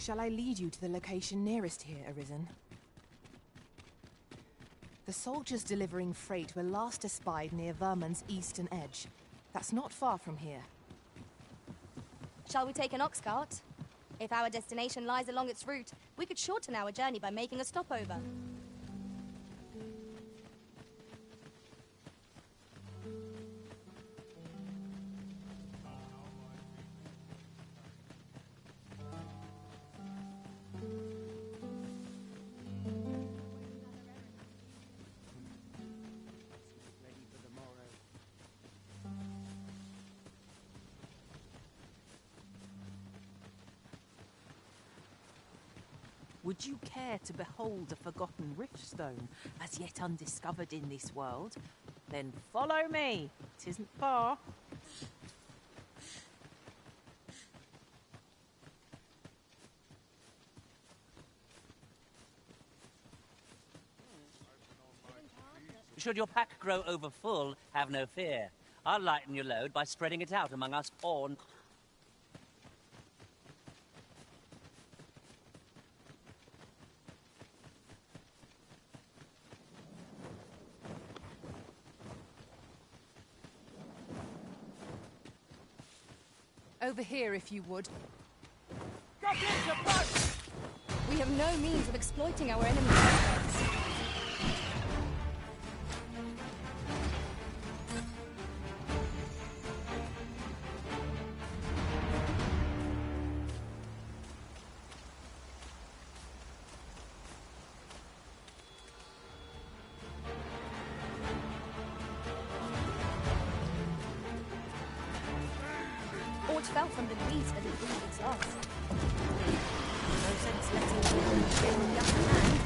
Shall I lead you to the location nearest here, Arisen? The soldiers delivering freight were last espied near Vermund's eastern edge. That's not far from here. Shall we take an ox cart? If our destination lies along its route, we could shorten our journey by making a stopover. Would you care to behold a forgotten riftstone, as yet undiscovered in this world? Then follow me. It isn't far. Should your pack grow over full, have no fear. I'll lighten your load by spreading it out among us pawn. Over here, if you would. We have no means of exploiting our enemy's weapons. Ort fell from the leaves as it breathed its last. No sense letting him get the upper hand.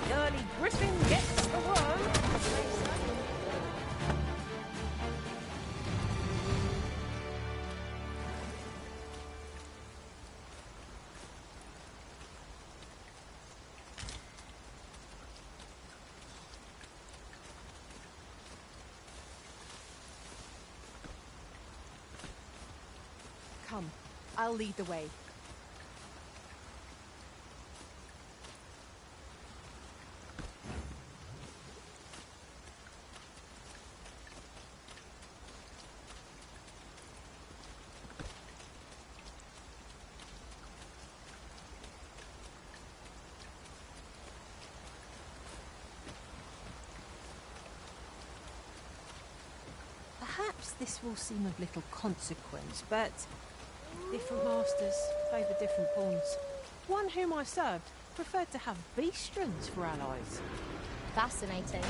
The early griffin gets the worm. Come, I'll lead the way. Perhaps this will seem of little consequence, but different masters favour different pawns. One whom I served preferred to have beastrons for allies. Fascinating.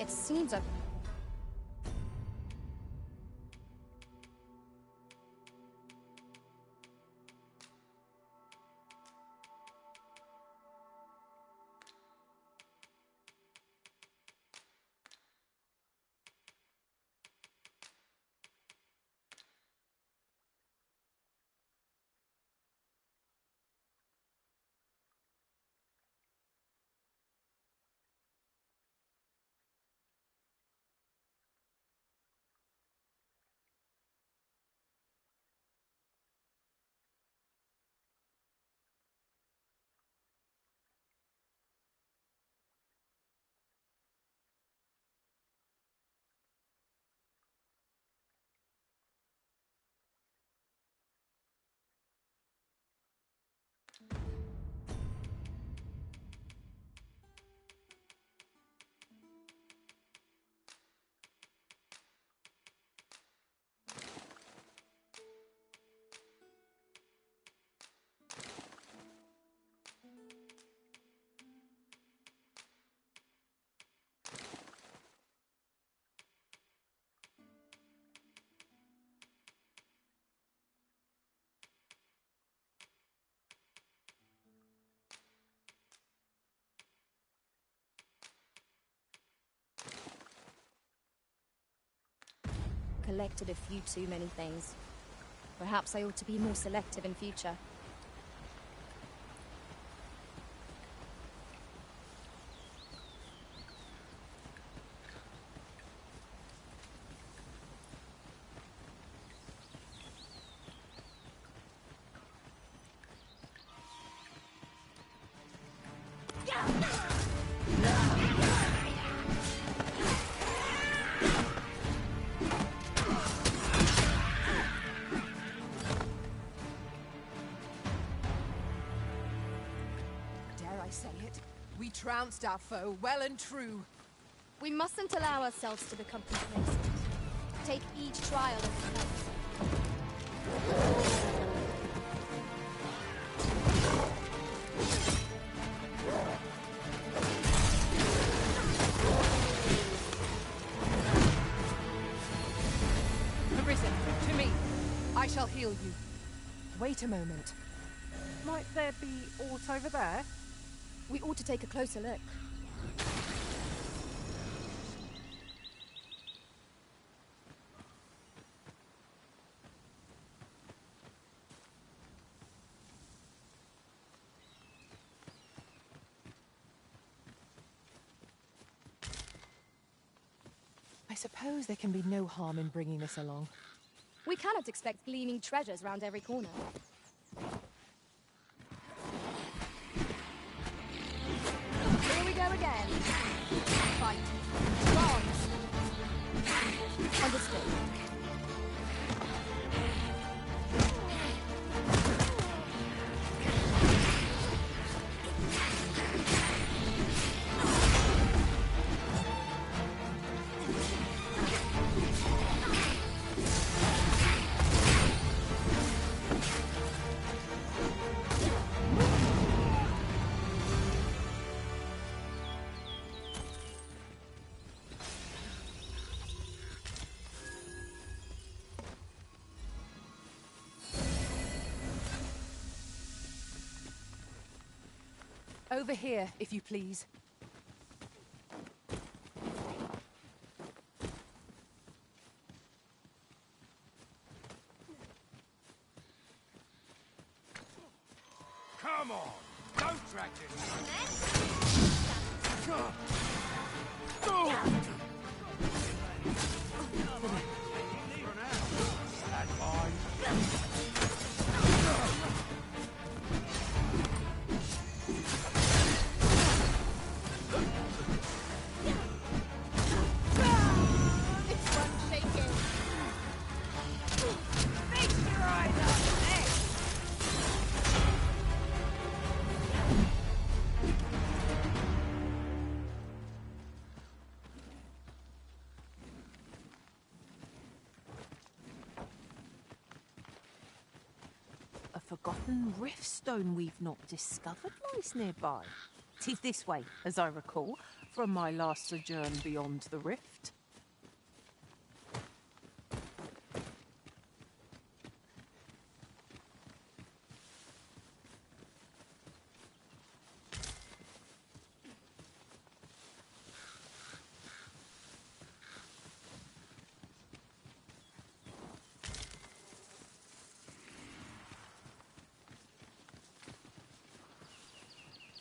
It seems a... collected a few too many things. Perhaps I ought to be more selective in future. Dare I say it? We trounced our foe well and true. We mustn't allow ourselves to become complacent. Take each trial as it comes. Arisen, to me. I shall heal you. Wait a moment. Might there be aught over there? We ought to take a closer look. I suppose there can be no harm in bringing this along. We cannot expect gleaming treasures round every corner. Here we go again. Fight. Bronze. Understood. Over here, if you please. Come on! Don't drag this! That's fine. This one's shaking. Fix your eyes up, hey! A forgotten rift stone we've not discovered lies nearby. 'Tis this way, as I recall. from my last sojourn beyond the rift.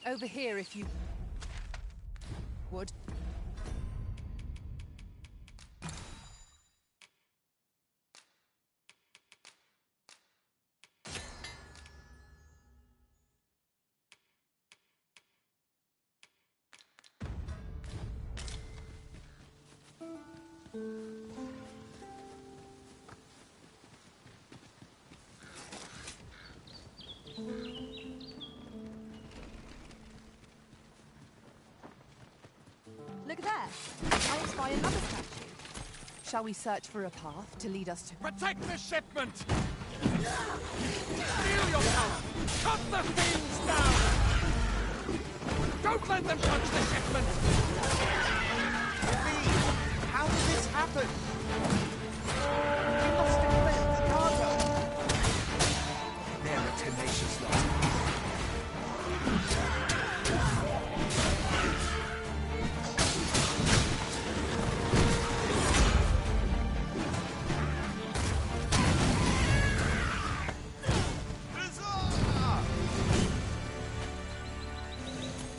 Over here, if you would. Look there. I spy another statue. Shall we search for a path to lead us to... Protect the shipment! Steel yourself! Cut the things down! Don't let them touch the shipment! Please, how did this happen? We must defend the cargo! They're a tenacious lot.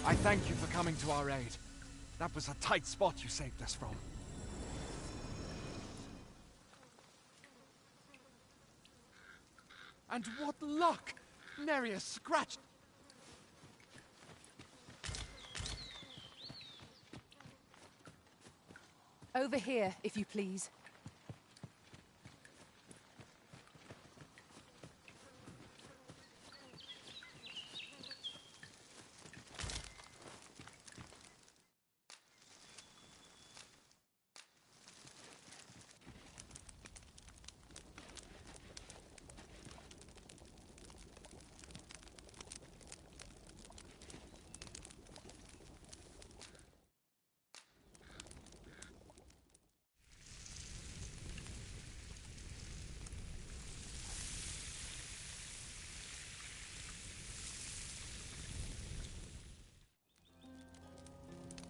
I thank you for coming to our aid. That was a tight spot you saved us from. And what luck! Nary scratched. Over here, if you please.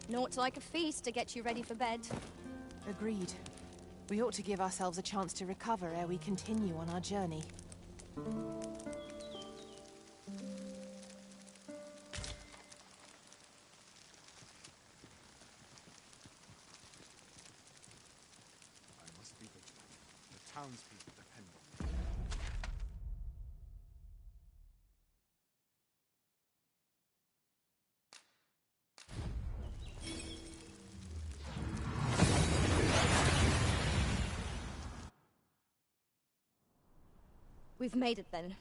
Naught like a feast to get you ready for bed. Agreed. We ought to give ourselves a chance to recover ere we continue on our journey. I must be vigilant. The townspeople depend on me. We've made it then.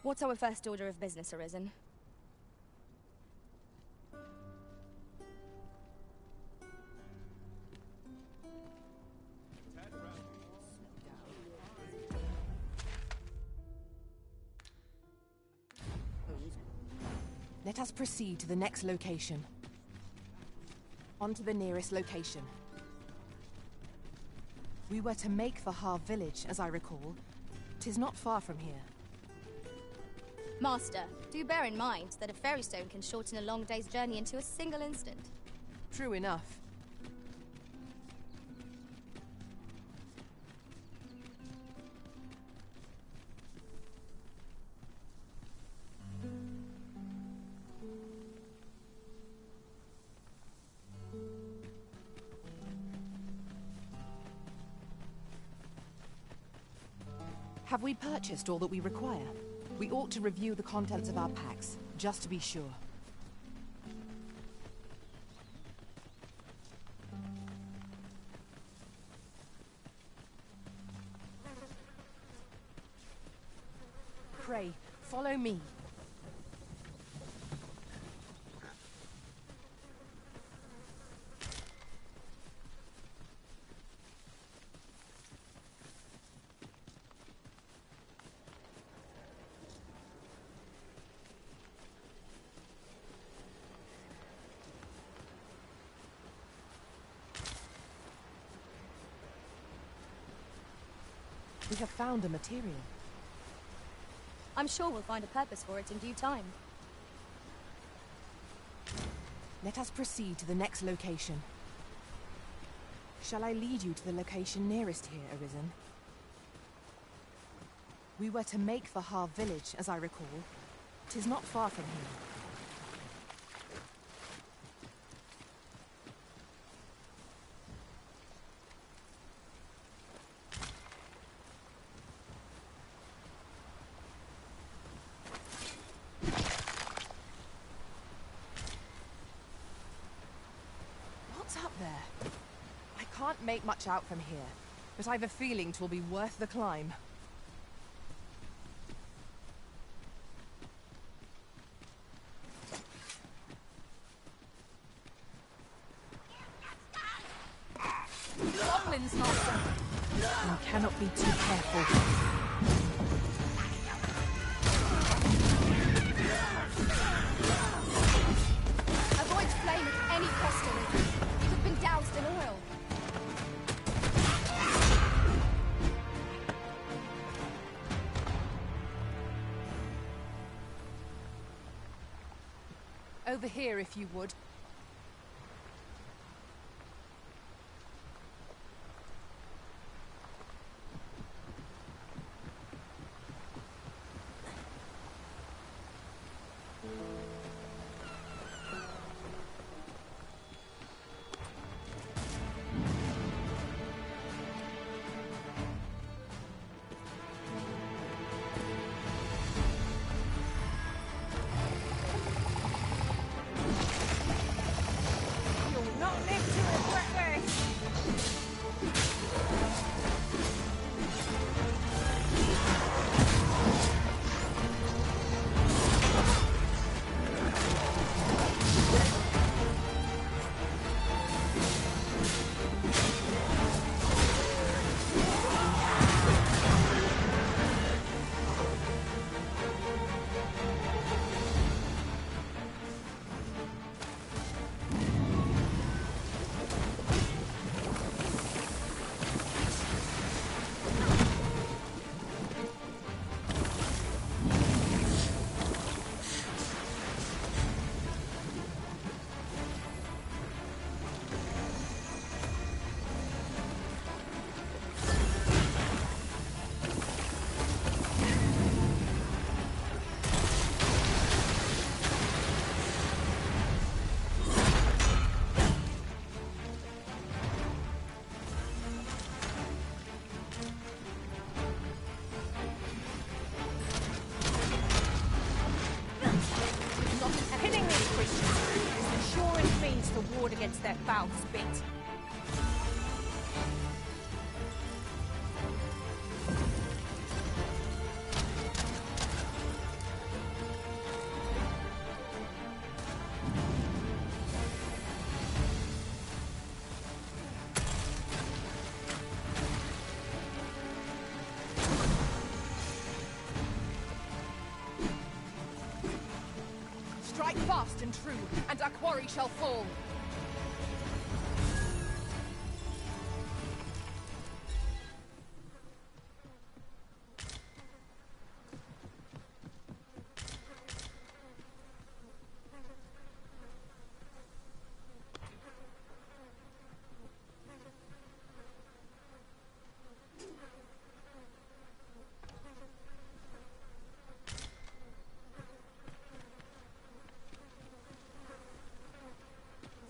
What's our first order of business, Arisen? Let us proceed to the next location. On to the nearest location. We were to make for Har village, as I recall. 'Tis not far from here. Master, do bear in mind that a fairy stone can shorten a long day's journey into a single instant. True enough. Have we purchased all that we require? We ought to review the contents of our packs, just to be sure. Pray, follow me. We have found a material. I'm sure we'll find a purpose for it in due time. Let us proceed to the next location. Shall I lead you to the location nearest here, Arisen? We were to make for Harv village, as I recall. 'Tis not far from here. What's up there? I can't make much out from here, but I've a feeling 'twill be worth the climb. Goblin's master! You cannot be too careful. Avoid flame at any cost, Elizabeth. You've been doused in oil. Over here, if you would. You'll not live to regret this! Pinning these creatures is the surest means to ward against their foul spit. Strike fast and true, and our quarry shall fall.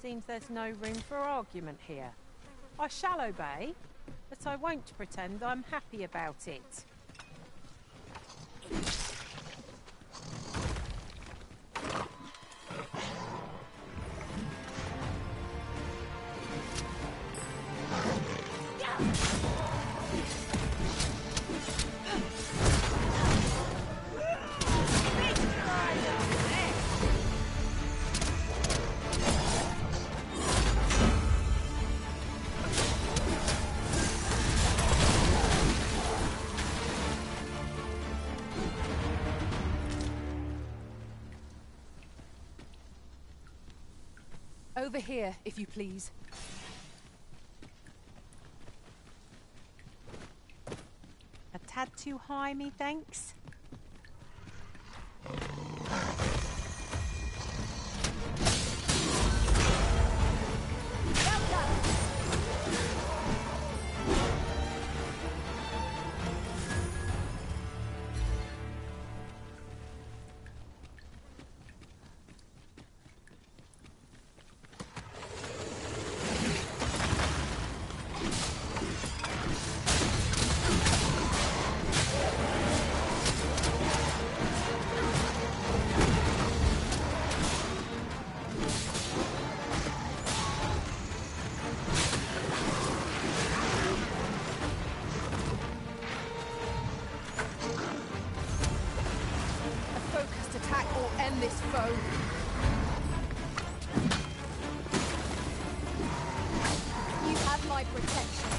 Seems there's no room for argument here. I shall obey, but I won't pretend I'm happy about it. Over here, if you please. A too high, me thanks. Well done. A focused attack will end this foe. You have my protection.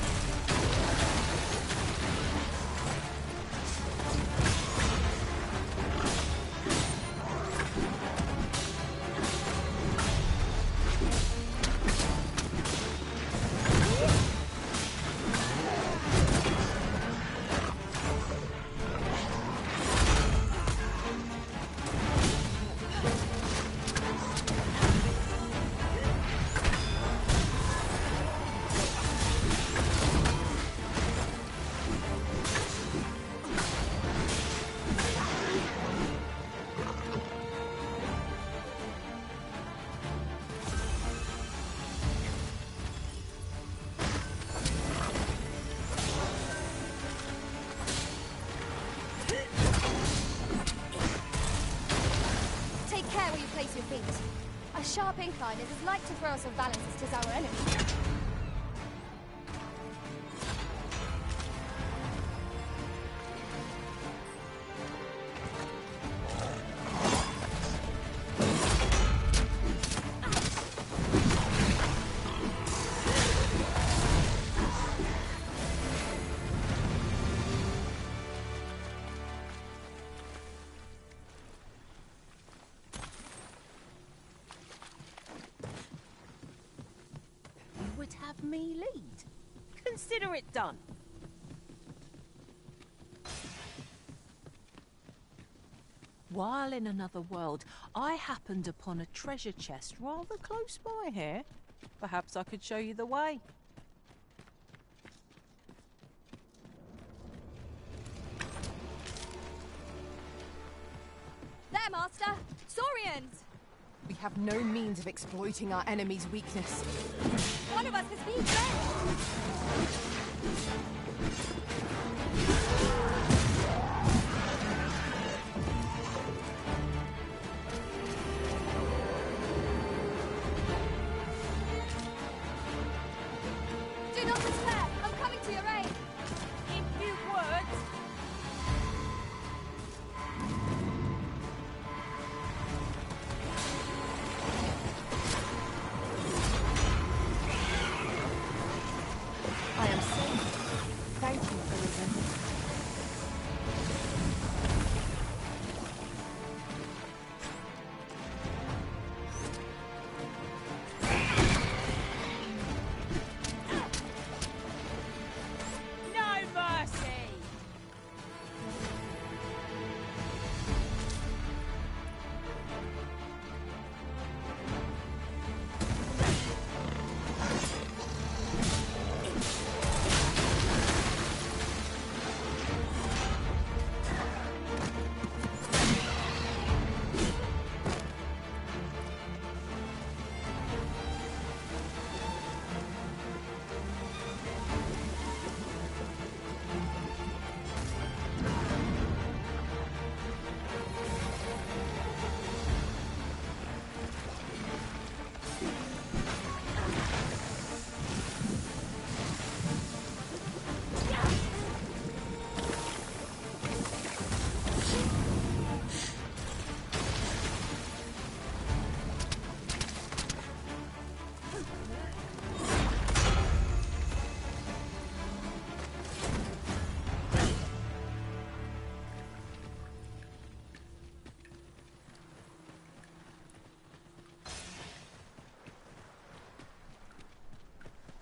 Take care where you place your feet. A sharp incline is as like to throw us off balance as 'tis our enemy. You would have me lead. Consider it done. While in another world, I happened upon a treasure chest rather close by here. Perhaps I could show you the way. There, Master! Saurians! We have no means of exploiting our enemy's weakness. One of us has been drenched! Do not despair! I'm coming to your aid! In few words, I am safe. Thank you, Arisen. no mercy!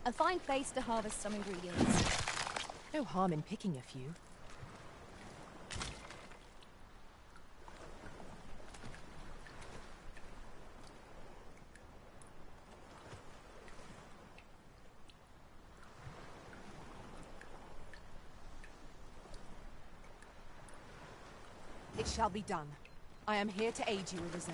A fine place to harvest some ingredients. No harm in picking a few. shall be done. I am here to aid you, Arisen.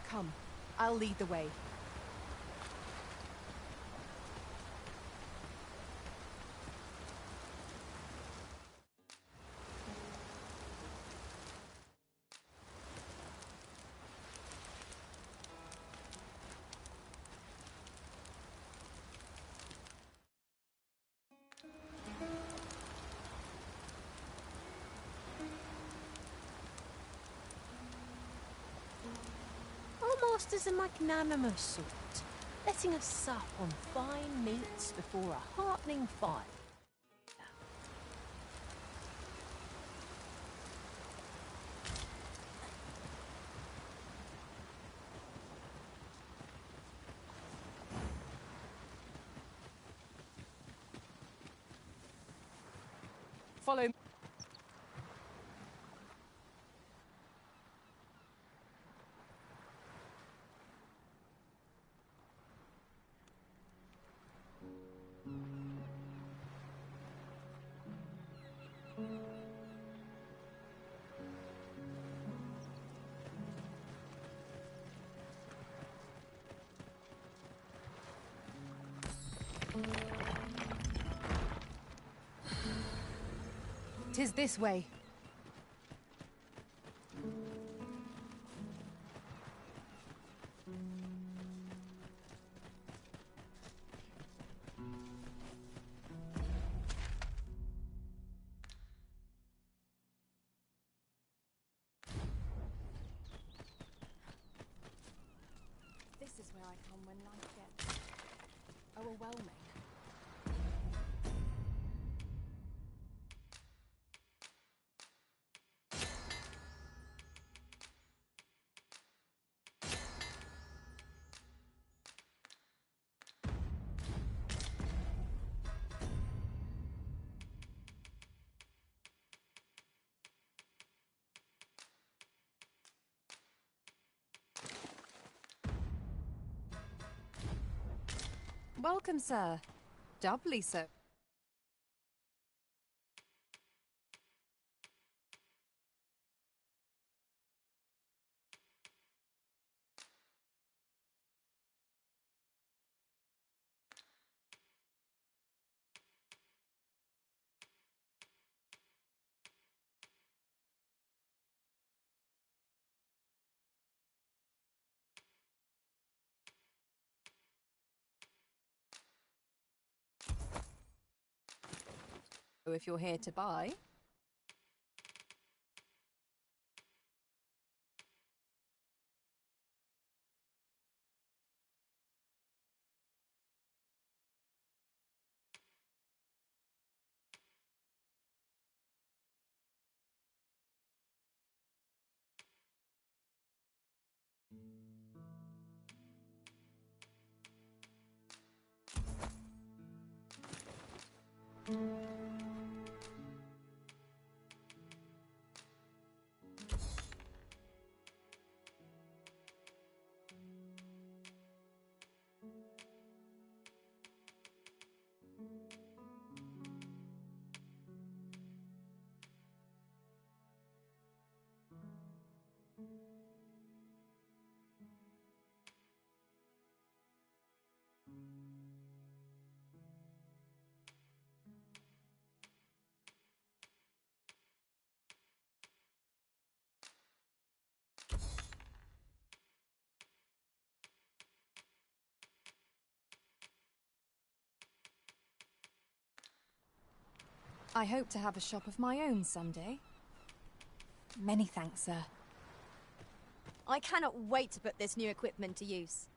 Come, I'll lead the way. Our master's a magnanimous sort, letting us sup on fine meats before a heartening fire. Follow me. Tis this way. This is where I come when life gets overwhelming. Welcome, sir. Doubly so. If you're here to buy. I hope to have a shop of my own someday. Many thanks, sir. I cannot wait to put this new equipment to use.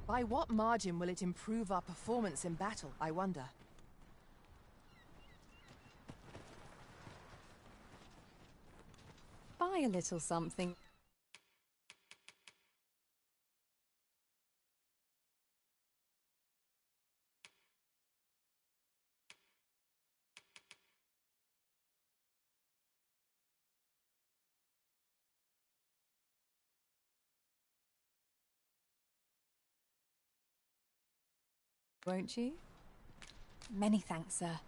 By what margin will it improve our performance in battle, I wonder? Buy a little something. won't you? Many thanks, sir.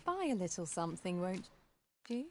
Buy a little something, won't you?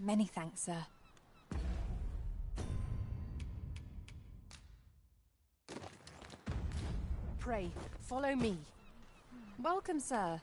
Many thanks, sir. Pray, follow me. Welcome, sir.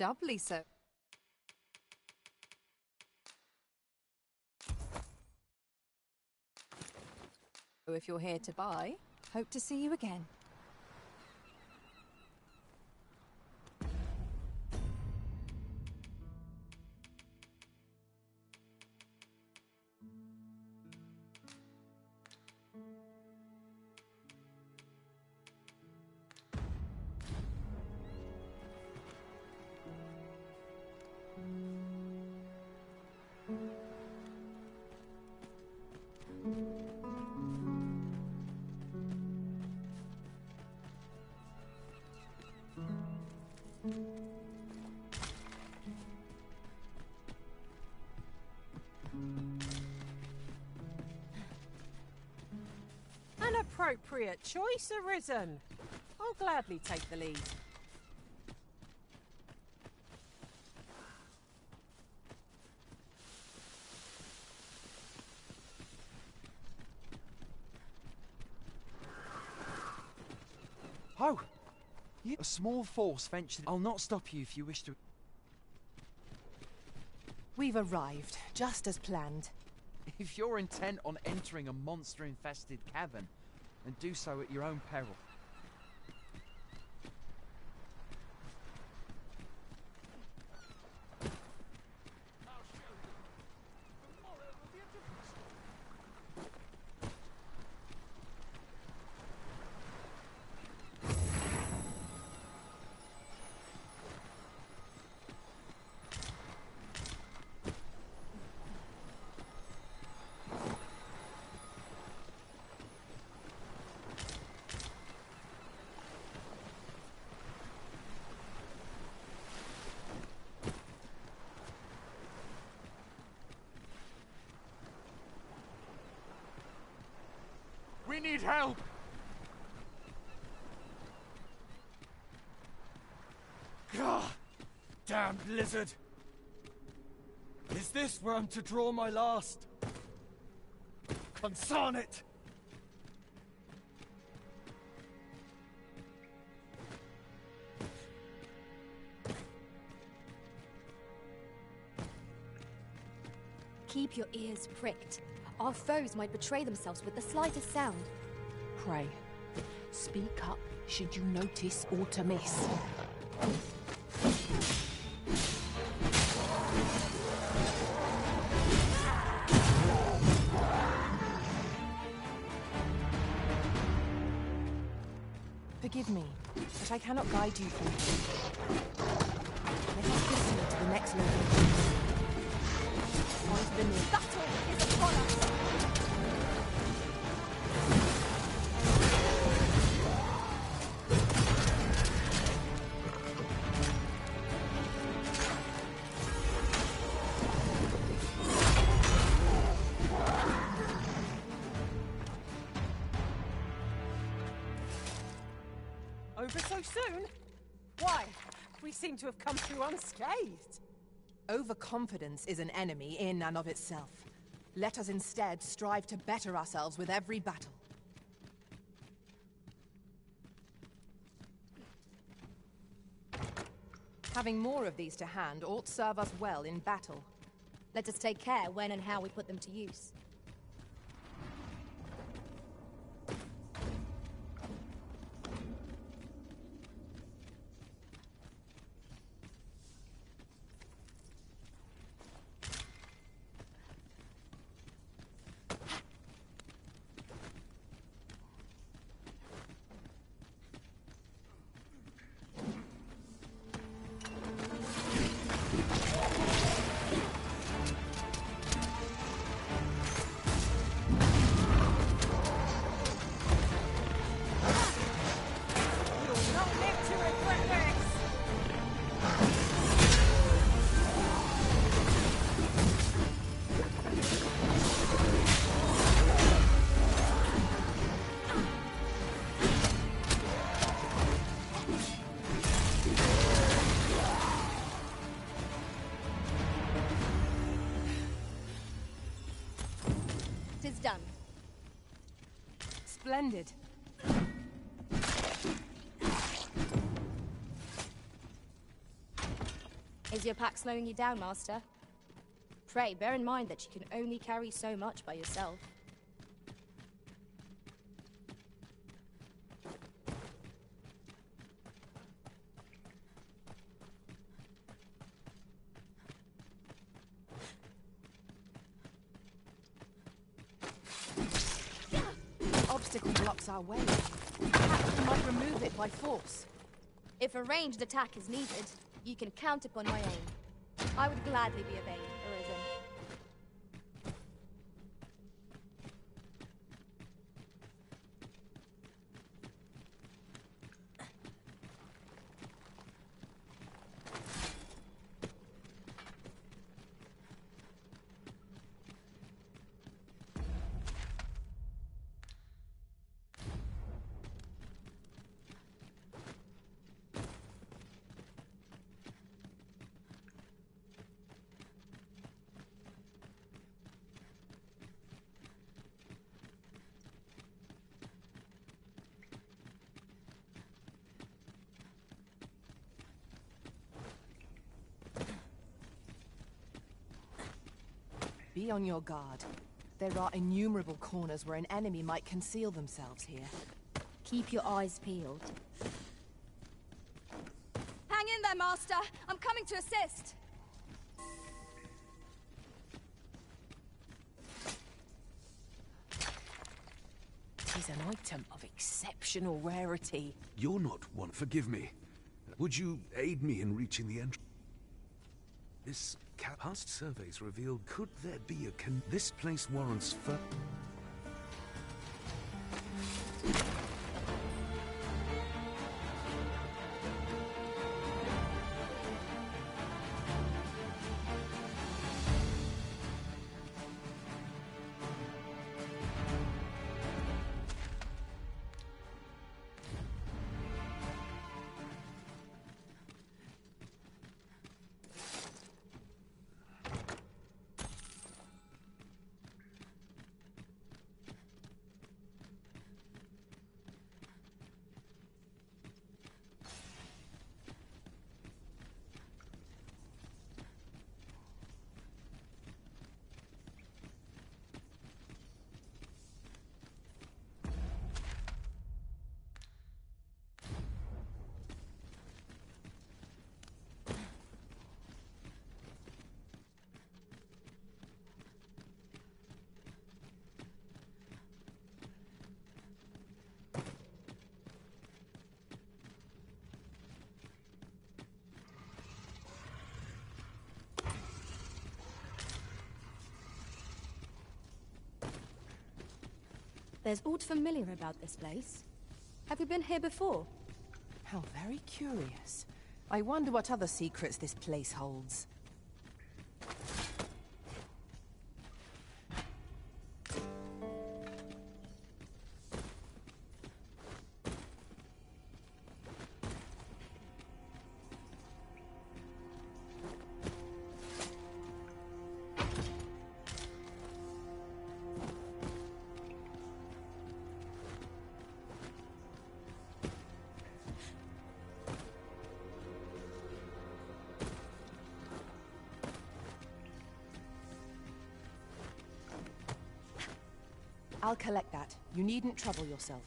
Doubly so. If you're here to buy, hope to see you again. appropriate choice, Arisen. I'll gladly take the lead. Ho! You a small force ventured. I'll not stop you if you wish to. We've arrived, just as planned. If you're intent on entering a monster-infested cavern, then do so at your own peril. We need help! Gah! Damned lizard! Is this where I'm to draw my last? Consign it! Keep your ears pricked. Our foes might betray themselves with the slightest sound. Pray, speak up should you notice aught amiss. Forgive me, but I cannot guide you from here. Let us proceed to the next location. Find the nearest. Battle is upon us! Over so soon? Why? We seem to have come through unscathed. Overconfidence is an enemy in and of itself. Let us instead strive to better ourselves with every battle. Having more of these to hand ought serve us well in battle. Let us take care when and how we put them to use. Tis done. Splendid. Is your pack slowing you down, Master? Pray, bear in mind that you can only carry so much by yourself. Obstacle blocks our way. Perhaps we might remove it by force. If a ranged attack is needed, you can count upon my aim. I would gladly be obeyed, Arisen. Be on your guard. There are innumerable corners where an enemy might conceal themselves here. Keep your eyes peeled. Hang in there, Master! I'm coming to assist! Tis an item of exceptional rarity. You're not one. Forgive me. Would you aid me in reaching the entrance? This past surveys revealed could there be a this place warrants There's aught familiar about this place. Have you been here before? How very curious. I wonder what other secrets this place holds. I'll collect that. You needn't trouble yourself.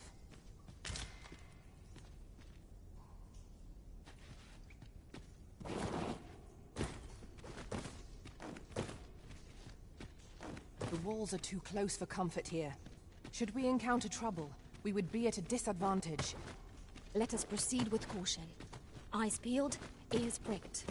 The walls are too close for comfort here. Should we encounter trouble, we would be at a disadvantage. Let us proceed with caution. Eyes peeled, ears pricked.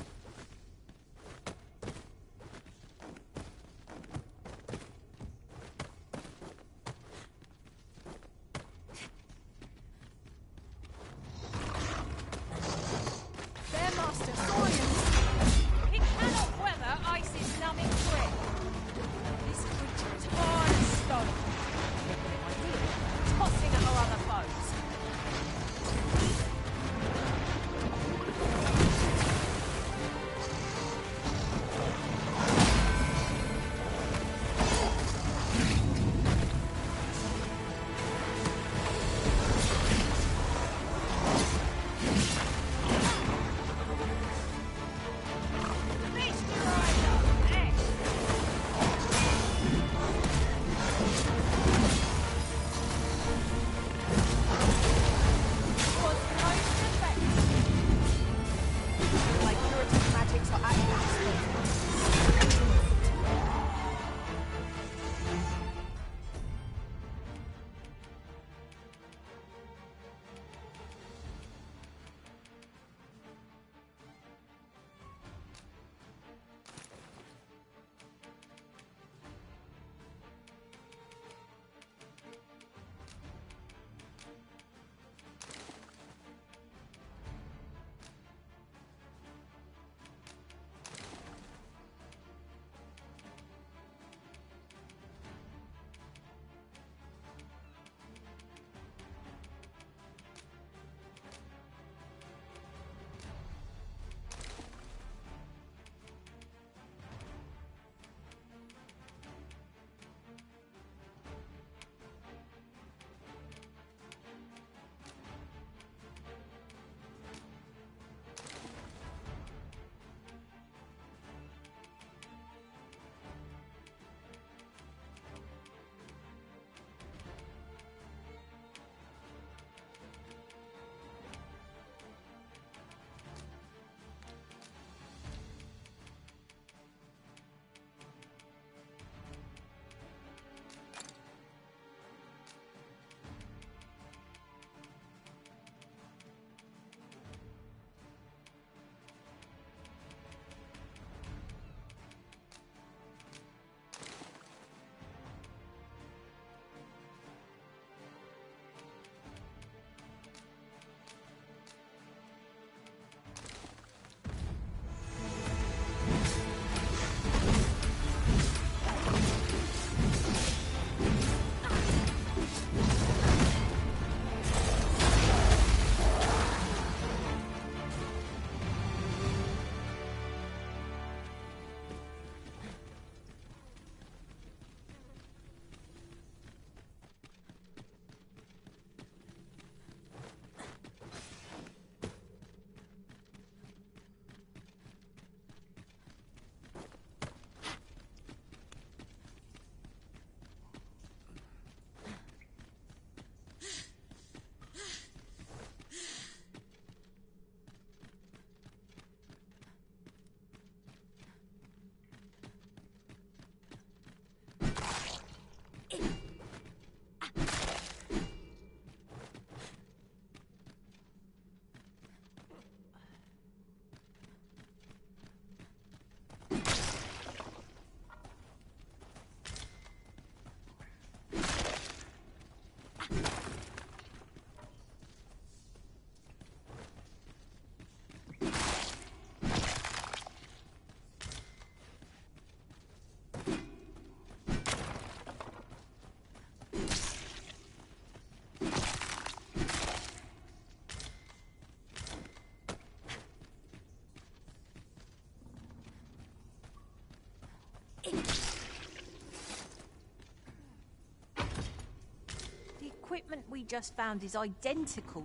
equipment we just found is identical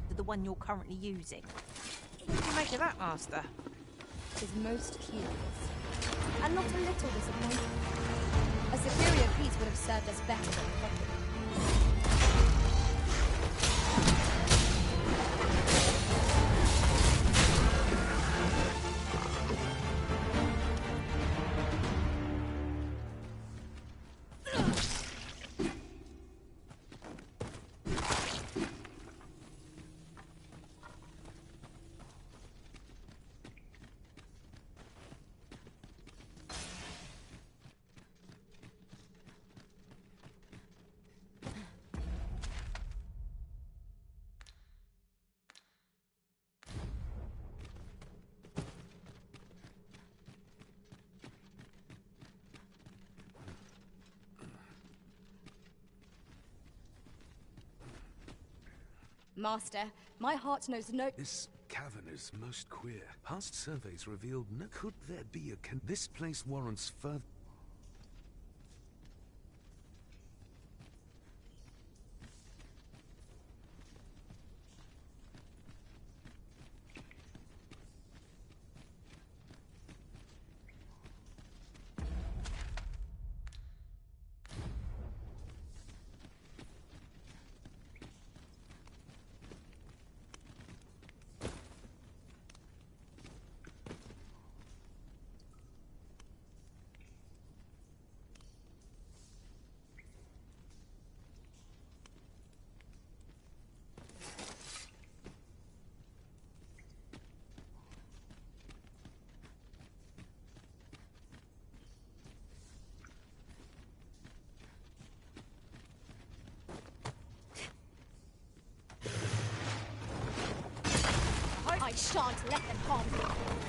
to the one you're currently using. What do you make of that, Master? Is most curious. And not a little disappointed. A superior piece would have served us better than a copy. Master, my heart knows no— This cavern is most queer. Past surveys revealed no— Could there be a this place warrants further— I shan't let them harm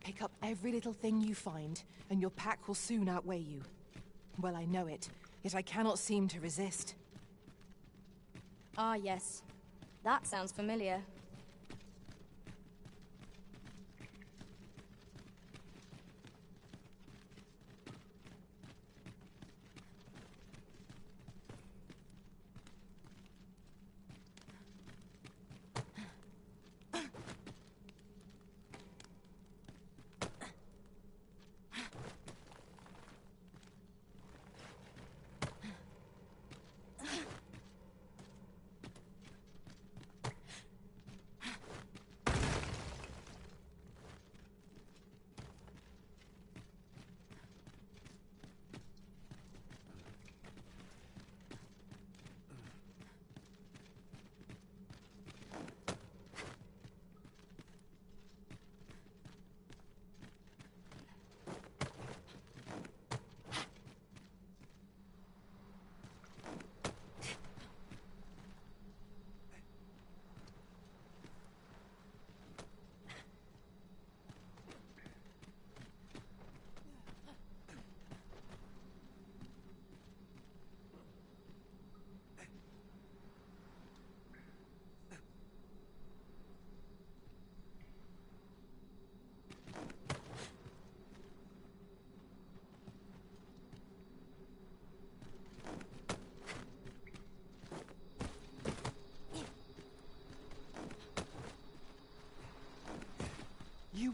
Pick up every little thing you find, and your pack will soon outweigh you. Well, I know it, yet I cannot seem to resist. Ah, yes. That sounds familiar.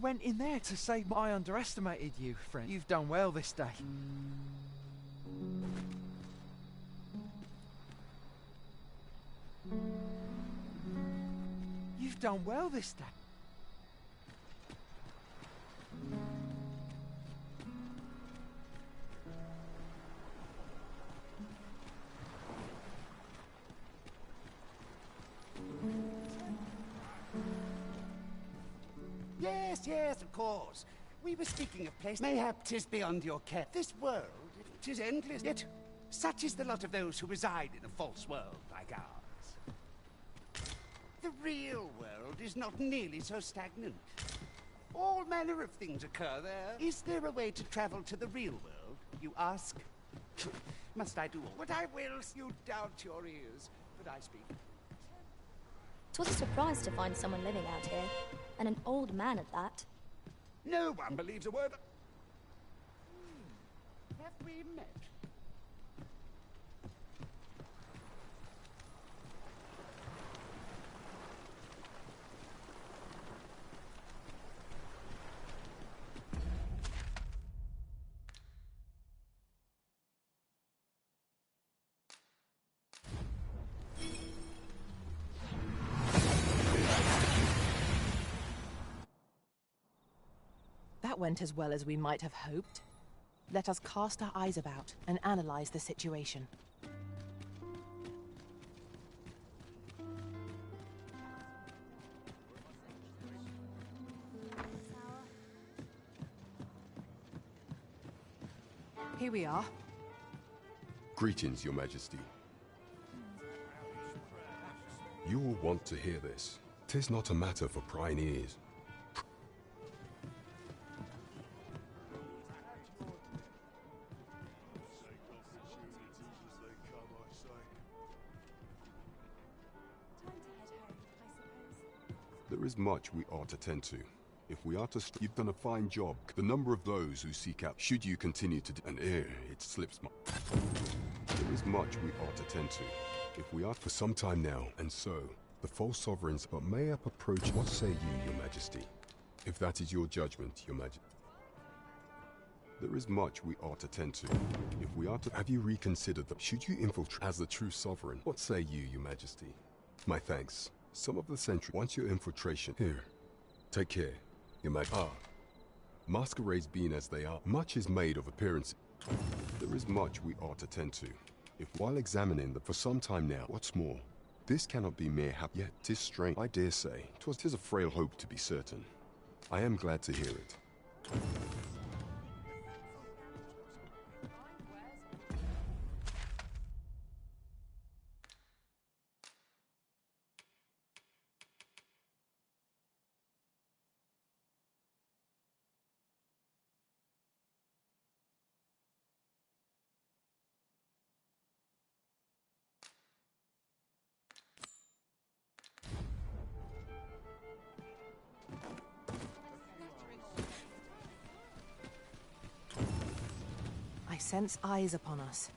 went in there to say I underestimated you, friend. You've done well this day. You've done well this day. Yes, of course. We were speaking of place. Mayhap 'tis beyond your care. This world, 'tis endless. Yet, such is the lot of those who reside in a false world like ours. The real world is not nearly so stagnant. All manner of things occur there. Is there a way to travel to the real world, you ask? Must I do what I will? You doubt your ears, but I speak. 'Twas a surprise to find someone living out here, and an old man at that. No one believes a word. Have we met? That went as well as we might have hoped. Let us cast our eyes about and analyze the situation. Here we are. Greetings, Your Majesty. You will want to hear this. 'Tis not a matter for prying ears. There is much we ought to tend to. If we are to you've done a fine job. The number of those who seek out, should you continue to and it slips my... There is much we ought to tend to. If we are for some time now, and so, the false sovereigns, but may up approach, what say you, Your Majesty? If that is your judgment, Your Majesty. There is much we ought to tend to. If we are to... Have you reconsidered that? Should you infiltrate as the true sovereign? What say you, Your Majesty? My thanks. Some of the sentry wants your infiltration. Here, take care, Your Majesty. Masquerades being as they are, much is made of appearance. There is much we ought to tend to. If while examining for some time now, what's more, this cannot be mere hap, yet 'tis strange. I dare say, 'tis a frail hope to be certain. I am glad to hear it. I sense eyes upon us.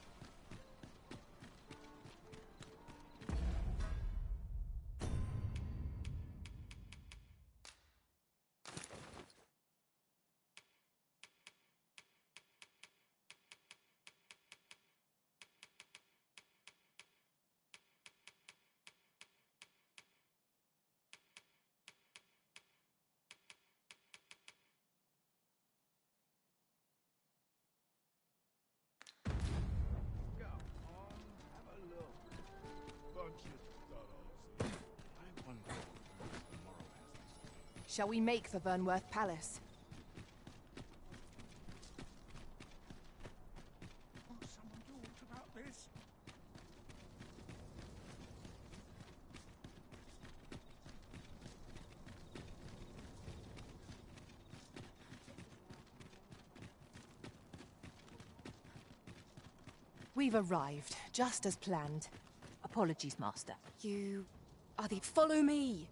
Shall we make for Vernworth Palace? Someone talked about this. We've arrived, just as planned. Apologies, Master. You are the... Follow me!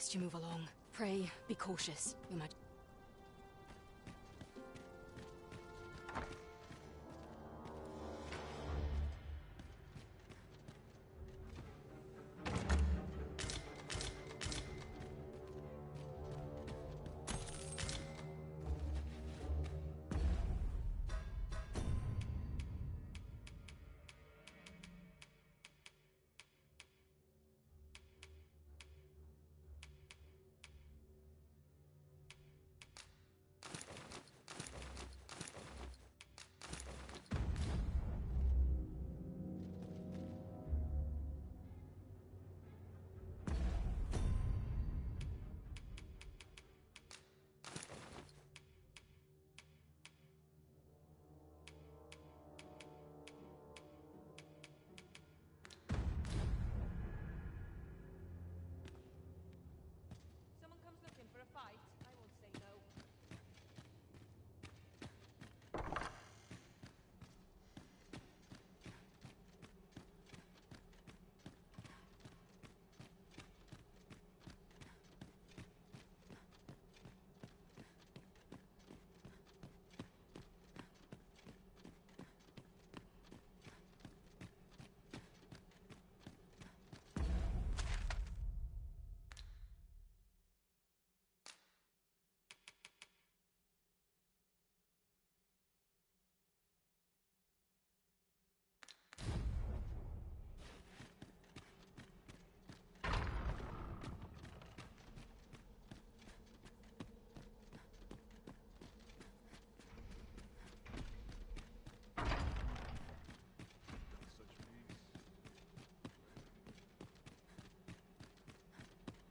Best you move along. Pray, be cautious, Your Majesty. Someone comes looking for a fight, I won't say no.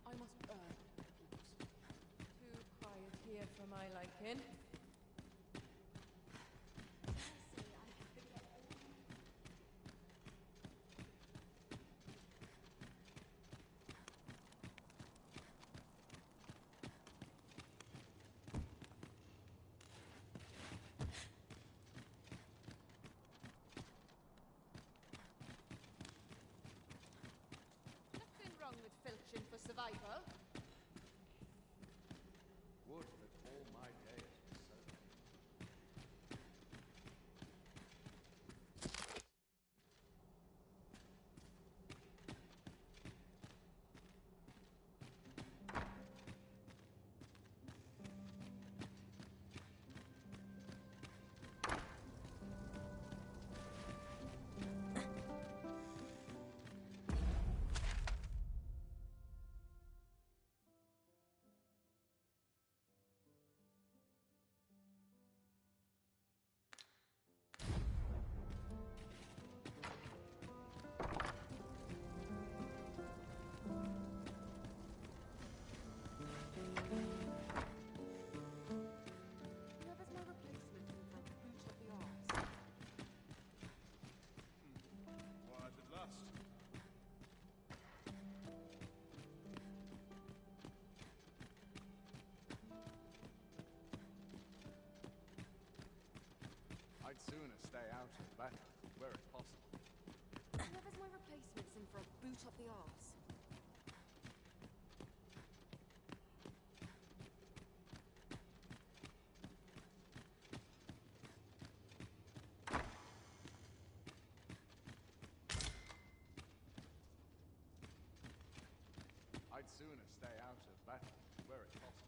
I must peeps. Too quiet here for my liking. Nothing wrong with filching for survival. Would that all my days were so. Whoever's my replacement can have a boot up the arse. Quiet at last. I'd sooner stay out of the battle, where it's possible. Whoever's my replacement's in for a boot up the arse. I'd sooner stay out of battle, where it's possible.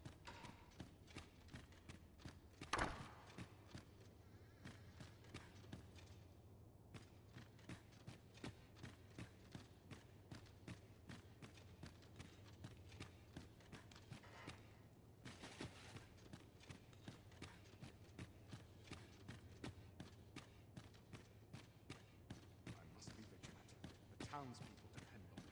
I must be vigilant. The townspeople depend on me.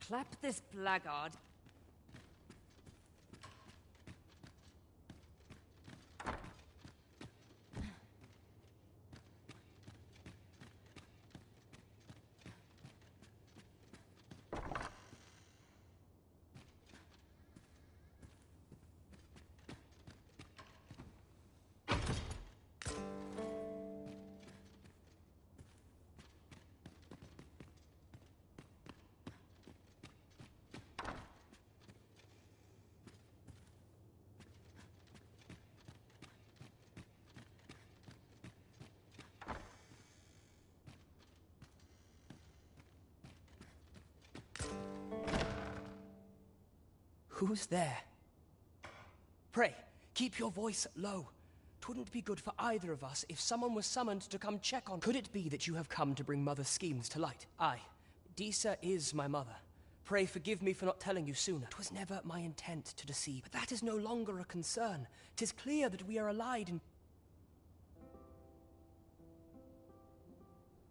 Clap this blackguard. Who's there? Pray, keep your voice low. 'Twouldn't be good for either of us if someone was summoned to come check on... Could it be that you have come to bring Mother's schemes to light? Aye, Disa is my mother. Pray forgive me for not telling you sooner. 'Twas never my intent to deceive, but that is no longer a concern. 'Tis clear that we are allied in...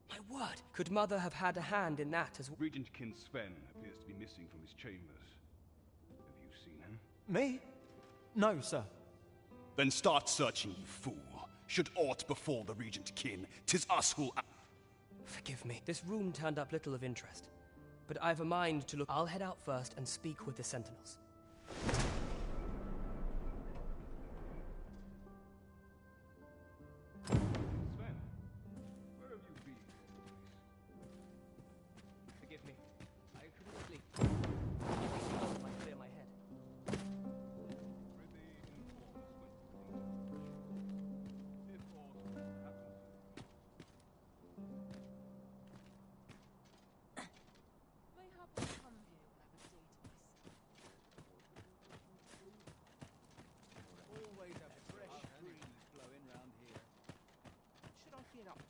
My word! Could Mother have had a hand in that as... Regent Kin Sven appears to be missing from his chambers. Have you seen him? Me? No, sir. Then start searching, you fool. Should aught befall the Regent Kin, 'tis us who'll... Forgive me. This room turned up little of interest. But I've a mind to look... I'll head out first and speak with the sentinels. Sven, where have you been? Forgive me. I couldn't sleep. I might clear my head. Always a fresh breeze blowing round here. Should I get up to?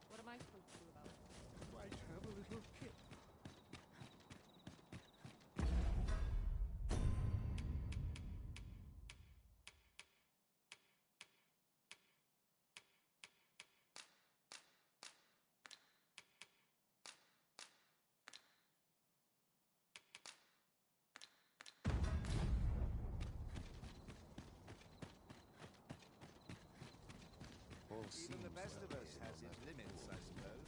What am I supposed to do about it? Might have a little kip. Even the best of us has its limits, I suppose.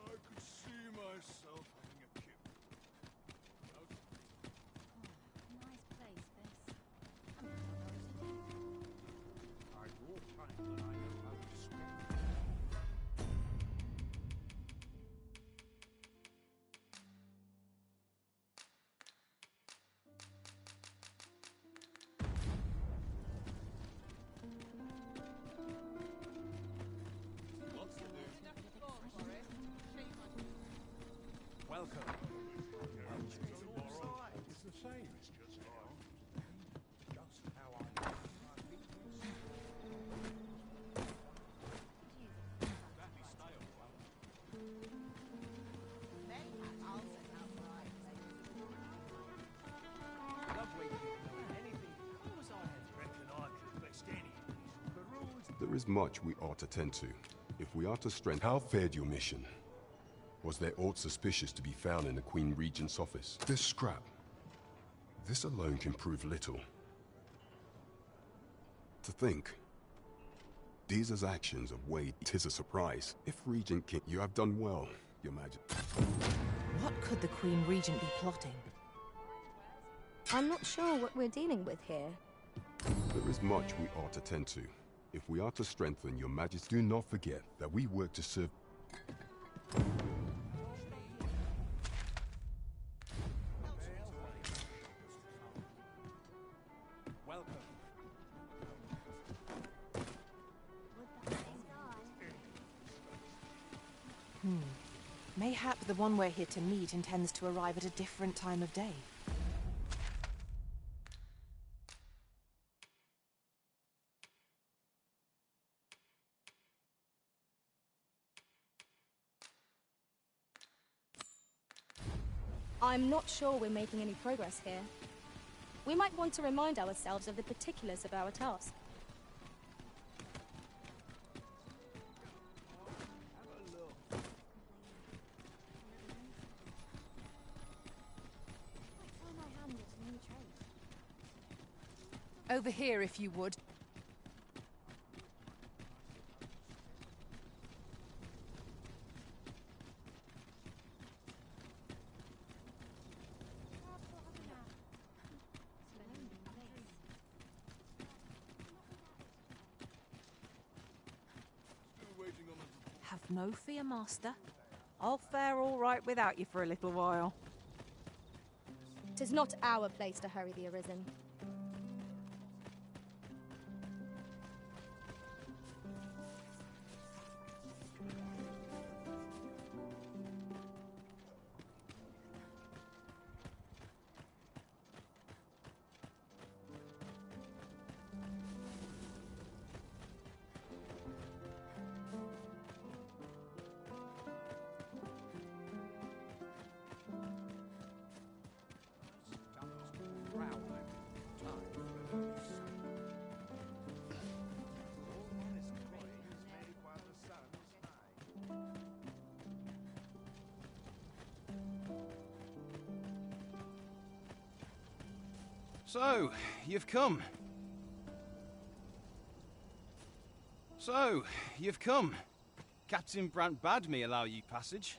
I could see myself having a kip. Nice place, this. I walk time when I know how to swim. Welcome. It's the same as just now. Just how I like my pictures. That'd be stale, Lovely. Anything cool as I reckon I could best any of these peruse. There is much we ought to tend to. If we are to strengthen... How fared your mission? Was there aught suspicious to be found in the Queen Regent's office? This scrap. This alone can prove little. To think, Diza's actions have weighed. 'Tis a surprise. If Regent King, you have done well, Your Majesty. What could the Queen Regent be plotting? I'm not sure what we're dealing with here. There is much we ought to tend to. If we are to strengthen Your Majesty, do not forget that we work to serve... Welcome. Mayhap the one we're here to meet intends to arrive at a different time of day. I'm not sure we're making any progress here. We might want to remind ourselves of the particulars of our task. Over here, if you would. Have no fear, Master. I'll fare all right without you for a little while. 'Tis not our place to hurry the Arisen. So, you've come. So, you've come. Captain Brant bade me allow you passage.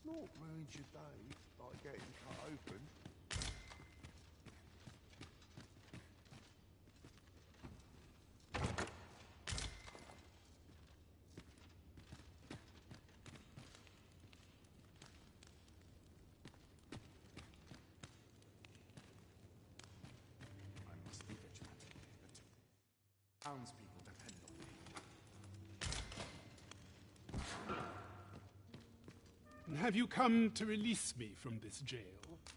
Naught ruins your day, like getting cut open. I must be vigilant. The townspeople depend on me. Have you come to release me from this jail?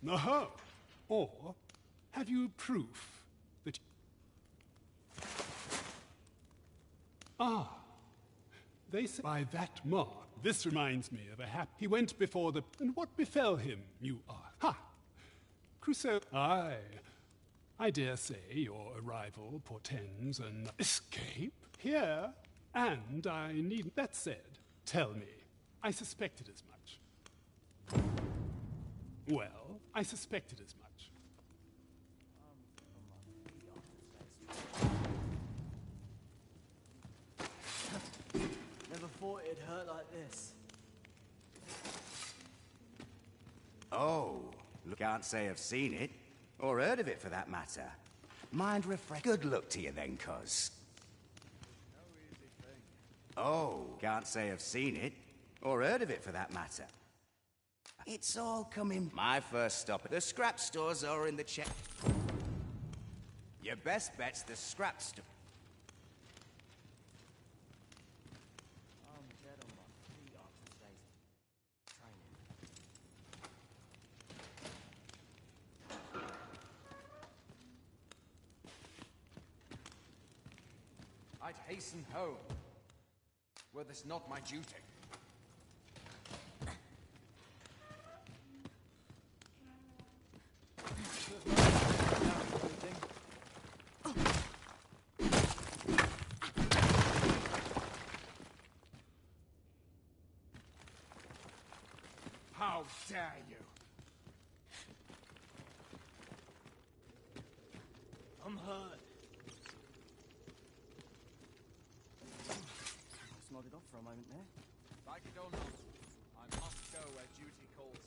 Aha! Or have you proof that... Ah! They say by that mark. This reminds me of a He went before the... And what befell him, you ask? Ha! Crusoe... Aye. I dare say your arrival portends an escape here. And I need... That said, tell me. I suspected as much. Well, I suspected as much. Never thought it'd hurt like this. Oh, can't say I've seen it, or heard of it for that matter. Mind refresh. Good luck to you then, cuz. Oh, can't say I've seen it, or heard of it for that matter. It's all coming. My first stop. The scrap stores are in the check. Your best bet's the scrap store. I'm dead on my feet after today's training. I'd hasten home, were this not my duty. How dare you! I'm hurt. I just nodded off for a moment there. Like it or not, I must go where duty calls me.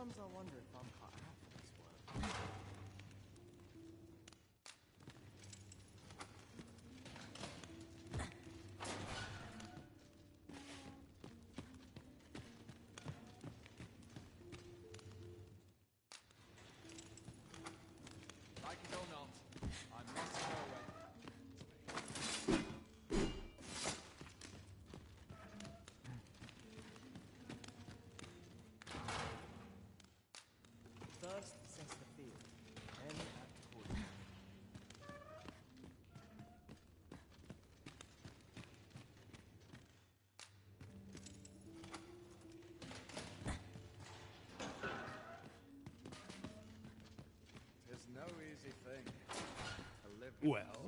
Sometimes I wonder if I'm cut out for this work. Like it or not, I must go away. First, assess the field, then act accordingly. Tis no easy thing to live. Well,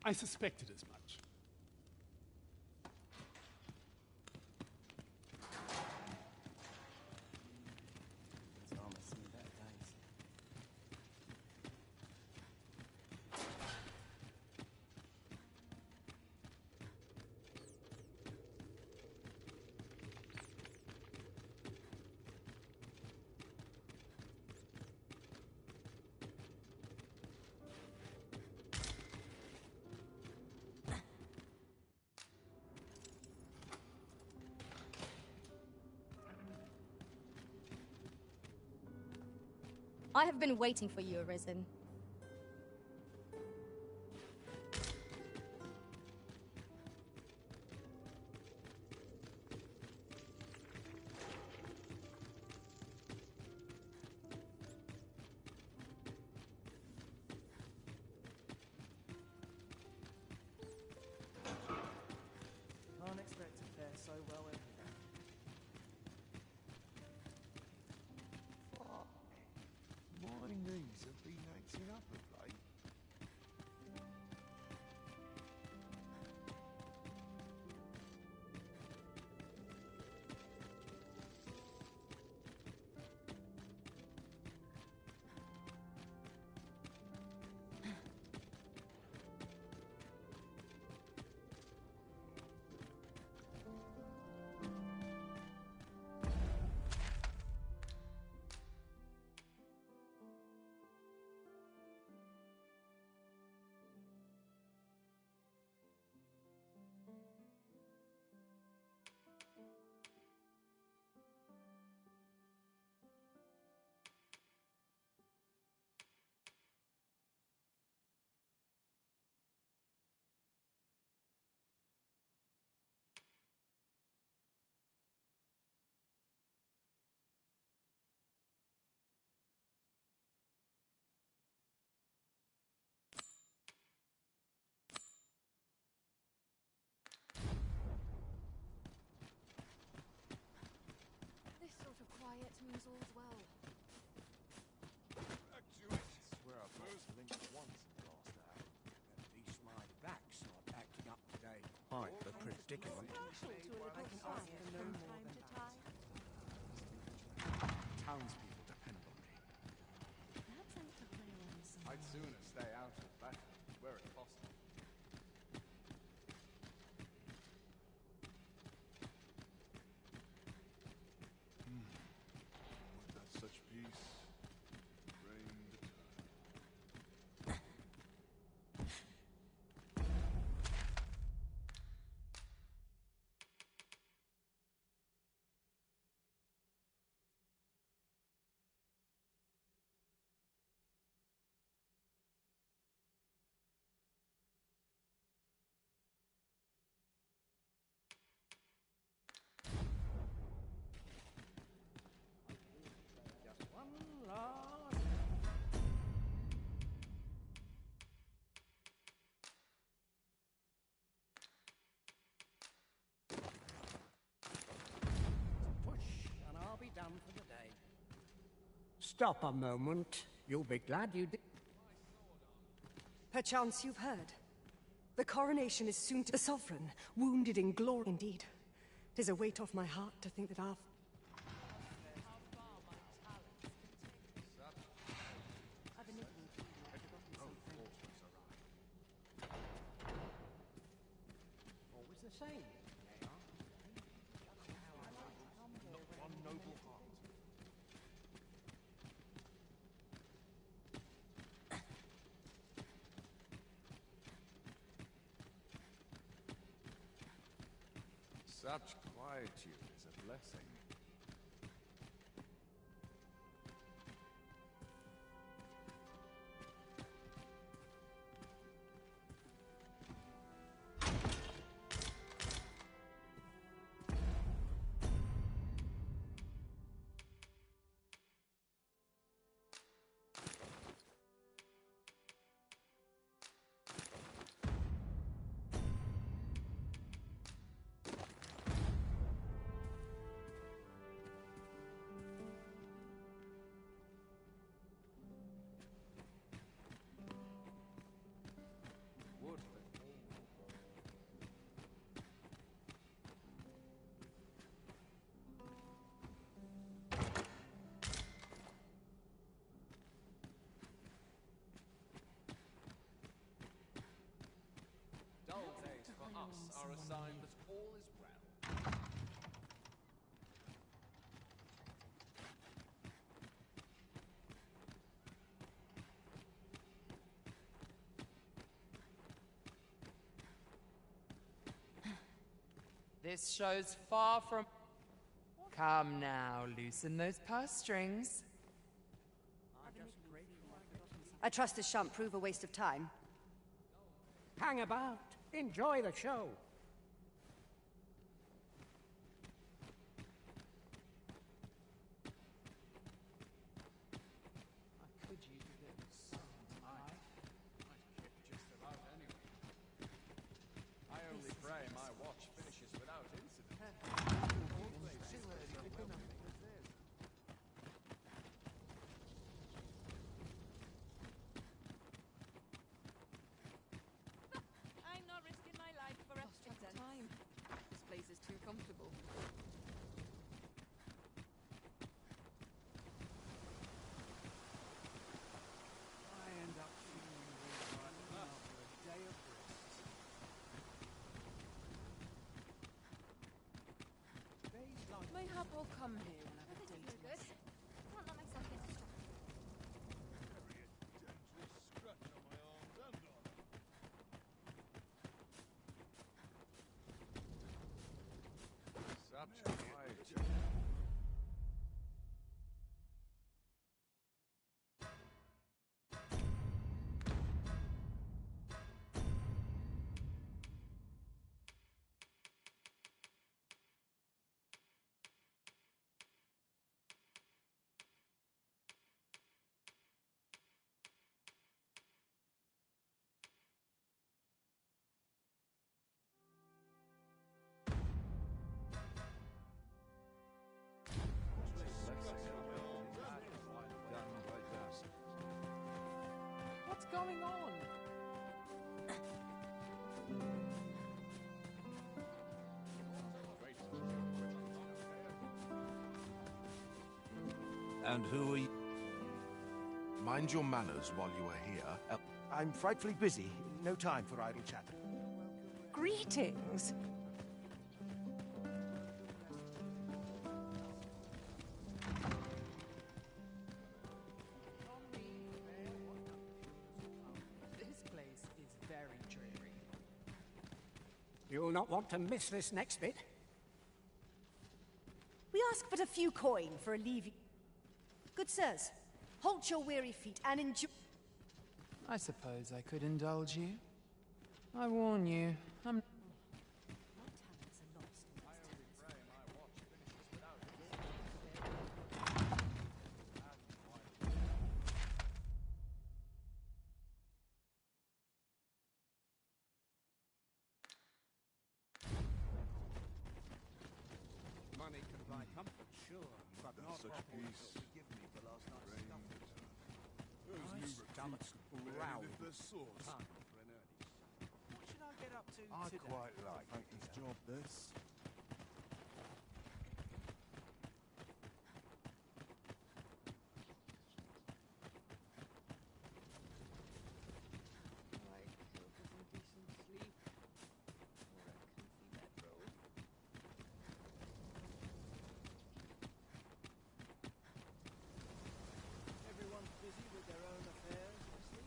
I suspected as much. It's almost seen better days. I have been waiting for you, Arisen. Can't expect to fare so well every day. Fuck. My knees have been acting up of late. This sort of quiet means all's well. Back to it. I swear I've lost the link once in the last hour. At least my back's not acting up today. Quite the predicament. Townspeople depend on me. I'd sooner stay out of that where it's possible. Would that such peace reigned eternal. Just one last. Push, and I'll be done for the day. Stop a moment. You'll be glad you did. Perchance you've heard. The coronation is soon to the sovereign, wounded in glory indeed. 'Tis a weight off my heart to think that our... Always the same. They are. Not one noble heart. Such quietude is a blessing. Dull days for us are a sign that all is well. This show's far from... Come now, loosen those purse strings. I trust this shan't prove a waste of time. Hang about. Enjoy the show. I could use a bit of sun. I'd kick just about anyway. I only pray my watch finishes without incident. I'm not risking my life for a time. This place is too comfortable. I end up feeling really right after a day of rest. Mayhap I'll come here when I've a date. Good. Can't let myself get distracted. Such quietude. What's going on? And who are you? Mind your manners while you are here. I'm frightfully busy. No time for idle chatter. Greetings. This place is very dreary. You'll not want to miss this next bit. We ask but a few coin for a leave. Good sirs, halt your weary feet and enjoy. I suppose I could indulge you. I warn you, I'm... Money can buy comfort, sure, but not Such peace. forgive me for last night's stuff. Those new recruits brown. if they're sauce. Time for an early. What should I get up to I today? quite like his job, this. Everyone's busy with their own affairs, I see.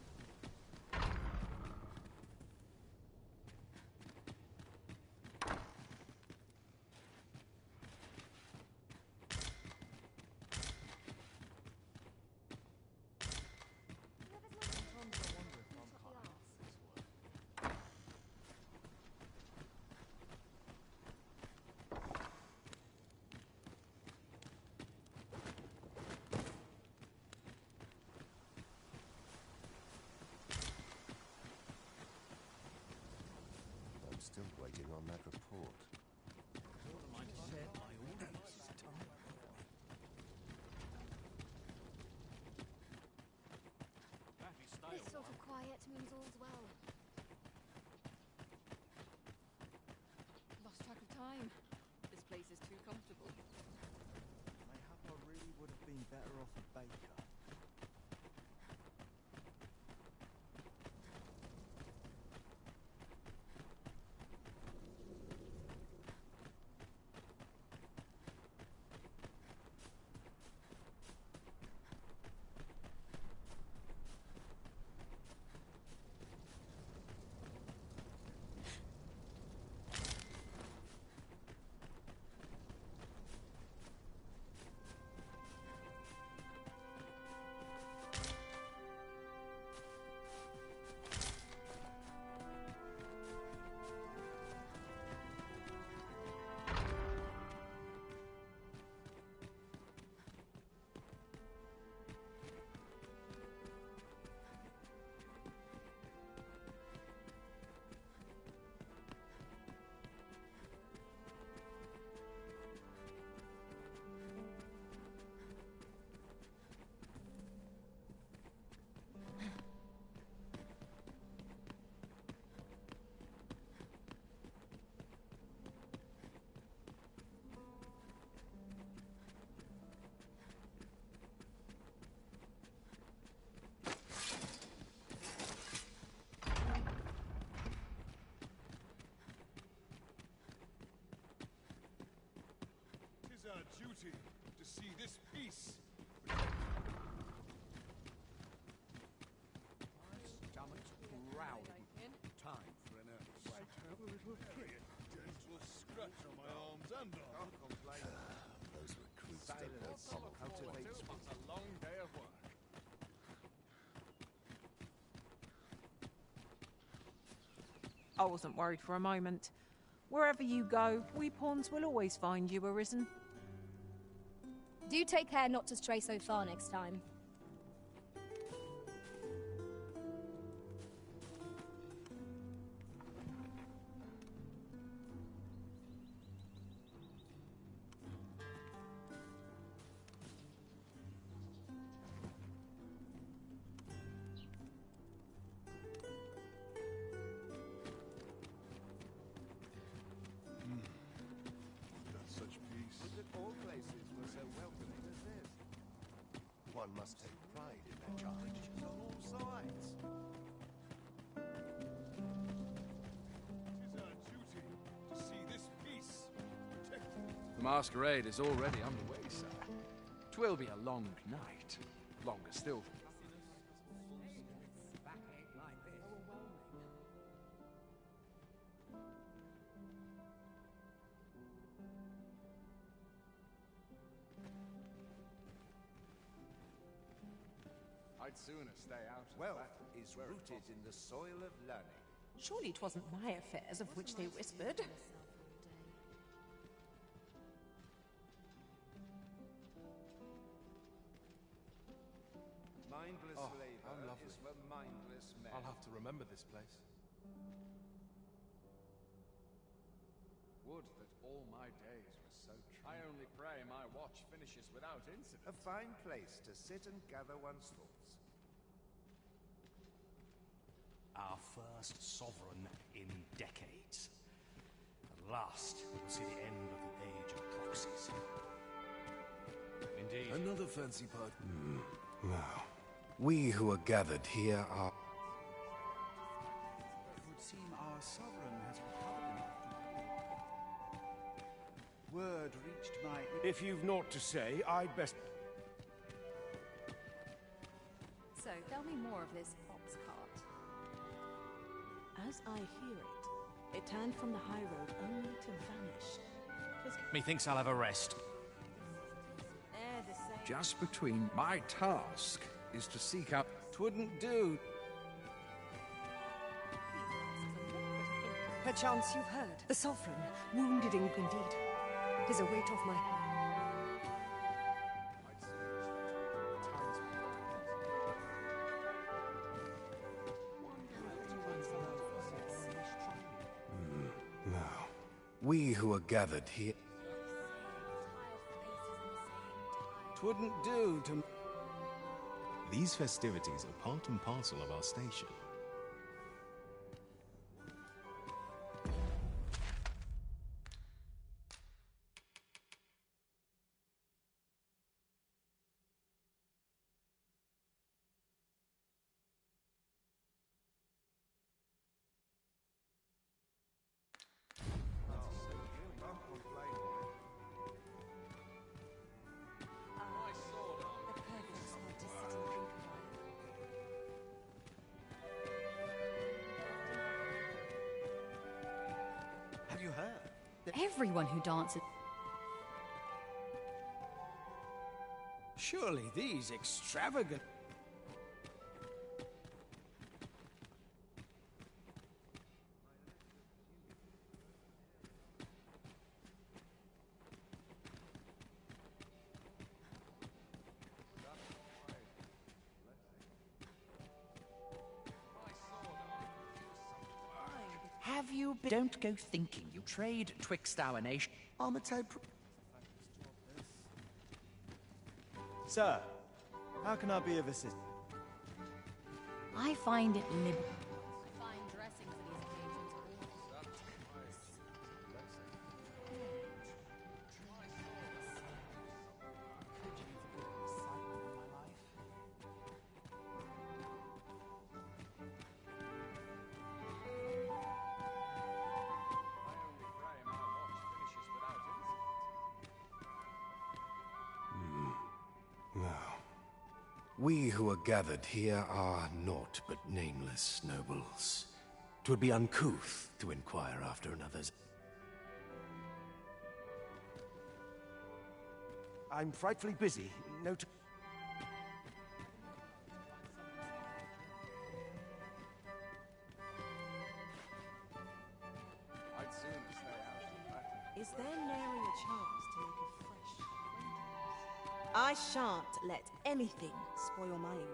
Still waiting on that report. This sort of quiet means all's well. Lost track of time. This place is too comfortable. Mayhap I really would have been better off a baker. Tis our duty to see this peace. My stomach's growling. Time for an early Might have a little period. Gentle scratch on my arms and arms. Don't complain. Those recruits don't Silence. know how to cultivate It's a long day of work. I wasn't worried for a moment. Wherever you go, we pawns will always find you, Arisen. Do take care not to stray so far next time. Got such peace. Would that all places were so welcoming as this. One must take pride in their charge on all sides. Tis our duty to see this peace protected. The masquerade is already underway, sir. 'Twill be a long night. Longer still. I'd sooner stay out. Wealth is rooted in the soil of learning. Surely it wasn't my affairs of which they whispered. Mindless Oh, labor how lovely. is for mindless men. I'll have to remember this place. Would that all my days were so true. I only pray my watch finishes without incident. A fine place to sit and gather one's thoughts. Our first sovereign in decades. At last, we will see the end of the age of proxies. Indeed. Another fancy part. Now, we who are gathered here are... It would seem our sovereign has recovered enough to... Word reached my... If you've naught to say, I'd best... So, tell me more of this ox cart. As I hear it, it turned from the high road only to vanish. Methinks I'll have a rest. They're the same. Just between my task is to seek out. 'Twouldn't do. Perchance you've heard. The Sovereign, wounded indeed. 'Tis a weight off my... We who are gathered here... Twouldn't do to... These festivities are part and parcel of our station. Have you heard? Everyone who dances... Surely these extravagant... Have you been... Don't go thinking you trade twixt our nation. Sir, how can I be of assistance? I find it liberal. We who are gathered here are naught but nameless nobles. 'Twould be uncouth to inquire after another's... I'm frightfully busy. No t... I'd sooner stay out. Is there nary a chance to make a fresh acquaintance? I shan't let anything spoil my evening.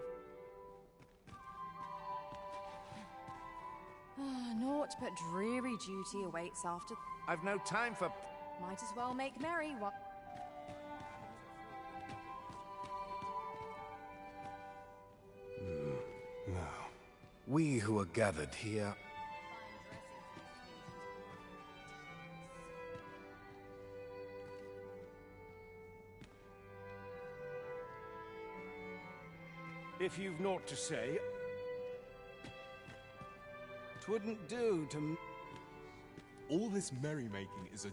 Naught but dreary duty awaits after... I've no time for... Might as well make merry while... We who are gathered here... If you've naught to say... Twouldn't do to... All this merrymaking is a...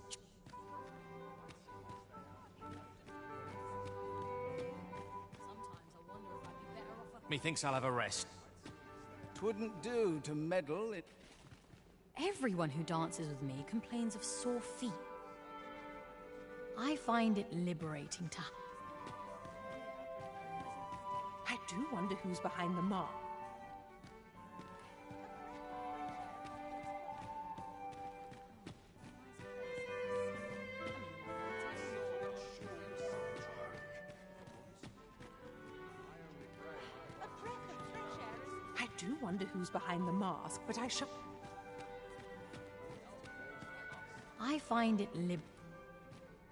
Methinks I'll have a rest. Twouldn't do to meddle it... Everyone who dances with me complains of sore feet. I find it liberating to... I do wonder who's behind the mark. I do wonder who's behind the mask, but I shall... I find it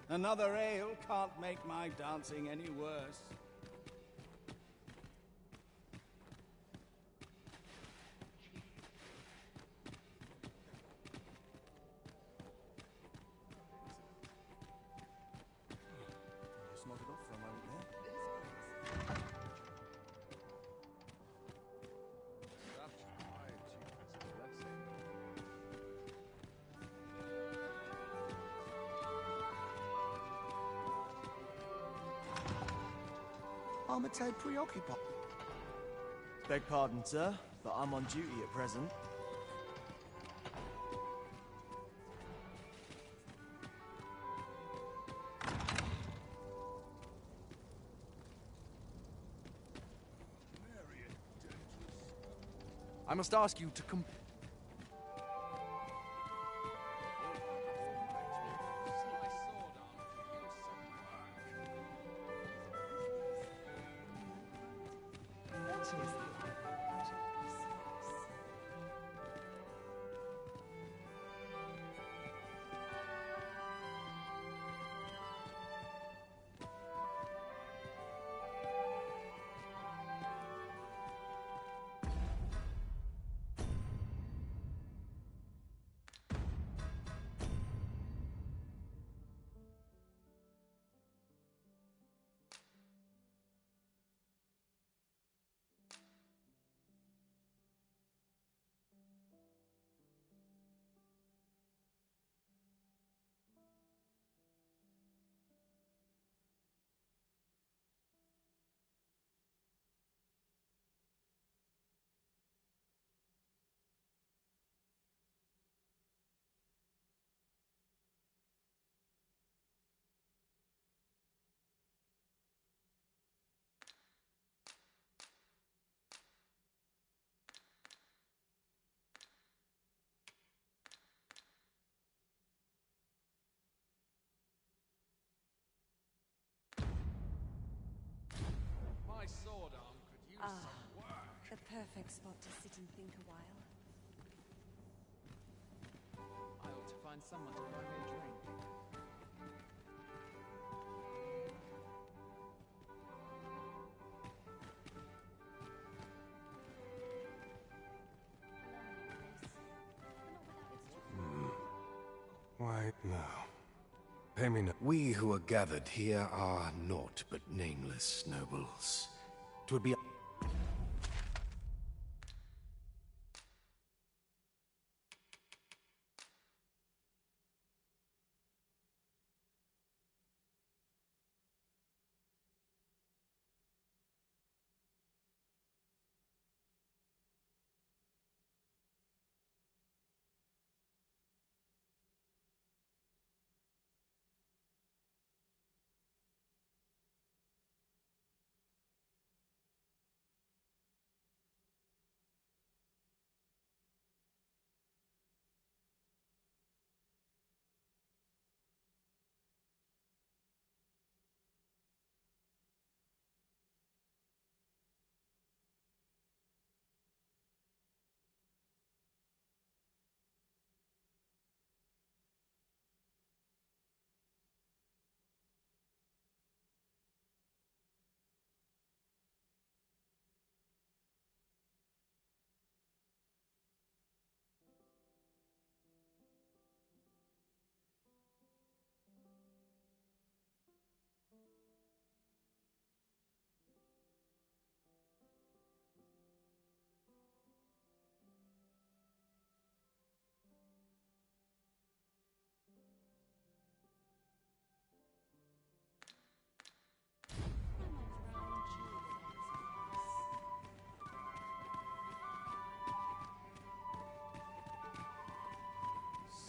Another ale can't make my dancing any worse. Just nodded off for a moment there. I'm a preoccupied. Beg pardon, sir, but I'm on duty at present. I must ask you to come... The perfect spot to sit and think a while. I ought to find someone to buy me a drink. Why, no. Pay me no. We who are gathered here are naught but nameless nobles. 'Twould be...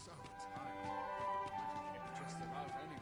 So tired. I can get just about anywhere.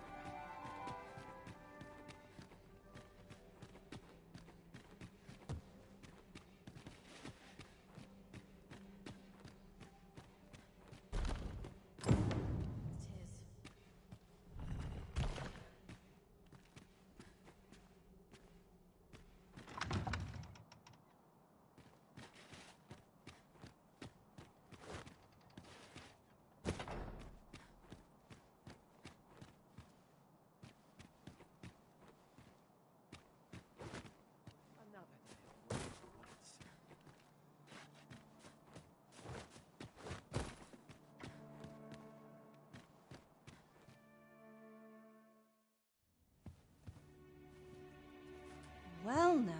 Well now,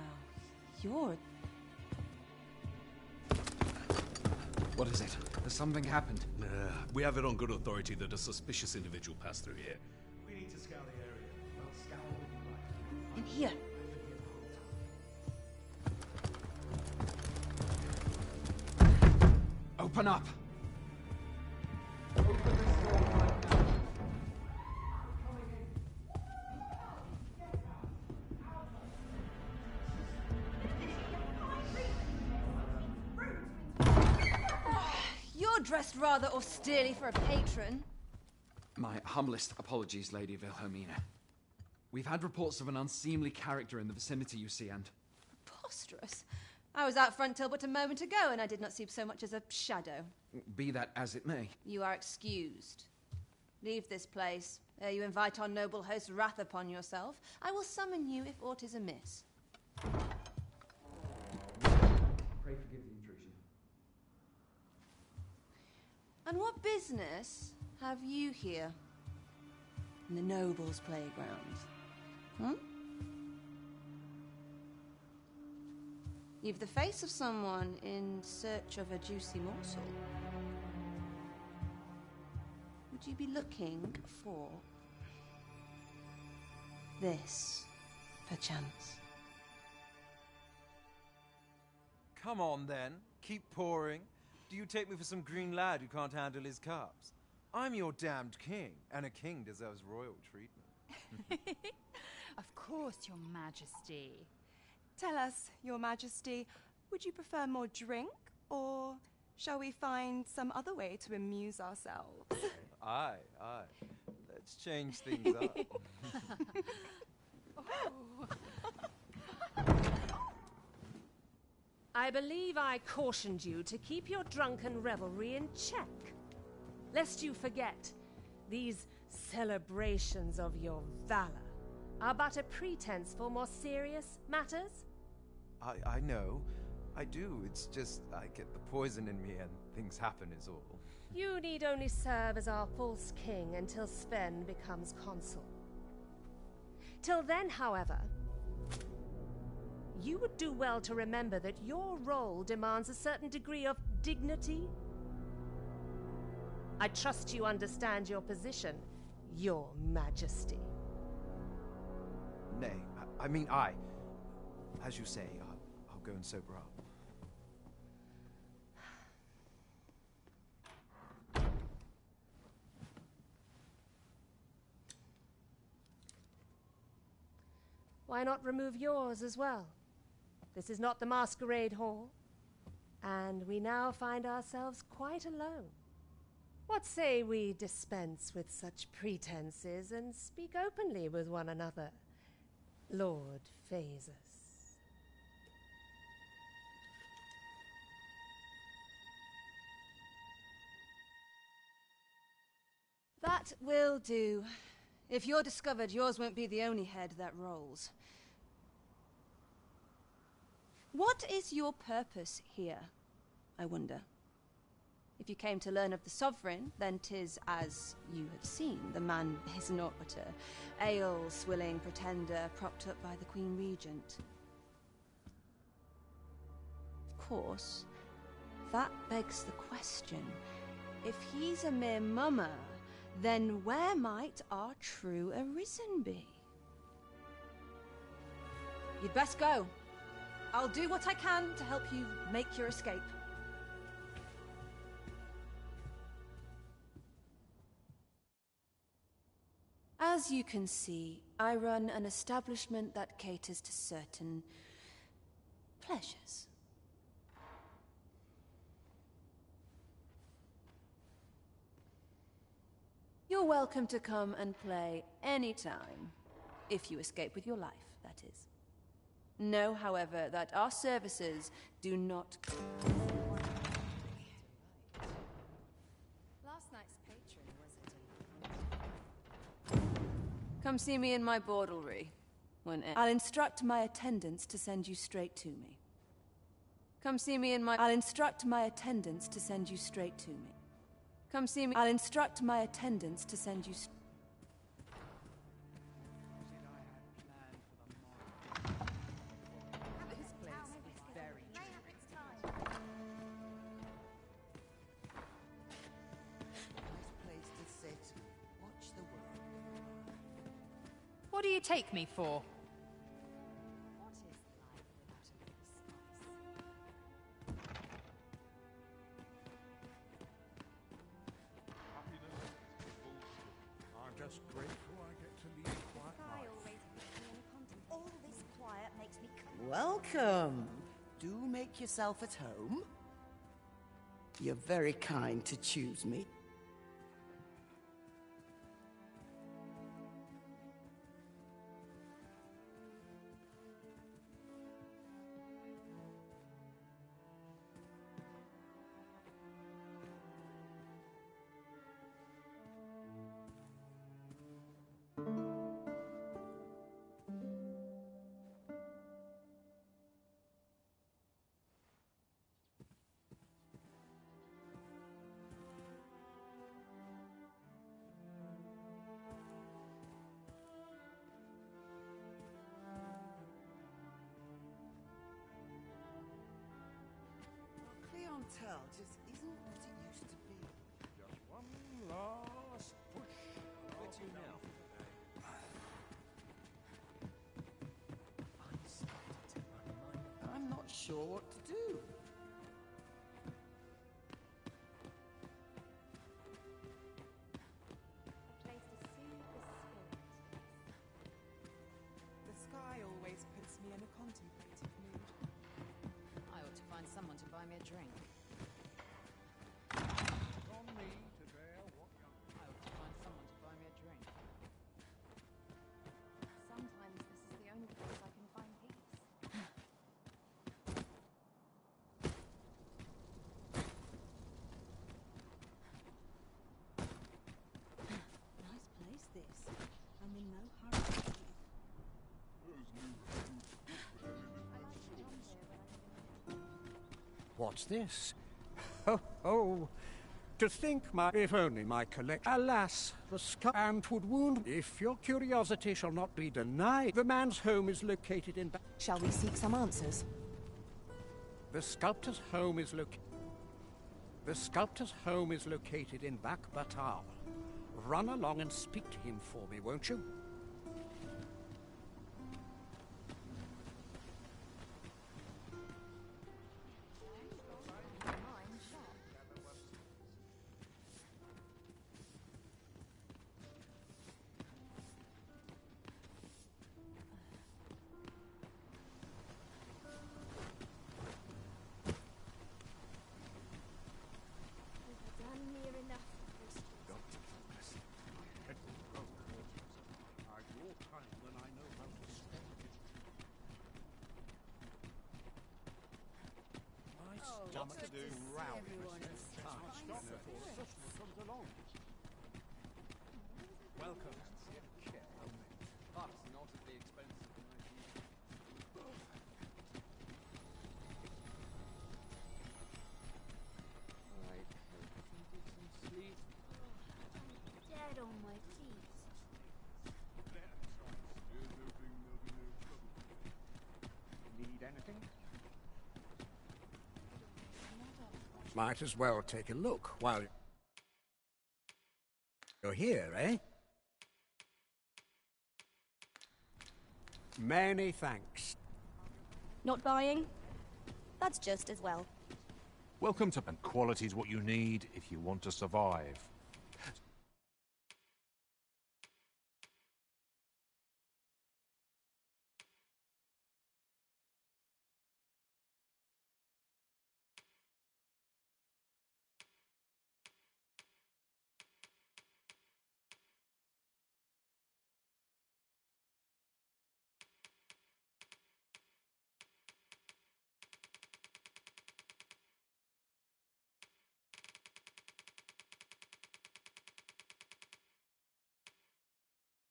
you're... What is it? Has something happened? We have it on good authority that a suspicious individual passed through here. We need to scour the area. Well, scour what you like. In here. Open up! You're dressed rather austerely for a patron. My humblest apologies, Lady Wilhelmina. We've had reports of an unseemly character in the vicinity, you see, and... Preposterous. I was out front till but a moment ago, and I did not see so much as a shadow. Be that as it may. You are excused. Leave this place, ere you invite our noble host's wrath upon yourself. I will summon you if aught is amiss. Pray forgive the intrusion. And what business have you here? In the nobles' playground? Hmm? You've the face of someone in search of a juicy morsel. Would you be looking for this, perchance? Come on, then. Keep pouring. Do you take me for some green lad who can't handle his cups? I'm your damned king, and a king deserves royal treatment. Of course, Your Majesty. Tell us, Your Majesty, would you prefer more drink, or shall we find some other way to amuse ourselves? Aye. Let's change things up. I believe I cautioned you to keep your drunken revelry in check, lest you forget these celebrations of your valor are but a pretense for more serious matters. I know. I do. It's just I get the poison in me and things happen is all. You need only serve as our false king until Sven becomes consul. Till then, however, you would do well to remember that your role demands a certain degree of dignity. I trust you understand your position, Your Majesty. Nay, as you say, I'll go and sober up. Why not remove yours as well? This is not the masquerade hall, and we now find ourselves quite alone. What say we dispense with such pretenses and speak openly with one another, Lord Phaesus? That will do. If you're discovered, yours won't be the only head that rolls. What is your purpose here, I wonder? If you came to learn of the Sovereign, then 'tis as you have seen. The man is naught but a ale-swilling pretender propped up by the Queen Regent. Of course, that begs the question. If he's a mere mummer, then where might our true Arisen be? You'd best go. I'll do what I can to help you make your escape. As you can see, I run an establishment that caters to certain pleasures. You're welcome to come and play anytime, if you escape with your life, that is. Know, however, that our services do not... Last night's patron was Come see me in my bordlery. I'll instruct my attendants to send you straight to me. Come see me in my... I'll instruct my attendants to send you straight to me. Come see me... I'll instruct my attendants to send you... What do you take me for? I'm just grateful I get to lead a quiet life. All this quiet makes me... Welcome. Do make yourself at home. You're very kind to choose me. Clientele just isn't what it used to be. Just one last push. Where to now? I'm not sure what to do. The sky always puts me in a contemplative mood. I ought to find someone to buy me a drink. On me to bear what young... I ought to find someone to buy me a drink. Sometimes this is the only place I can find peace. What's this? Ho, ho. To think if only my collect... Alas, the and would wound... If your curiosity shall not be denied, the man's home is located in... Shall we seek some answers? The sculptor's home is located in Batal. Run along and speak to him for me, won't you? What to do? Comes along. Welcome. But not at the expense of the night. Alright, get some sleep. Dead on my teeth. Need anything? Might as well take a look while you're here, eh? Many thanks. Not buying? That's just as well. Welcome to... And quality's what you need if you want to survive.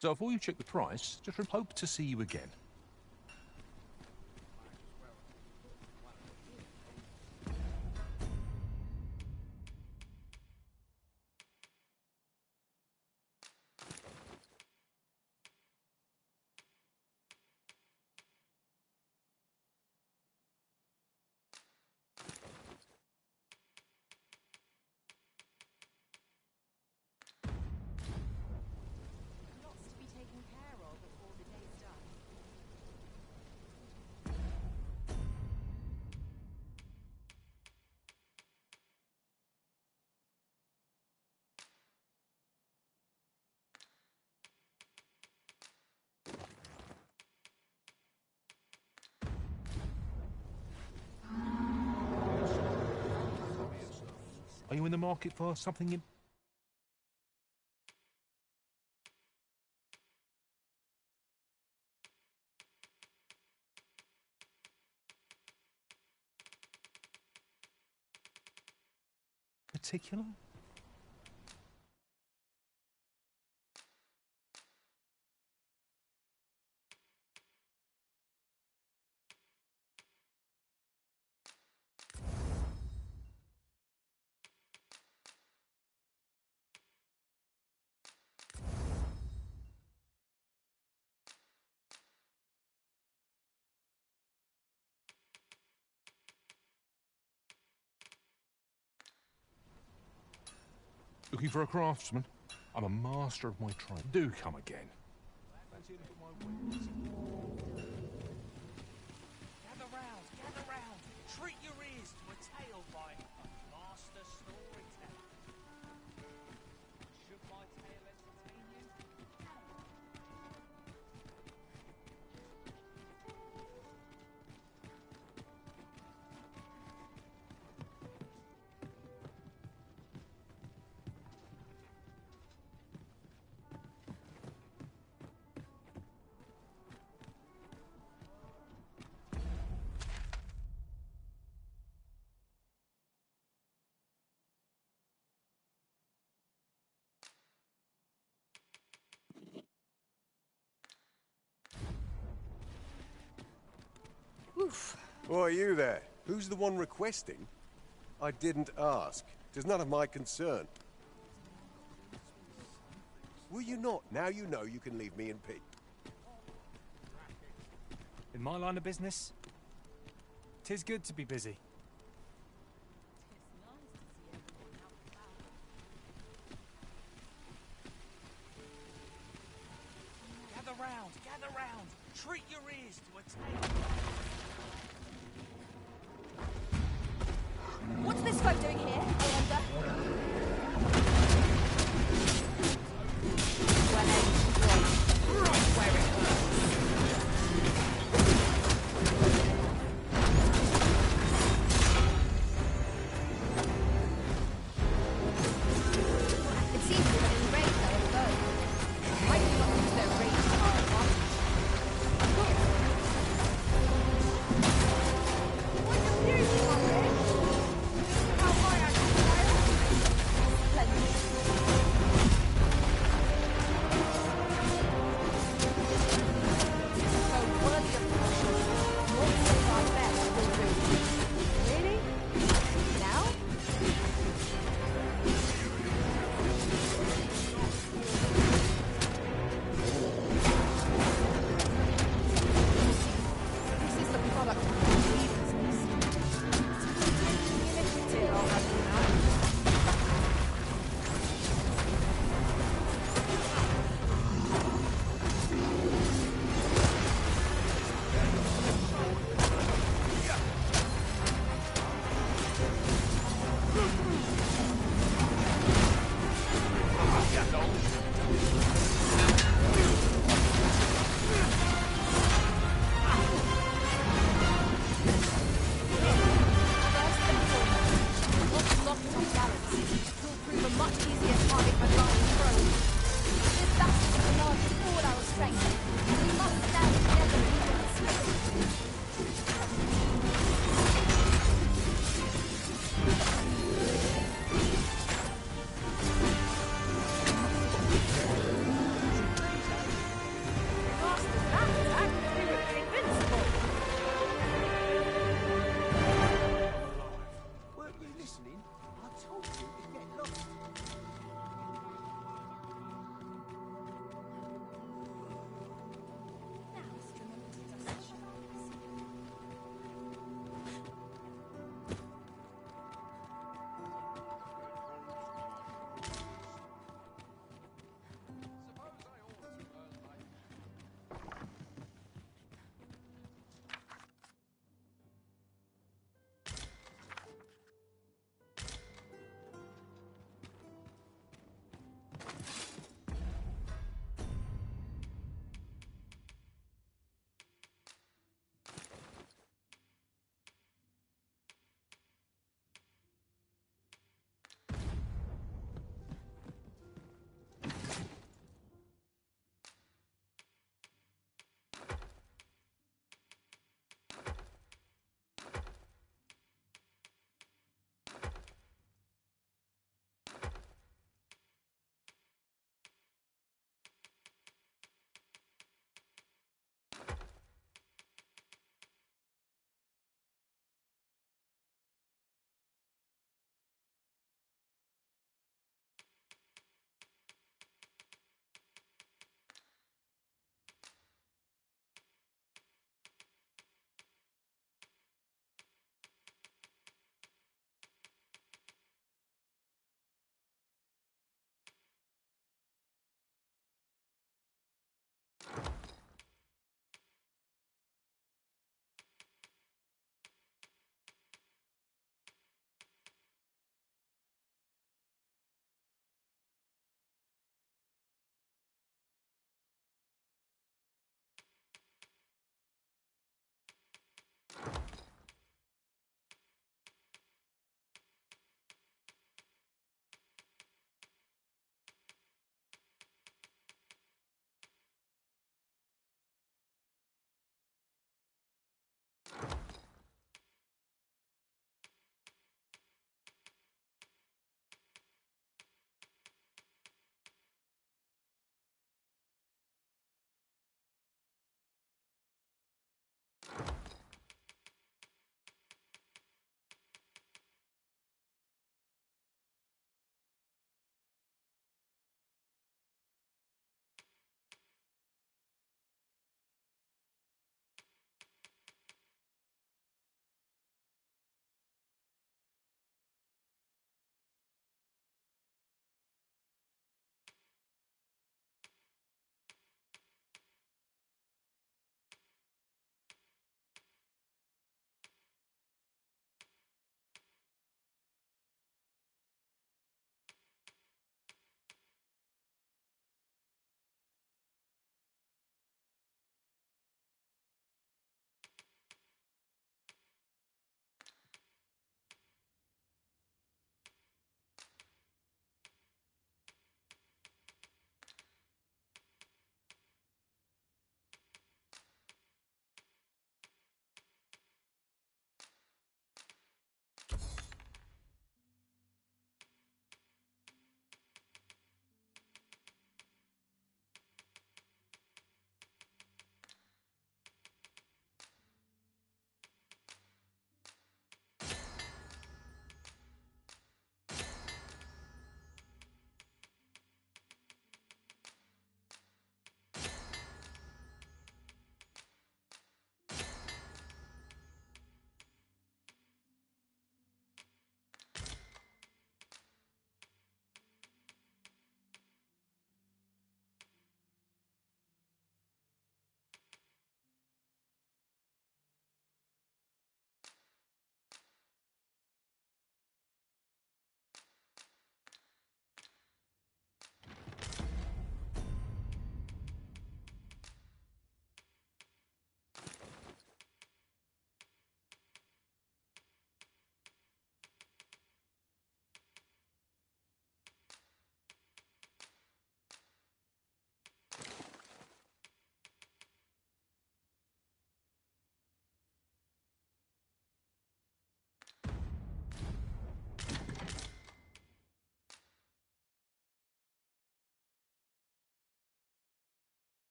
So before you check the price, just hope to see you again. Are you in the market for something in... particular? Looking for a craftsman? I'm a master of my trade. Do come again. Gather round. Treat your ears to a tale by a master storyteller. Should my tale entertain you? Oof. Why are you there? Who's the one requesting? I didn't ask. It is none of my concern. Will you not? Now you know you can leave me in peace. In my line of business, 'tis good to be busy. Gather round, gather round. Treat your ears to a tale. What's this folk doing here, I wonder? When a right where it hurts. It seems we were enraged by a foe. Might we not use their rage to our advantage? What confused you, comrade? How high are you, child? Splendid. So worthy of caution. Not save our best will do. Really? Now? This is the product of my needlessness. Taking initiative, I'll have you know. Not locked on balance. Will prove a much easier target than lying prone. This battle will demand all our strength. We must stand together against. Master, that attack, we would be invincible. Weren't you listening? I told you to get lost.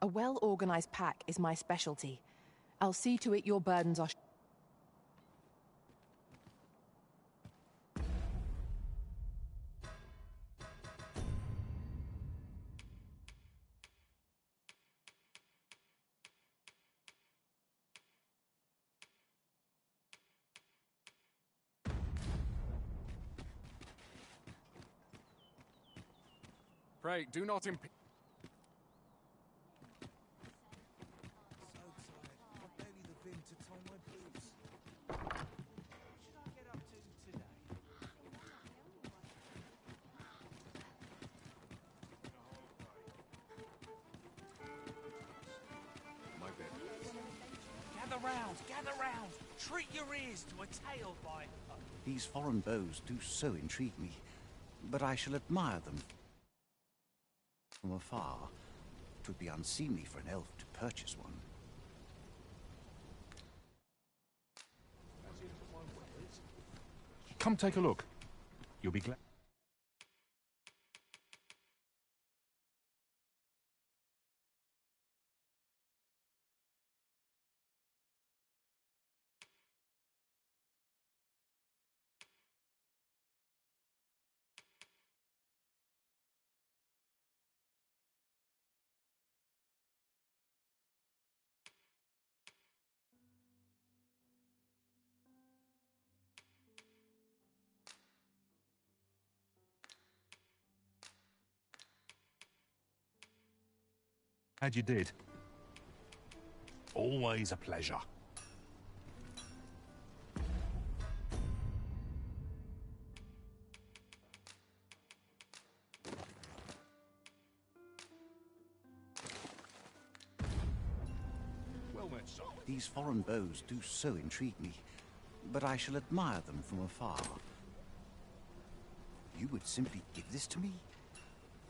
A well-organized pack is my specialty. I'll see to it your burdens are... Pray, do not impede. So tired. I've barely the vim to tie my boots. What should I get up to today? My bed. Gather round, gather round. Treat your ears to a tale by... These foreign bows do so intrigue me, but I shall admire them from afar. It would be unseemly for an elf to purchase one. Come take a look. You'll be glad. Glad you did. Always a pleasure. Well met, sir. These foreign bows do so intrigue me, but I shall admire them from afar. You would simply give this to me?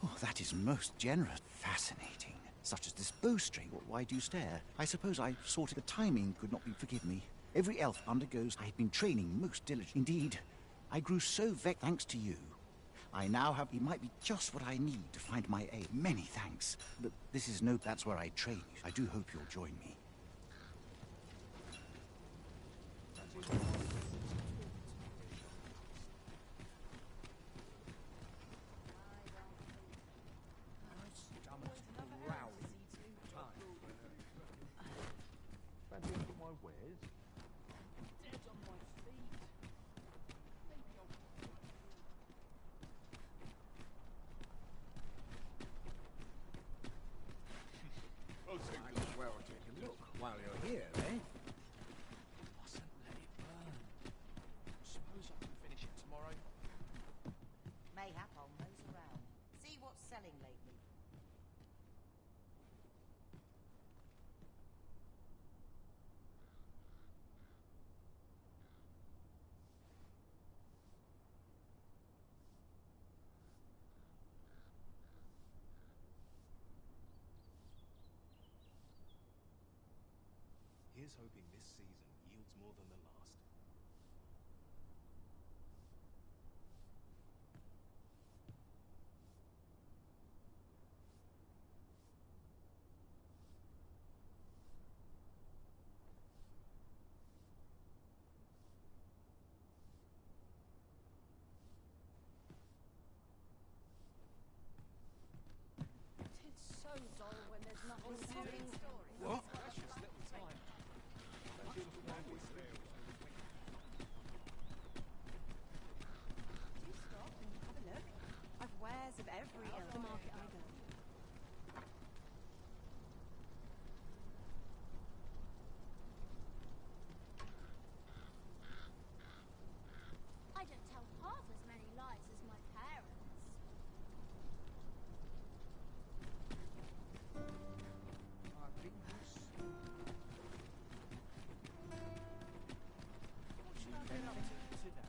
Oh, that is most generous. Fascinating. Such as this bowstring. Why do you stare? I suppose I sorted the timing could not be forgive me. Every elf undergoes. I have been training most diligently. Indeed, I grew so vexed thanks to you. I now have... It might be just what I need to find my aim. Many thanks. But this is no... That's where I train. I do hope you'll join me. Might as well take a look while you're here, eh? Mustn't let it burn. Suppose I can finish it tomorrow. Mayhap I'll nose around. See what's selling lately. Here's hoping this season yields more than the last. It's so dull when there's nothing doing. What? Precious little time. Do stop and have a look. I've wares of every ilk. The market I go. I don't tell half as many lies as my parents. What should I get up to today?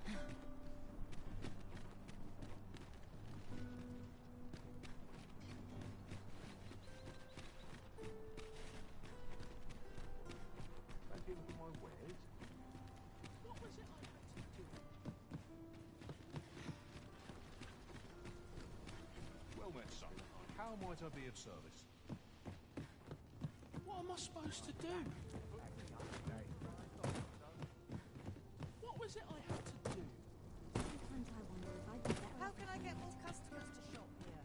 Thank you for my wares. What was it I had to do? Well met, son. How might I be of service? What am I supposed to do? What was it I had to do? Sometimes I wonder if I'd be better How off can at I get home. more customers to shop here?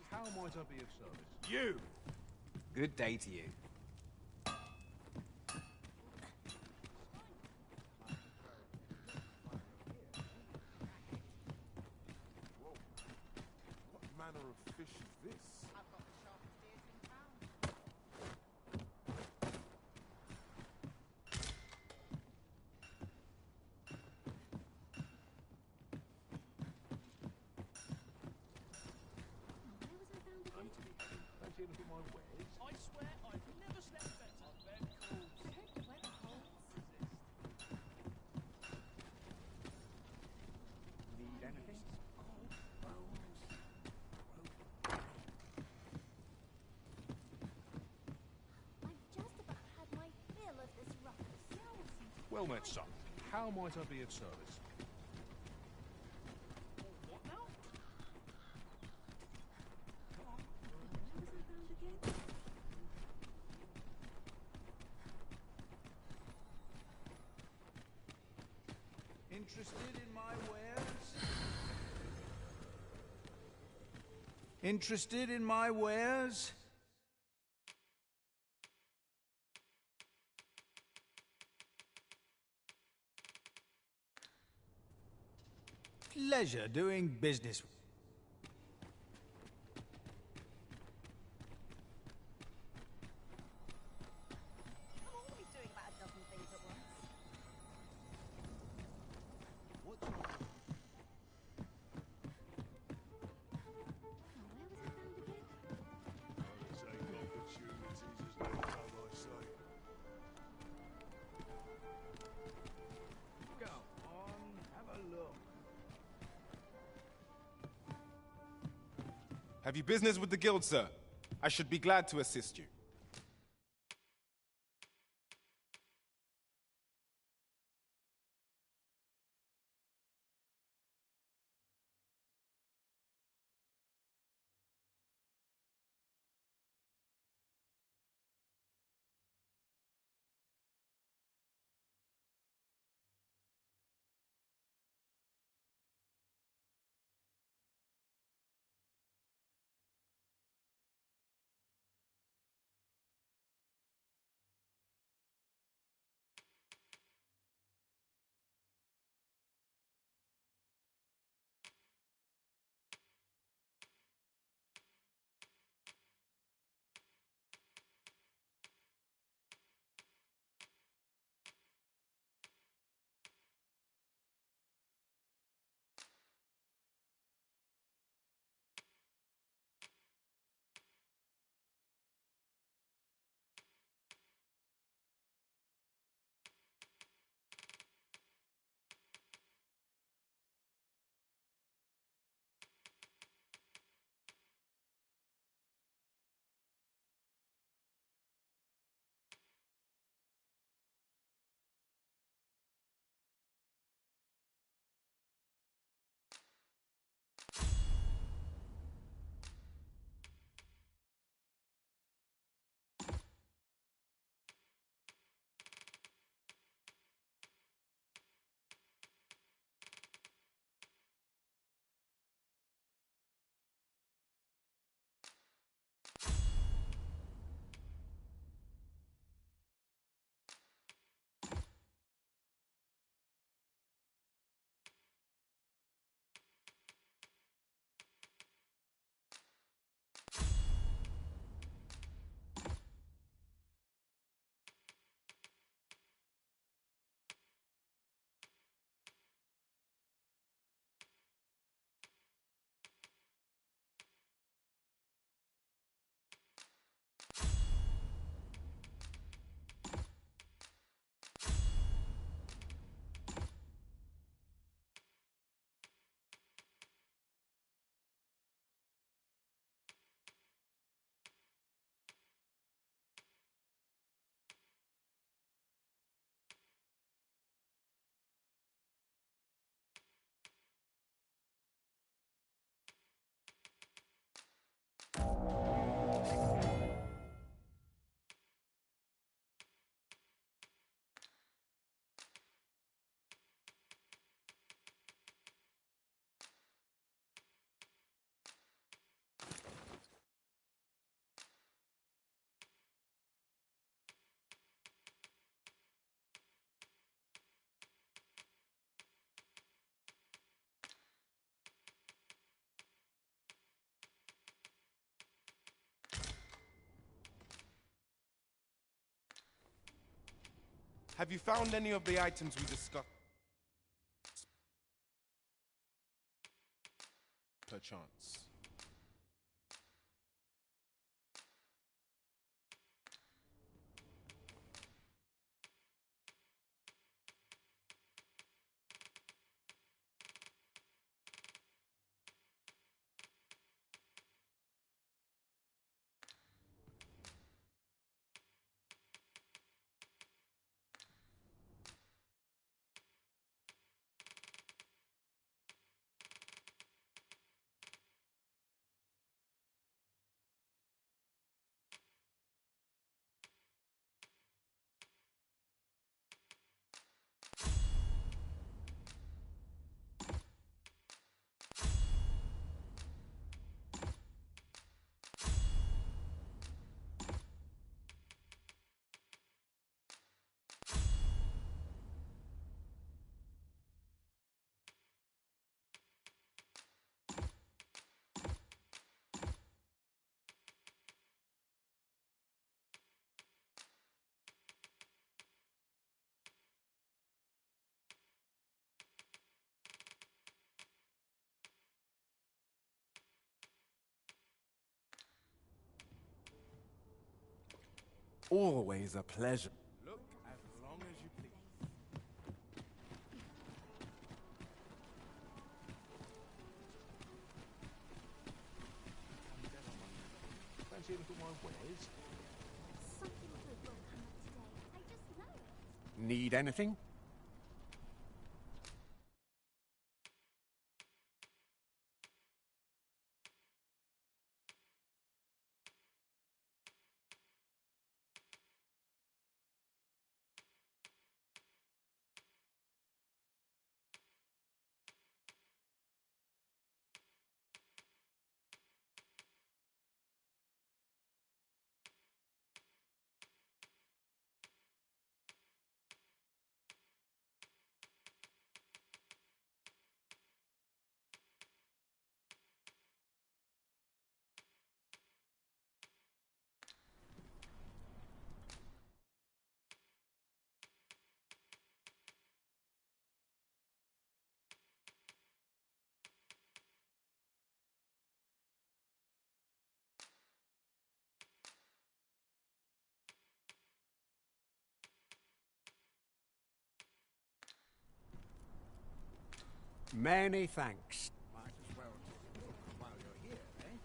How might I be of service? You! Good day to you. What manner of fish is this? I've got the sharpest ears in town. Where was I found again? Fancy a look at my wares? I swear I've never slept better. They're cool. I heard the weather holds. Need anything? I've just about had my fill of this ruckus. Well met, son. How might I be of service? What now? Where was I found again? Interested in my wares? Interested in my wares? Pleasure doing business. I'm always doing about a dozen things at once. What's your... Where was I found again? Take opportunities as they come, I say. Go on, have a look. Have you business with the guild, sir? I should be glad to assist you. Have you found any of the items we discussed? Perchance. Always a pleasure. Look as long as you please. Fancy a look at my wares? Something good will come up today. I just know it. Need anything? Many thanks. Might as well take a look while you're here, eh?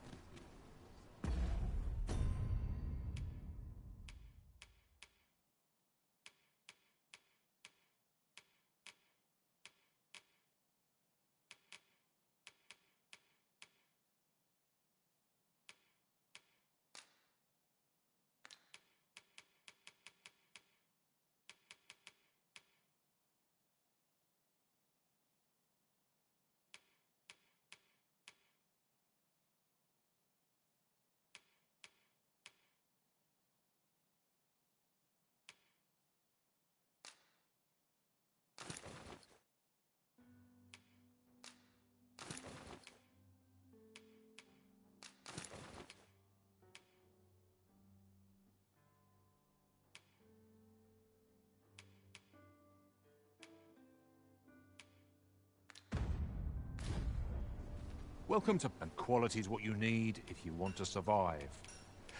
Welcome to... And quality's what you need if you want to survive.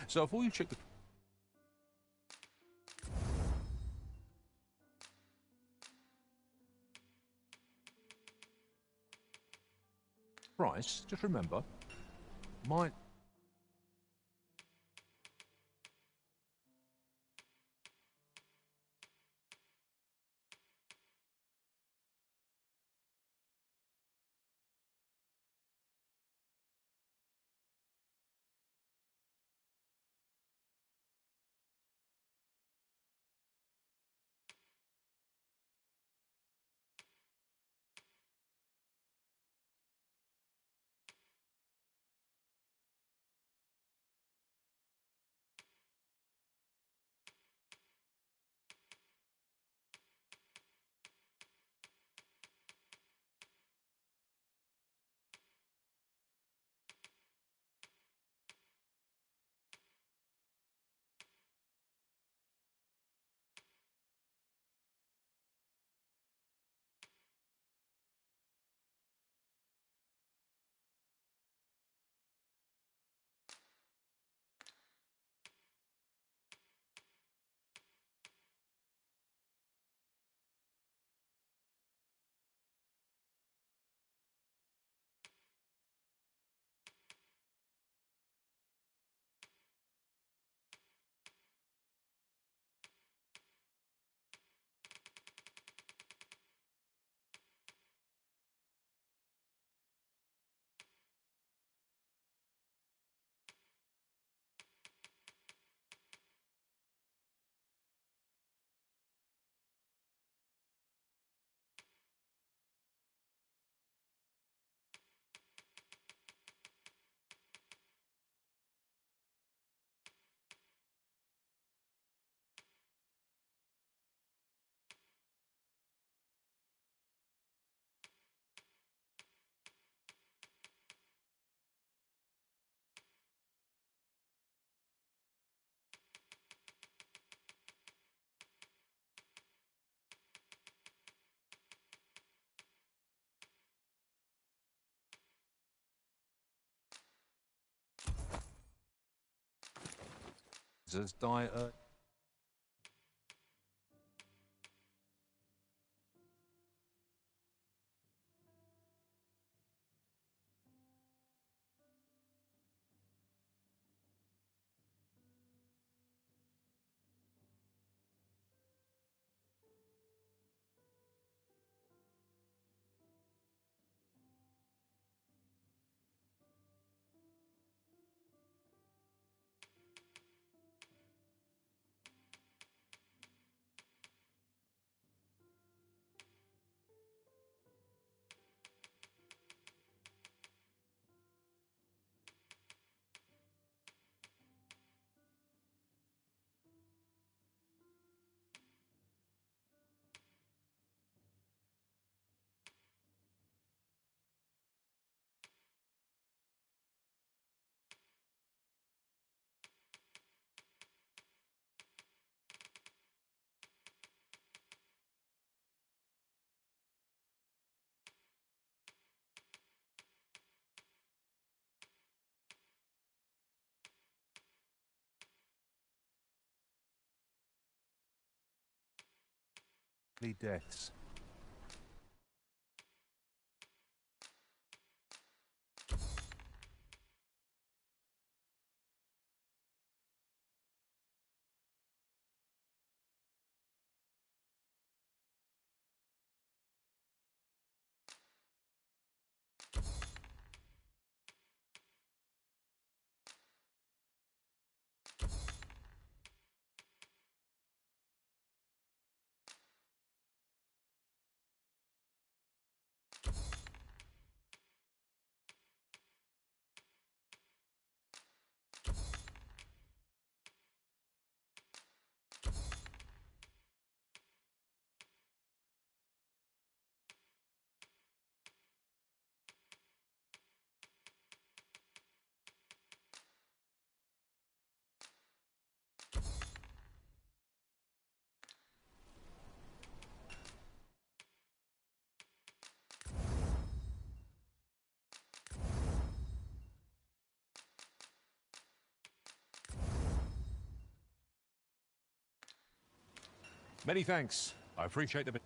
So before you check the... price, just remember, might... lizards die early. Deaths. Many thanks. I appreciate the...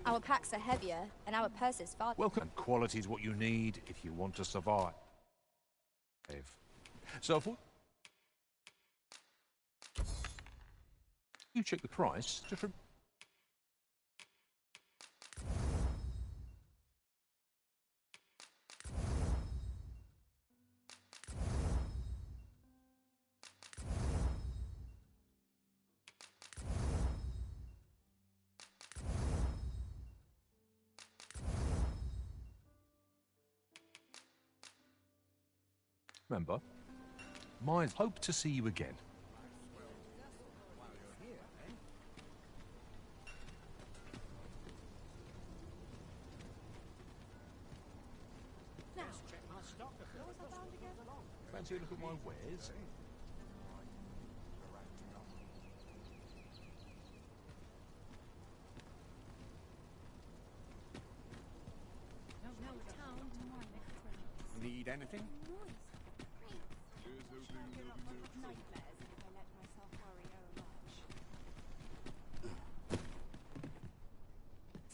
Our packs are heavier, and our purses far... Welcome. Quality is what you need if you want to survive. So, if you check the price, just... Remember, my hope to see you again. Now, check my stock. What was I bound again? Fancy a look at my wares? Need anything?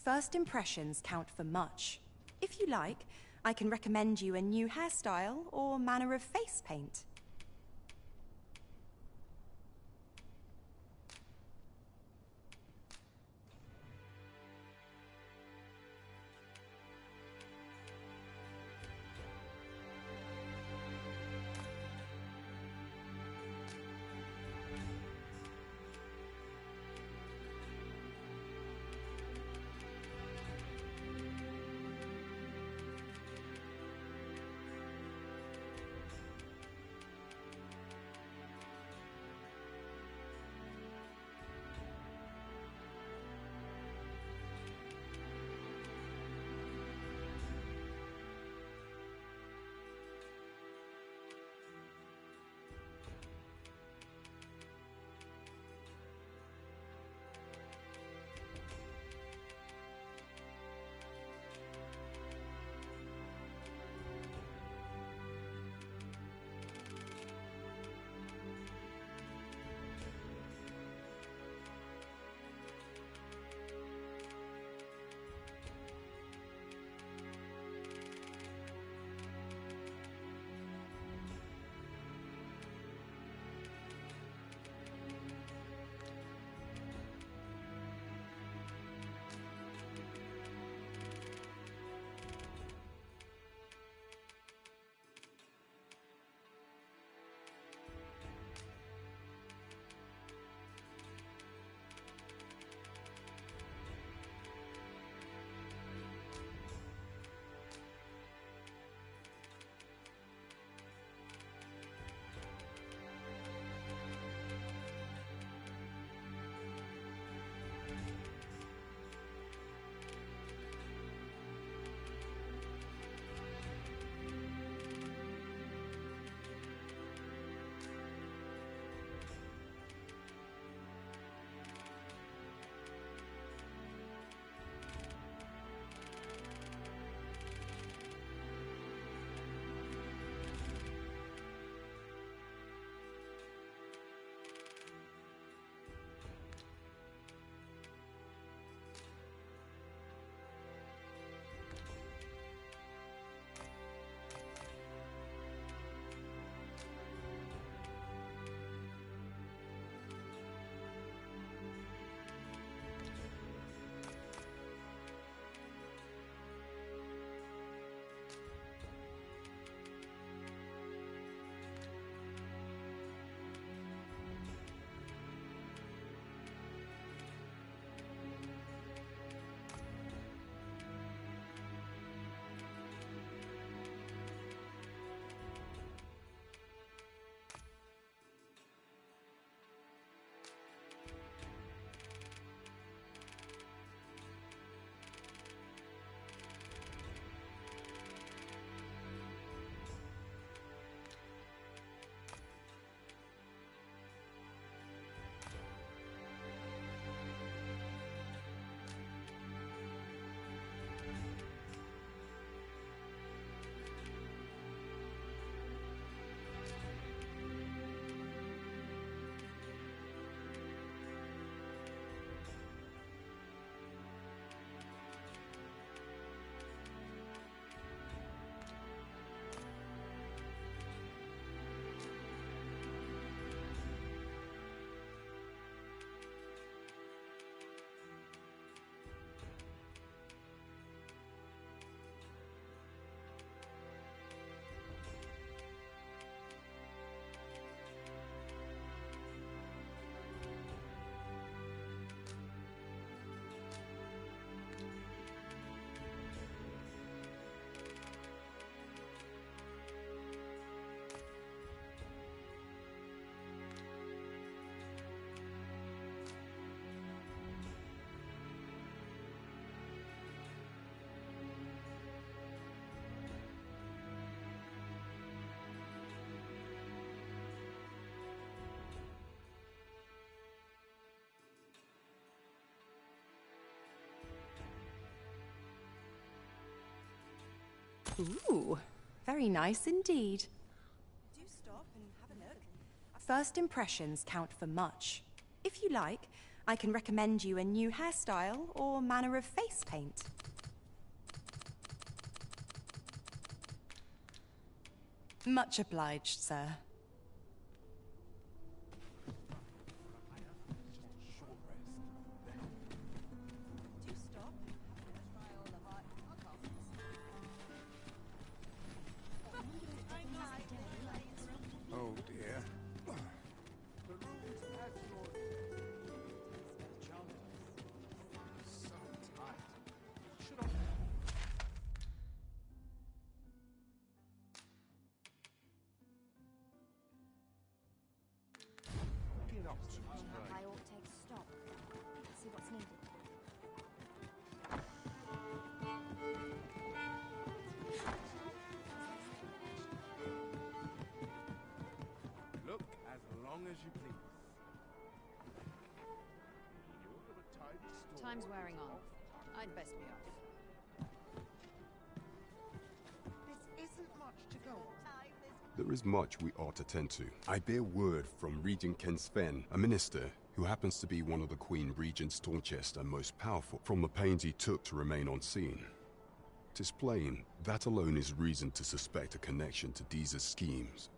First impressions count for much. If you like, I can recommend you a new hairstyle or manner of face paint. Ooh, very nice indeed. Do stop and have a look. First impressions count for much. If you like, I can recommend you a new hairstyle or manner of face paint. Much obliged, sir. Oh dear. I ought to take stock. See what's needed. Look as long as you please. Time's wearing on. I'd best be off. This isn't much to go on. There is much we ought to tend to. I bear word from Regent Ken Sven, a minister who happens to be one of the Queen Regent's staunchest and most powerful, from the pains he took to remain on scene. 'Tis plain, that alone is reason to suspect a connection to Deeza's schemes.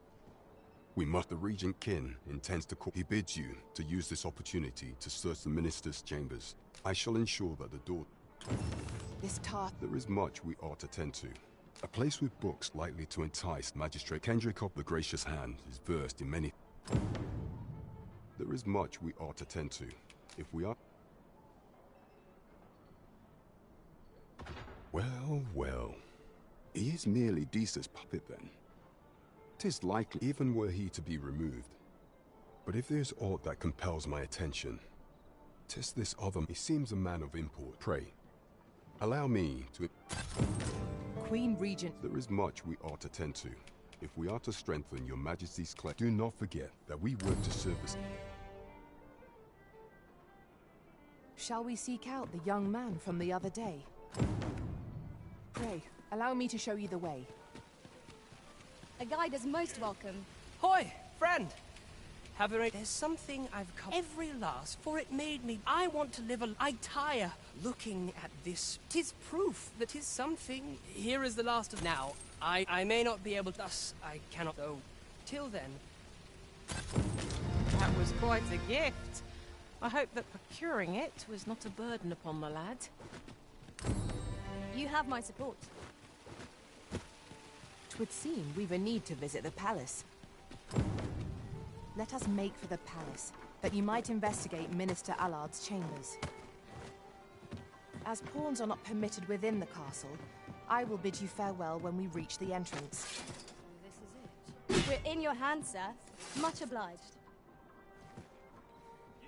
We must. The Regent Kin intends to call. He bids you to use this opportunity to search the minister's chambers. I shall ensure that the door. This task. There is much we ought to tend to. A place with books likely to entice Magistrate Kendrick the Gracious Hand is versed in many. There is much we ought to tend to. If we are. Well, well. He is merely Deeza's puppet then. 'Tis likely, even were he to be removed. But if there's aught that compels my attention, 'tis this other. He seems a man of import. Pray, allow me to. Queen Regent. There is much we ought to tend to. If we are to strengthen your Majesty's claim, do not forget that we work to serve us. Shall we seek out the young man from the other day? Pray, allow me to show you the way. A guide is most welcome. Hoy, friend! There's something I've come every last, for it made me. I want to live a. I tire looking at this. 'Tis proof that 'tis something. Here is the last of. Now, I may not be able. Thus, I cannot go. Till then. That was quite a gift. I hope that procuring it was not a burden upon the lad. You have my support. 'Twould seem we've a need to visit the palace. Let us make for the palace, that you might investigate Minister Allard's chambers. As pawns are not permitted within the castle, I will bid you farewell when we reach the entrance. This is it. We're in your hands, sir. Much obliged.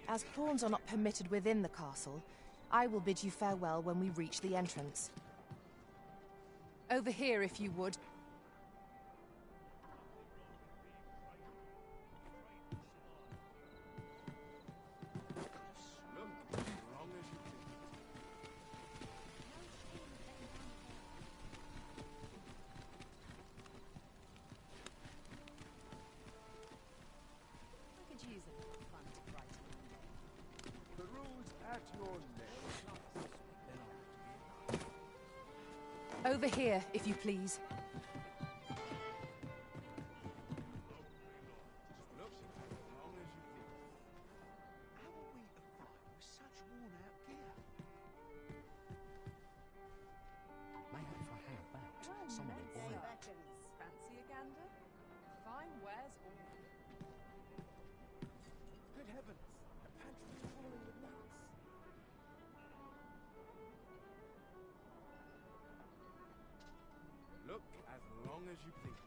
As pawns are not permitted within the castle, I will bid you farewell when we reach the entrance. Over here, if you would. Over here, if you please. Fancy a gander? Fine wares all. Good heavens! The pantry's crawling with nuts. Look as long as you please.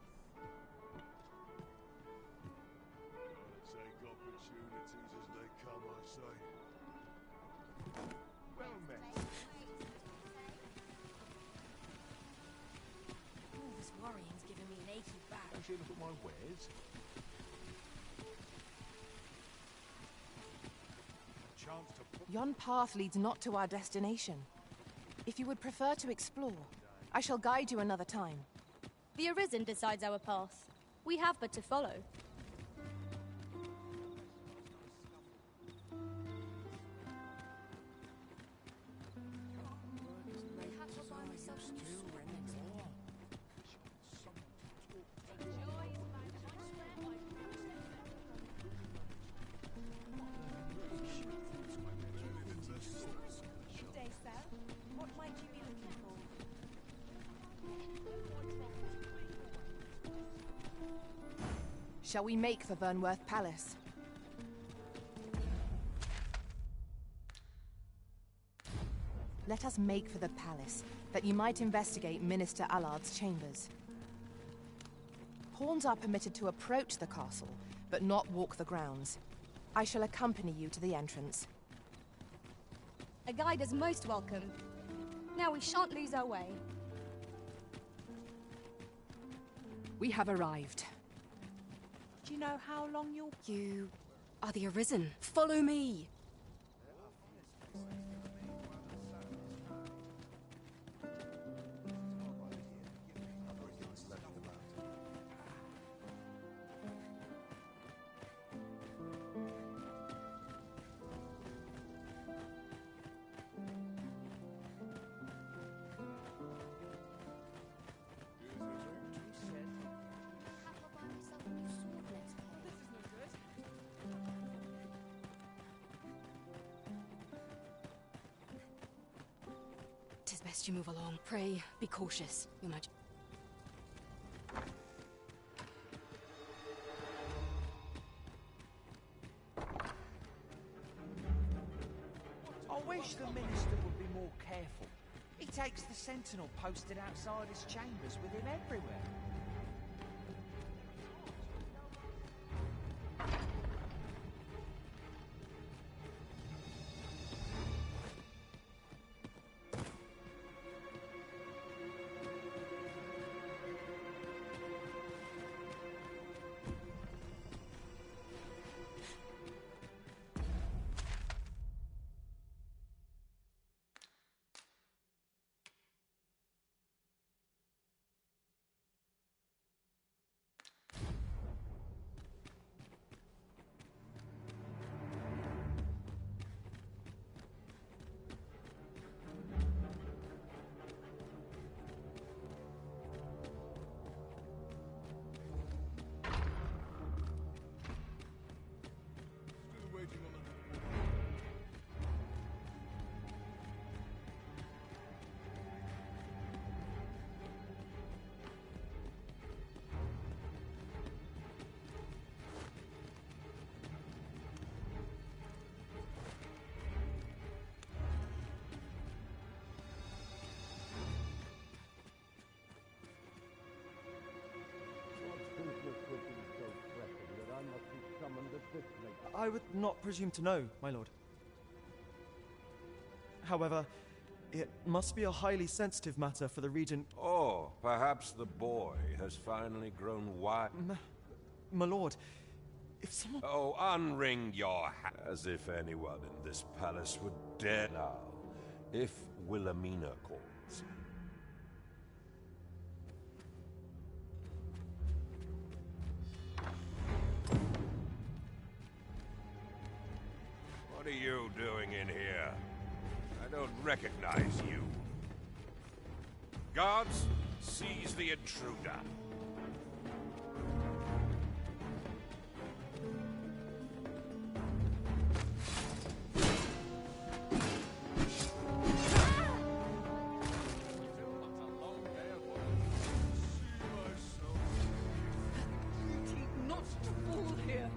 Take opportunities as they come, I say. Well met. All this worrying's giving me an achy back. Don't you look at my wares? Chance to put. Yon path leads not to our destination. If you would prefer to explore, I shall guide you another time. The Arisen decides our path. We have but to follow. Good day, sir. What might you be looking for? Shall we make for Vernworth Palace? Let us make for the palace, that you might investigate Minister Allard's chambers. Pawns are permitted to approach the castle, but not walk the grounds. I shall accompany you to the entrance. A guide is most welcome. Now we shan't lose our way. We have arrived. Do you know how long you'll... You are the Arisen. Follow me! Tis best you move along. Pray, be cautious, Your Majesty. I wish the Minister would be more careful. He takes the sentinel posted outside his chambers with him everywhere. I would not presume to know, my lord. However, it must be a highly sensitive matter for the Regent. Oh, perhaps the boy has finally grown wise. My lord, if someone... Oh, unring your hat. As if anyone in this palace would dare now. If Wilhelmina calls. What are you doing in here? I don't recognize you. Guards, seize the intruder. Not to fall here.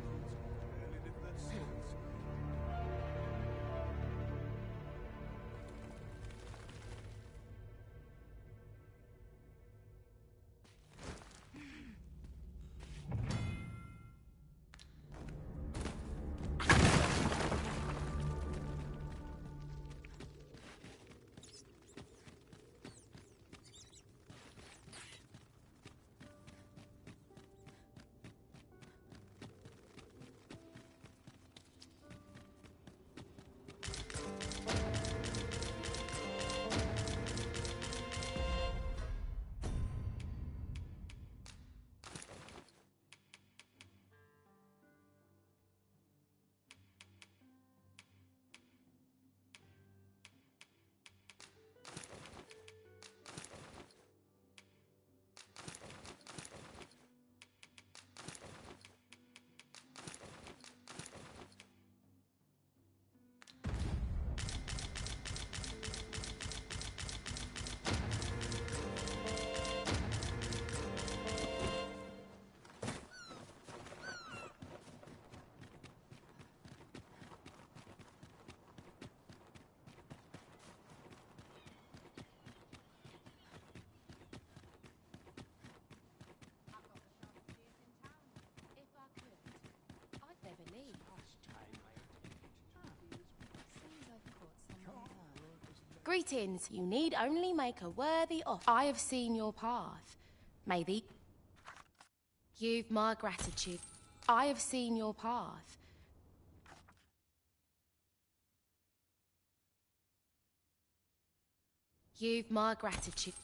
Greetings. You need only make a worthy offer. I have seen your path. May the... You've my gratitude. I have seen your path. You've my gratitude.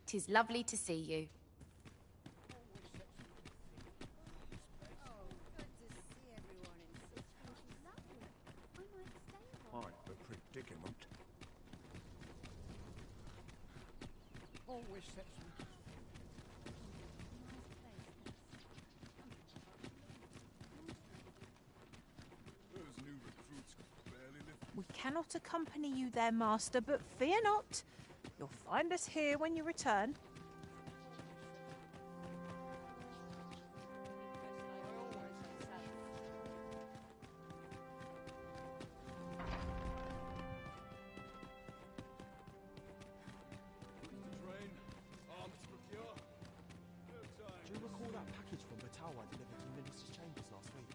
'Tis lovely to see you. Quite the predicament. Always sets me to Those new recruits barely live. We cannot accompany you there, Master, but fear not. You'll find us here when you return. Train, arms to procure. No time. Do you recall that package from Batawa delivered to the Minister's chambers last week?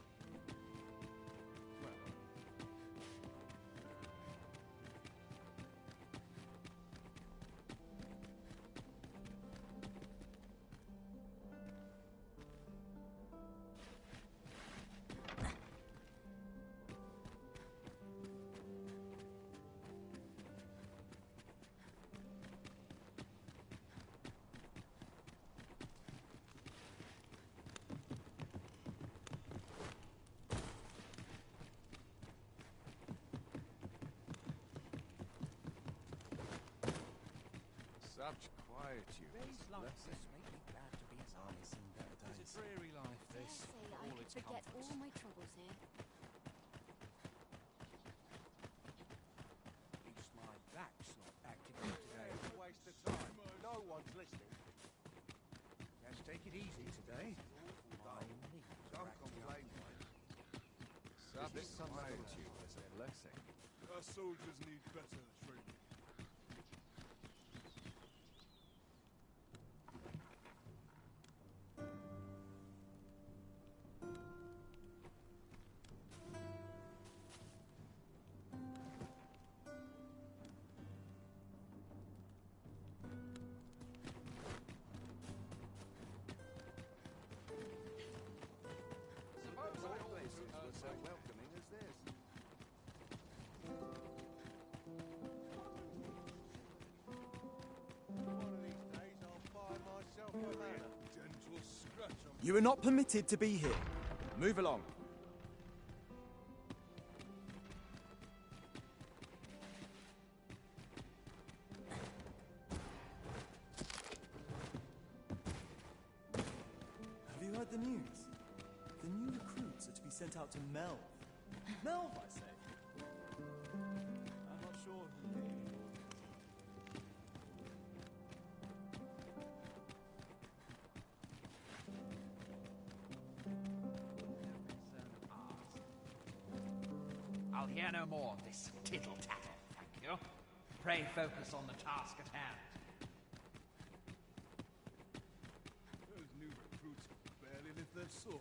Such quietude. Days like this make me glad to be as honest. It's a dreary life, this. Say I All could its forget comforts. all my troubles here. At least my back's not acting up today. Waste of time. No one's listening. Let's take it easy today. Don't complain, mate. Such quietude is a blessing. Our soldiers need better training. Suppose all places were so welcoming as this. One of these days I'll buy myself a manor. Gentle scratch on. You are not permitted to be here. Move along. Have you heard the news? The new recruits are to be sent out to Melv. Melv, I say. I'm not sure who they are. I'll hear no more of this tittle-tattle, thank you. Pray focus on the task at hand. Those new recruits barely lift their swords.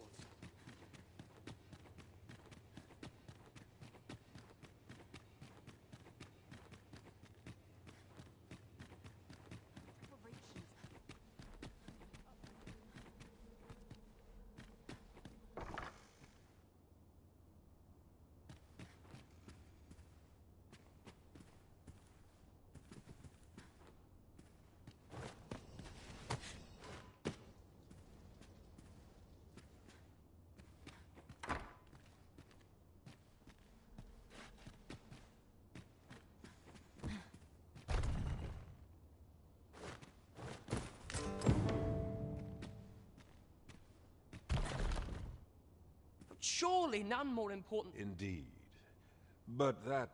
Surely none more important. Indeed. But that...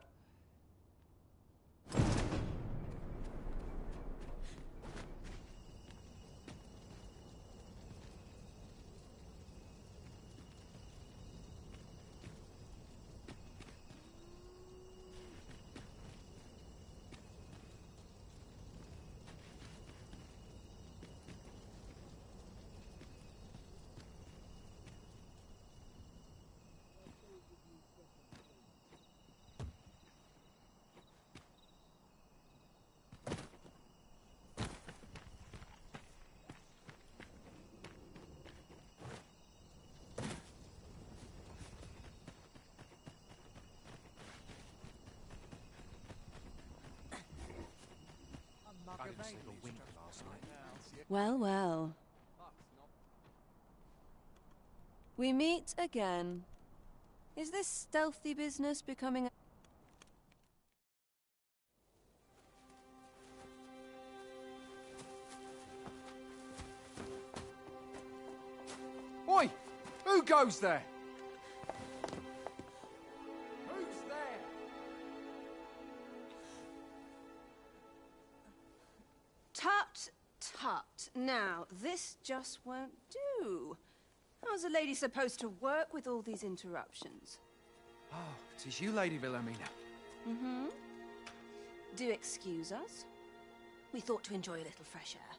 didn't sleep a wink last night. Well, well. We meet again. Is this stealthy business becoming... Oi! Who goes there? Who's there? Tut, tut. Now, this just won't do. How's a lady supposed to work with all these interruptions? Oh, it is you, Lady Wilhelmina. Mm-hmm. Do excuse us. We thought to enjoy a little fresh air.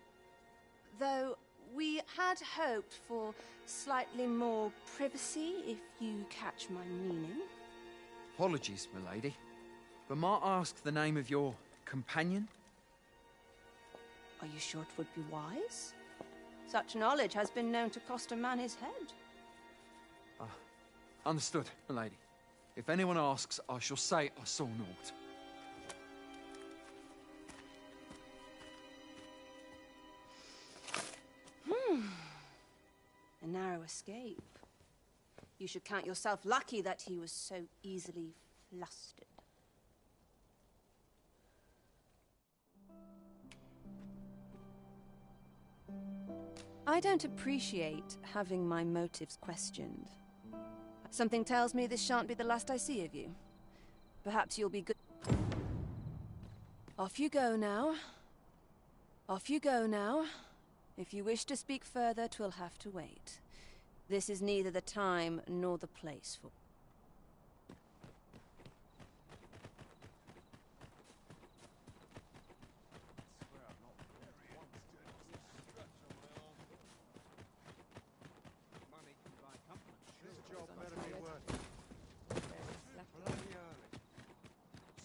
Though we had hoped for slightly more privacy, if you catch my meaning. Apologies, milady. But might I ask the name of your companion? Are you sure it would be wise? Such knowledge has been known to cost a man his head. Understood, milady. If anyone asks, I shall say I saw naught. A narrow escape. You should count yourself lucky that he was so easily flustered. I don't appreciate having my motives questioned. Something tells me this shan't be the last I see of you. Perhaps you'll be good. Off you go now. Off you go now. If you wish to speak further, 'twill have to wait. This is neither the time nor the place for...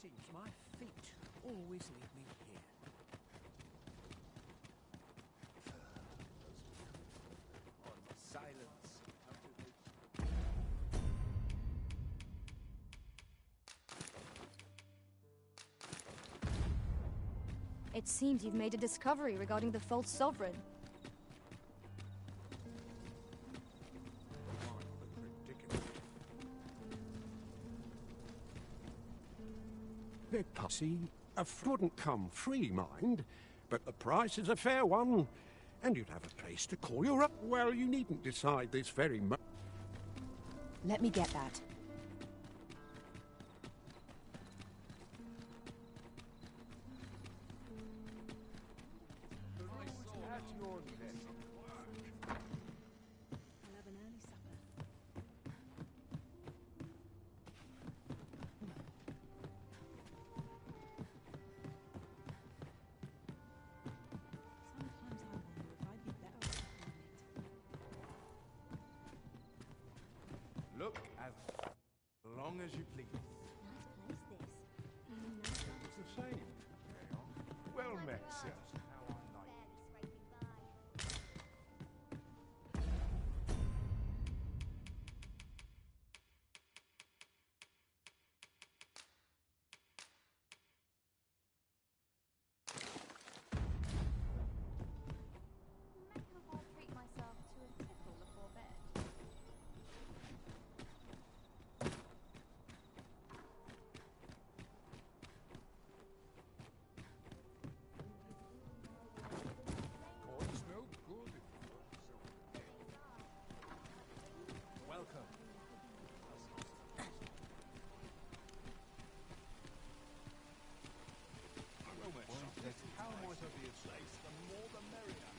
Seems my feet always lead me here. Silence. It seems you've made a discovery regarding the false sovereign. Big pussy, a wouldn't come free, mind, but the price is a fair one, and you'd have a place to call your up. Well, you needn't decide this very much. Let me get that. Look as long as you please. Nice place, this. It's the same. Well met, sir. I'll treat myself to a tickle before bed. Corn's no good. Welcome. How might I be of service? The more the merrier.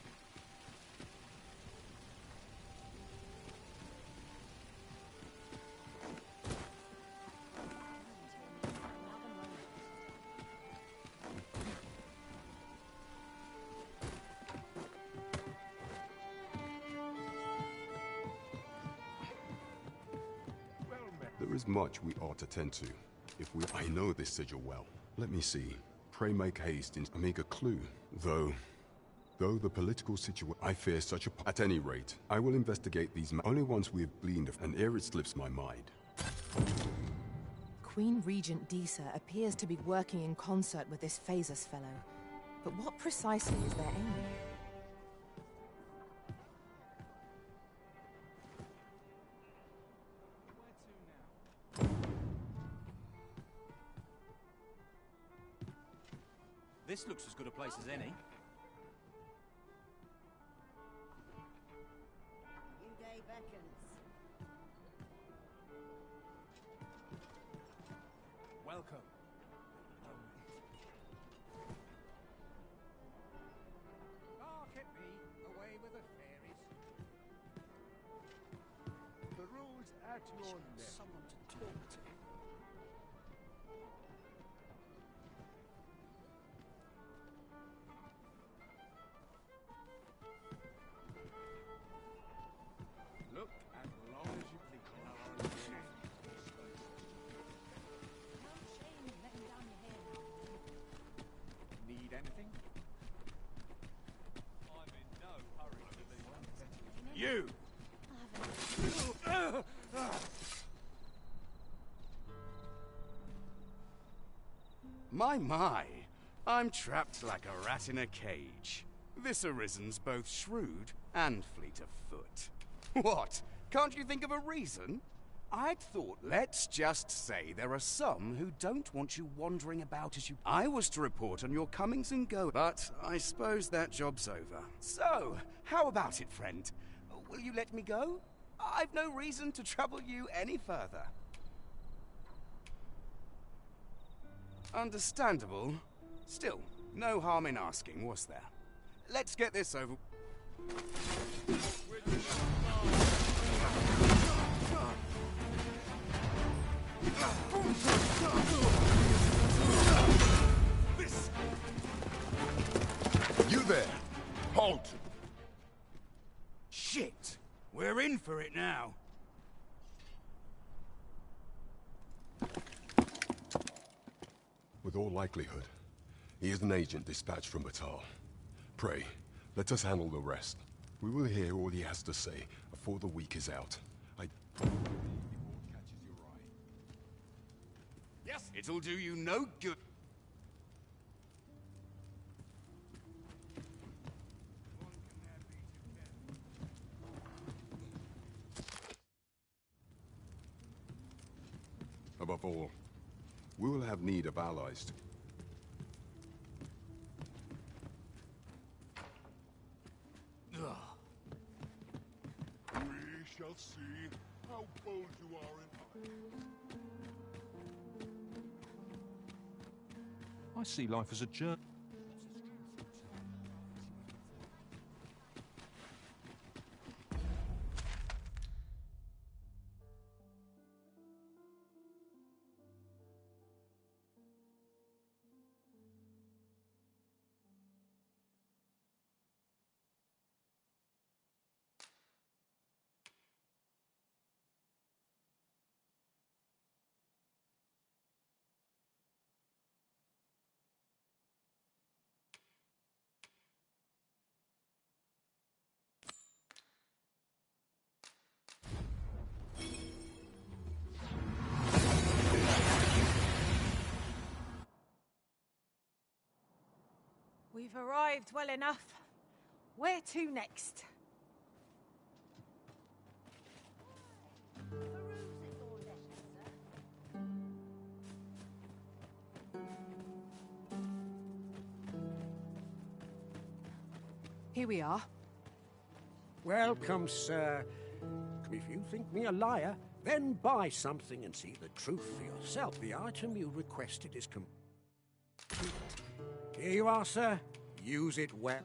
There is much we ought to tend to. If we... I know this sigil well. Let me see. Pray make haste and make a clue. Though the political situation... I fear such a... At any rate, I will investigate these only once we have gleaned and ere it slips my mind. Queen Regent Disa appears to be working in concert with this Phasus fellow. But what precisely is their aim? This looks as good a place as any. New day beckons. Welcome. Bark at me, away with the fairies. The road's at your neck. Someone to talk to. Look as long as you please. Need anything? I'm in no hurry to leave. You! My, I'm trapped like a rat in a cage. This Arisen's both shrewd and fleet of foot. What? Can't you think of a reason? I'd thought, let's just say there are some who don't want you wandering about as you... I was to report on your comings and goings, but I suppose that job's over. So, how about it, friend? Will you let me go? I've no reason to trouble you any further. Understandable. Still, no harm in asking, was there? Let's get this over... This... You there! Halt! Shit! We're in for it now. With all likelihood, he is an agent dispatched from Batal. Pray, let us handle the rest. We will hear all he has to say before the week is out. Yes, it'll do you no good. Above all, we will have need of allies. We shall see how bold you are in... I see life as a journey. We've arrived well enough. Where to next? Here we are. Welcome, sir. If you think me a liar, then buy something and see the truth for yourself. The item you requested is complete. Here you are, sir. Use it well.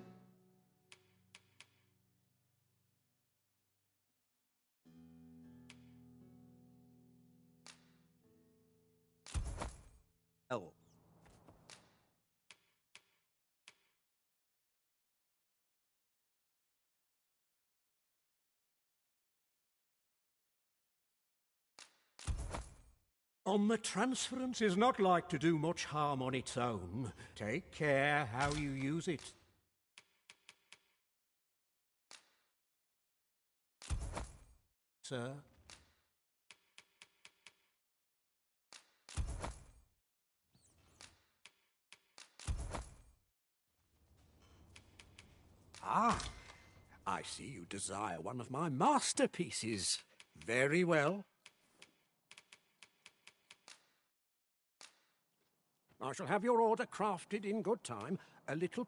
Oh. On the transference is not like to do much harm on its own. Take care how you use it. Sir? Ah, I see you desire one of my masterpieces. Very well. I shall have your order crafted in good time. A little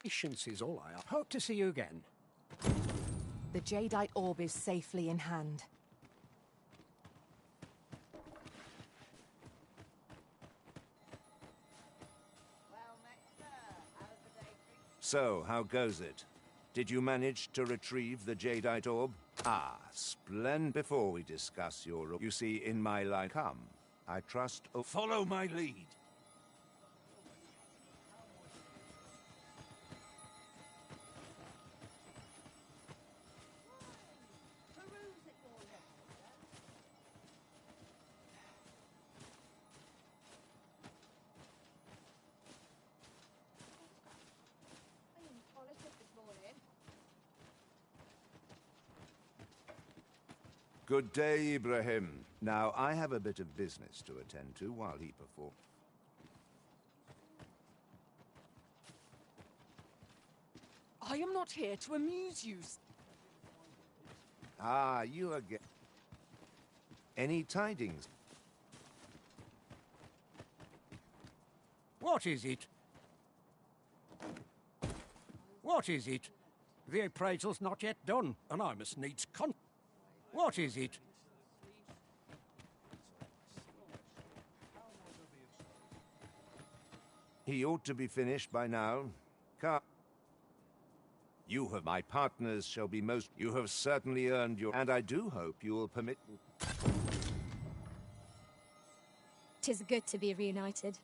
patience is all I ask. Hope to see you again. The jadeite orb is safely in hand. So, how goes it? Did you manage to retrieve the jadeite orb? Ah, splendid. Before we discuss your... You see, in my line... Come, I trust... Follow my lead. Good day, Ibrahim. Now, I have a bit of business to attend to while he performs. I am not here to amuse you. Ah, you again. Any tidings? What is it? What is it? The appraisal's not yet done, and I must needs What is it? He ought to be finished by now. Come. You have my partners shall be most... You have certainly earned your... And I do hope you will permit... 'Tis good to be reunited.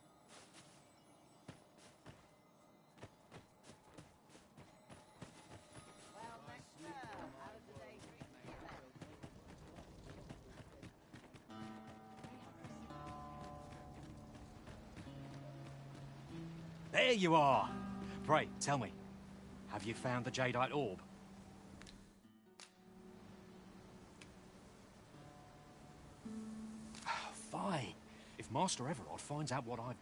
There you are! Pray, tell me, have you found the jadeite orb? Fine. If Master Everard finds out what I've...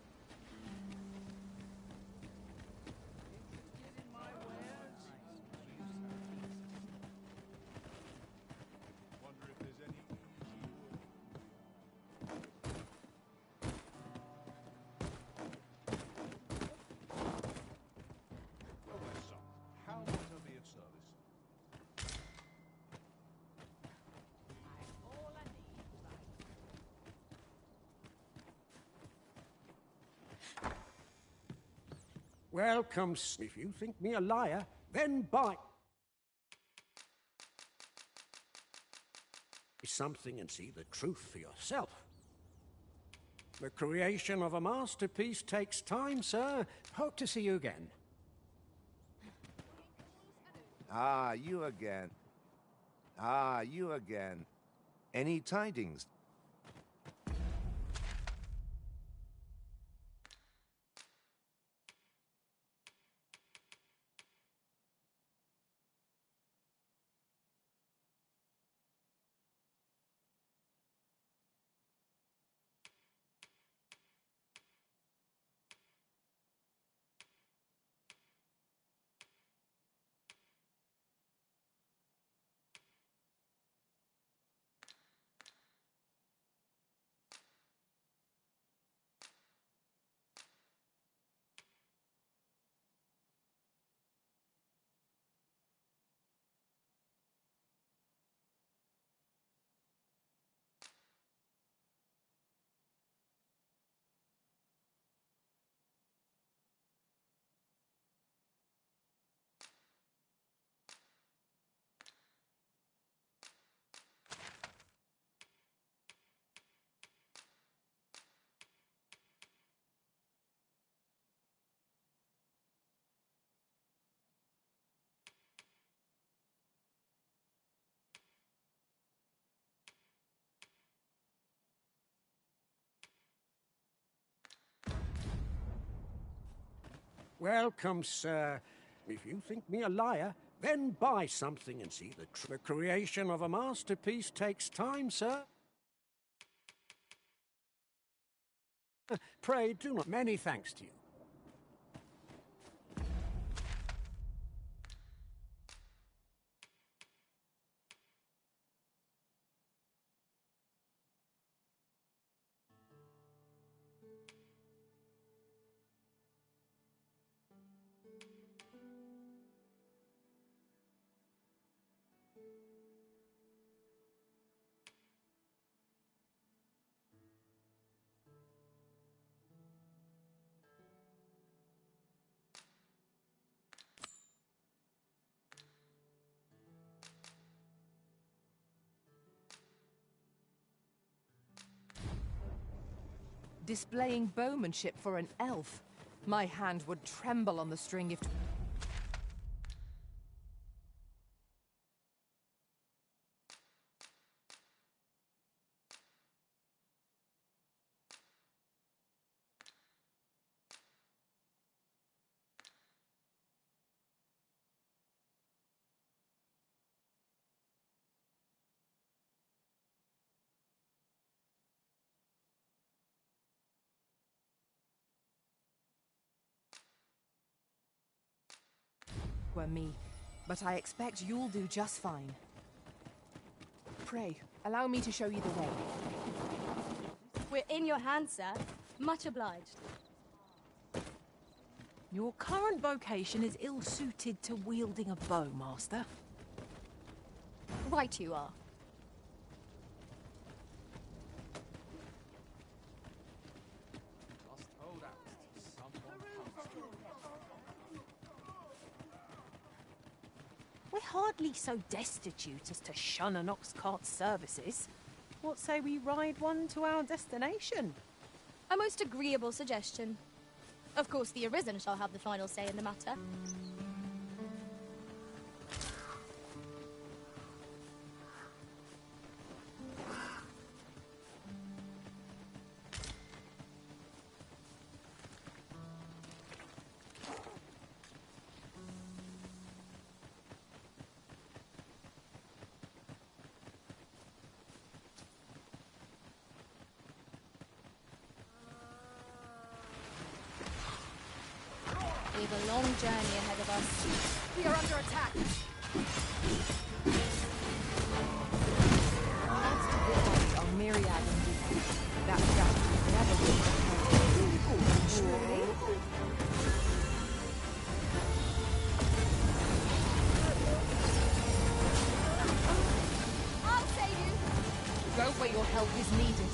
Welcome. If you think me a liar, then buy something and see the truth for yourself. The creation of a masterpiece takes time, sir. Hope to see you again. Ah, you again. Ah, you again. Any tidings? Welcome, sir. If you think me a liar, then buy something and see the truth. The creation of a masterpiece takes time, sir. Pray do not. Many thanks to you. Displaying bowmanship for an elf. My hand would tremble on the string if... were me, but I expect you'll do just fine. Pray, allow me to show you the way. We're in your hands, sir. Much obliged. Your current vocation is ill-suited to wielding a bow, Master. Right you are. We're hardly so destitute as to shun an ox cart's services. What say we ride one to our destination? A most agreeable suggestion. Of course, the Arisen shall have the final say in the matter. We have a long journey ahead of us. We are under attack! Thanks to this body are myriad indeed. That gap never will. Surely? I'll save you! Go where your help is needed.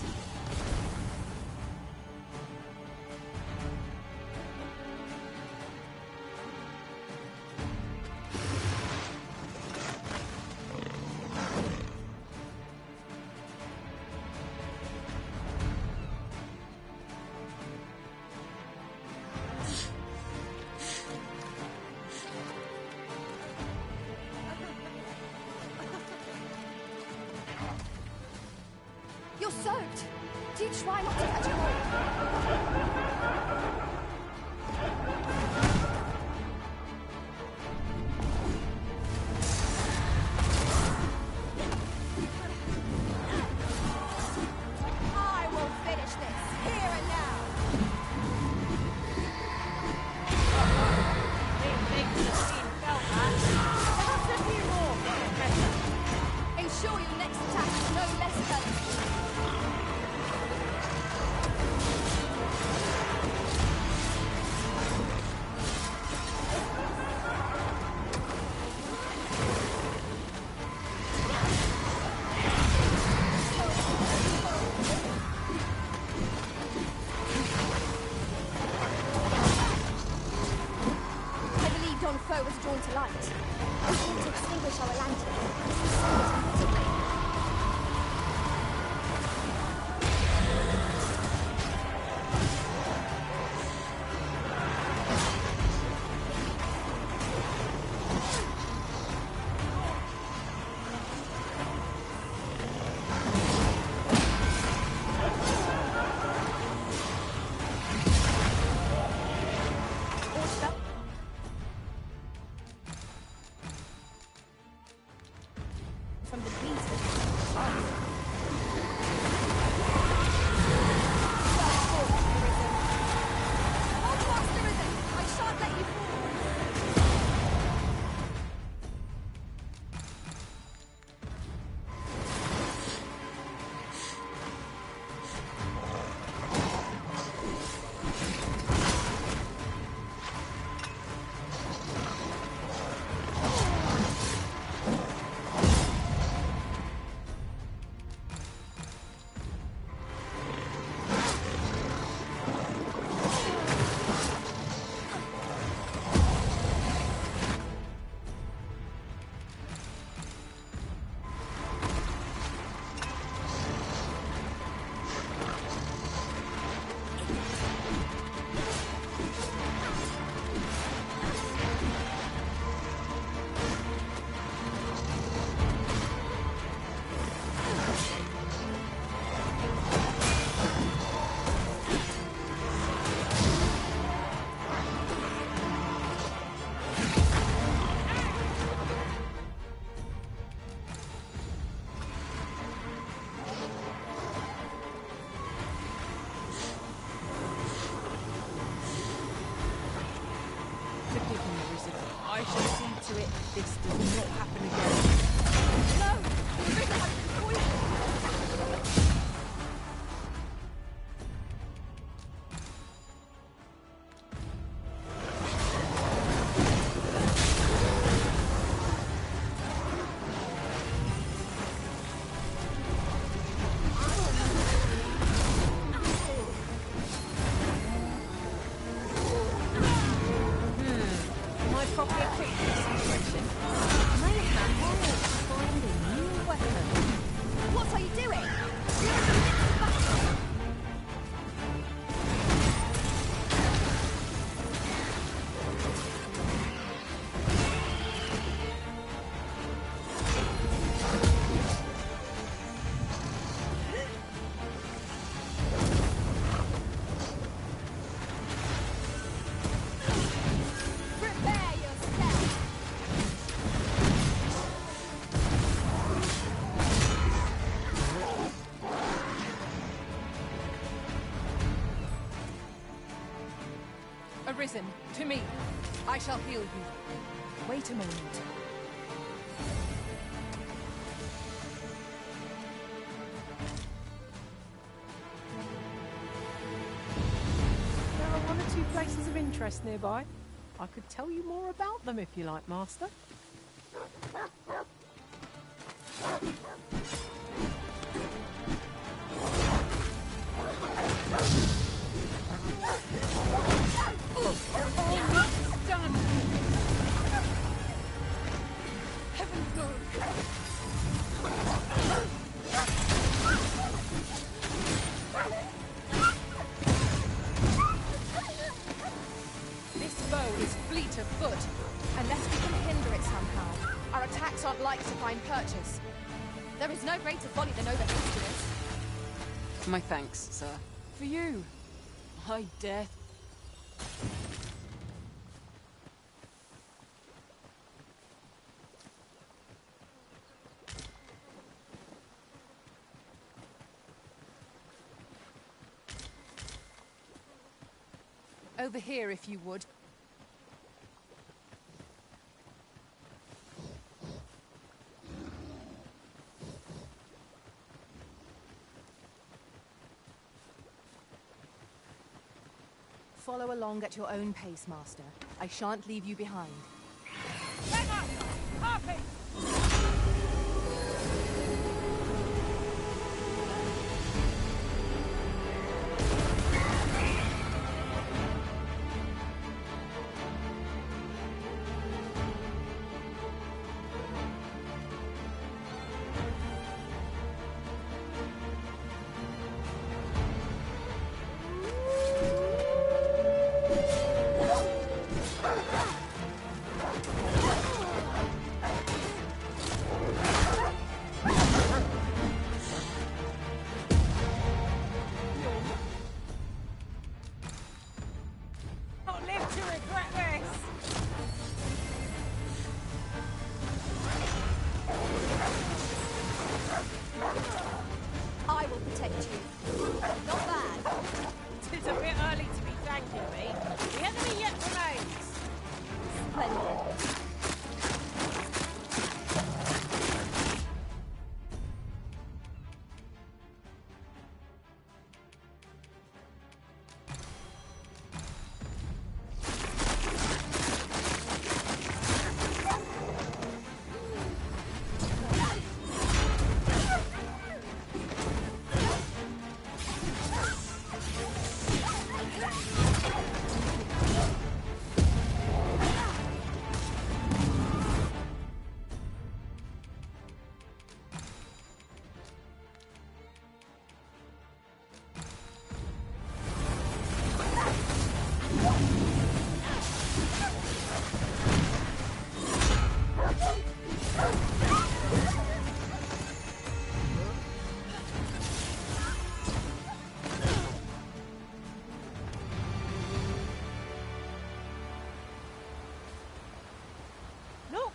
You're soaked! Do try not to catch cold. I will finish this, here and now! It makes the scene felt, man. Perhaps a few more, Professor. Ensure your next attack is no less hurtful. Arisen, to me. I shall heal you. Wait a moment. There are one or two places of interest nearby. I could tell you more about them if you like, Master. This bow is fleet of foot. Unless we can hinder it somehow, our attacks aren't likely to find purchase. There is no greater folly than overhastiness. My thanks, sir. For you. I dare. Over here, if you would. Follow along at your own pace, Master. I shan't leave you behind. I will protect you. Not bad. Tis a bit early to be thanking me. The enemy yet remains. Splendid.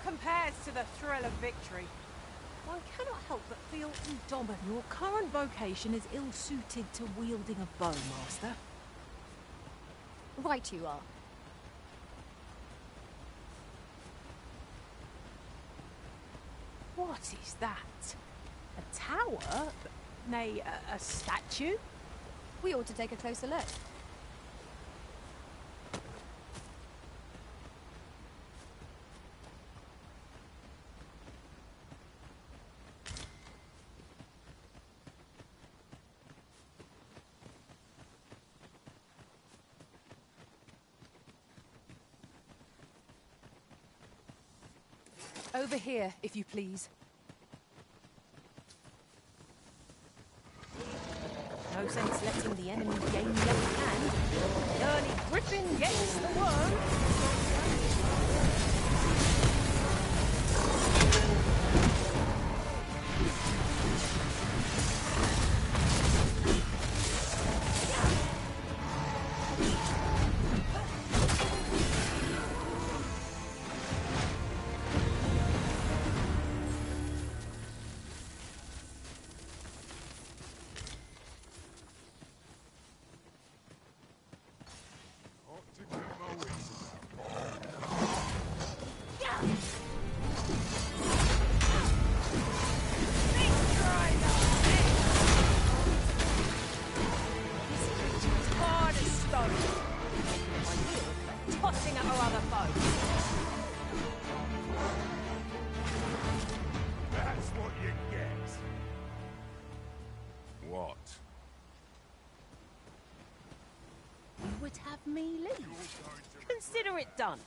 Compares to the thrill of victory. One cannot help but feel indomitable. Your current vocation is ill-suited to wielding a bow, Master. Right you are. What is that? A tower? Nay, a statue? We ought to take a closer look. Over here, if you please. No sense letting the enemy gain the upper hand. The early griffin gets the worm. me leave. Consider it done.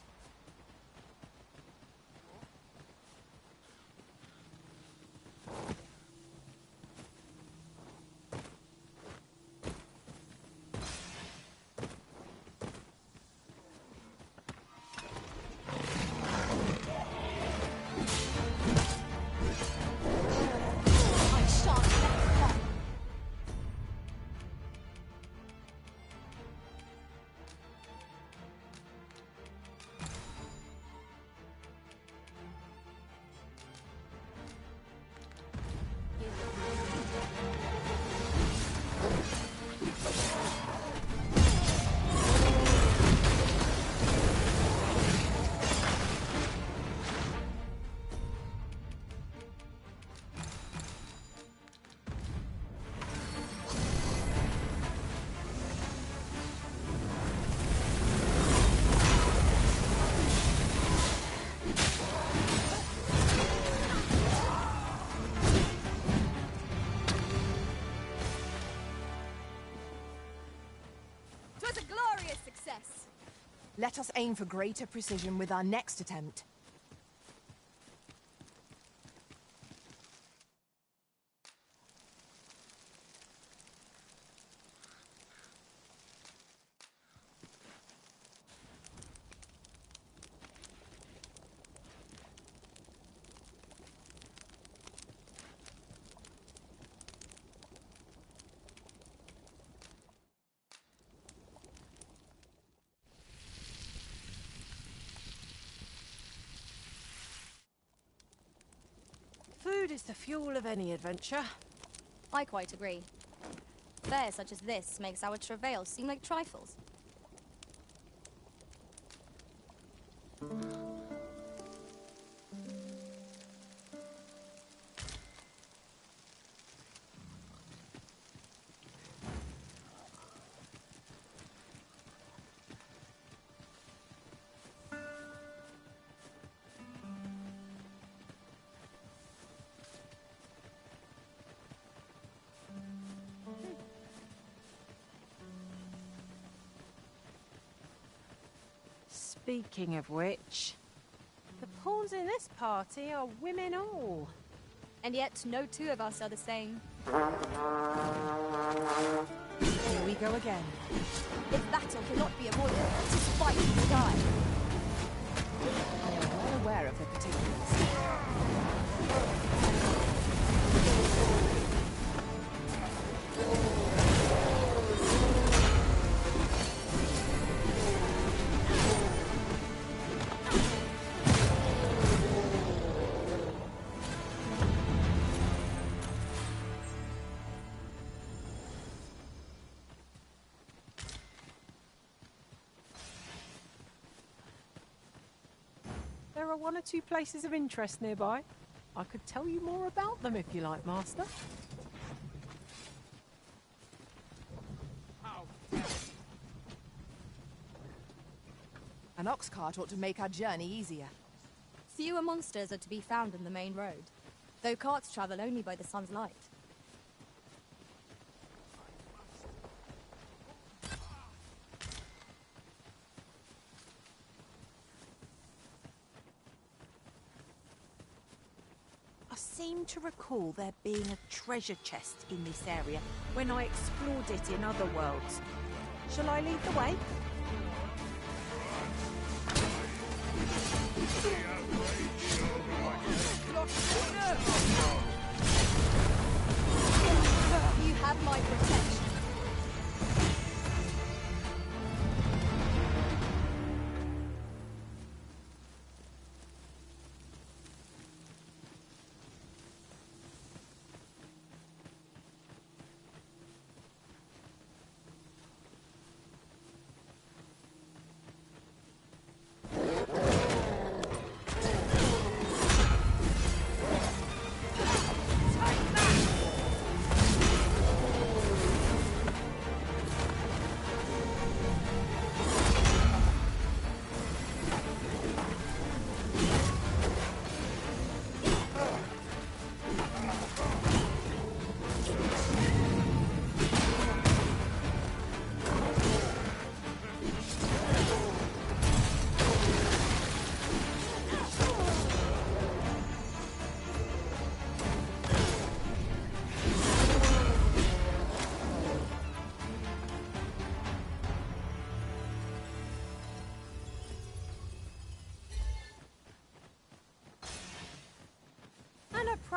I shan't let it happen. Twas a glorious success. Let us aim for greater precision with our next attempt. Food is the fuel of any adventure. I quite agree. Fare such as this makes our travails seem like trifles. Speaking of which, the pawns in this party are women all. And yet no two of us are the same. Here we go again. If battle cannot be avoided, it is fight or die. I am well aware of the particulars. There are one or two places of interest nearby. I could tell you more about them if you like, Master. An ox cart ought to make our journey easier. Fewer monsters are to be found in the main road, though carts travel only by the sun's light. I seem to recall there being a treasure chest in this area when I explored it in other worlds. Shall I lead the way? You have my protection.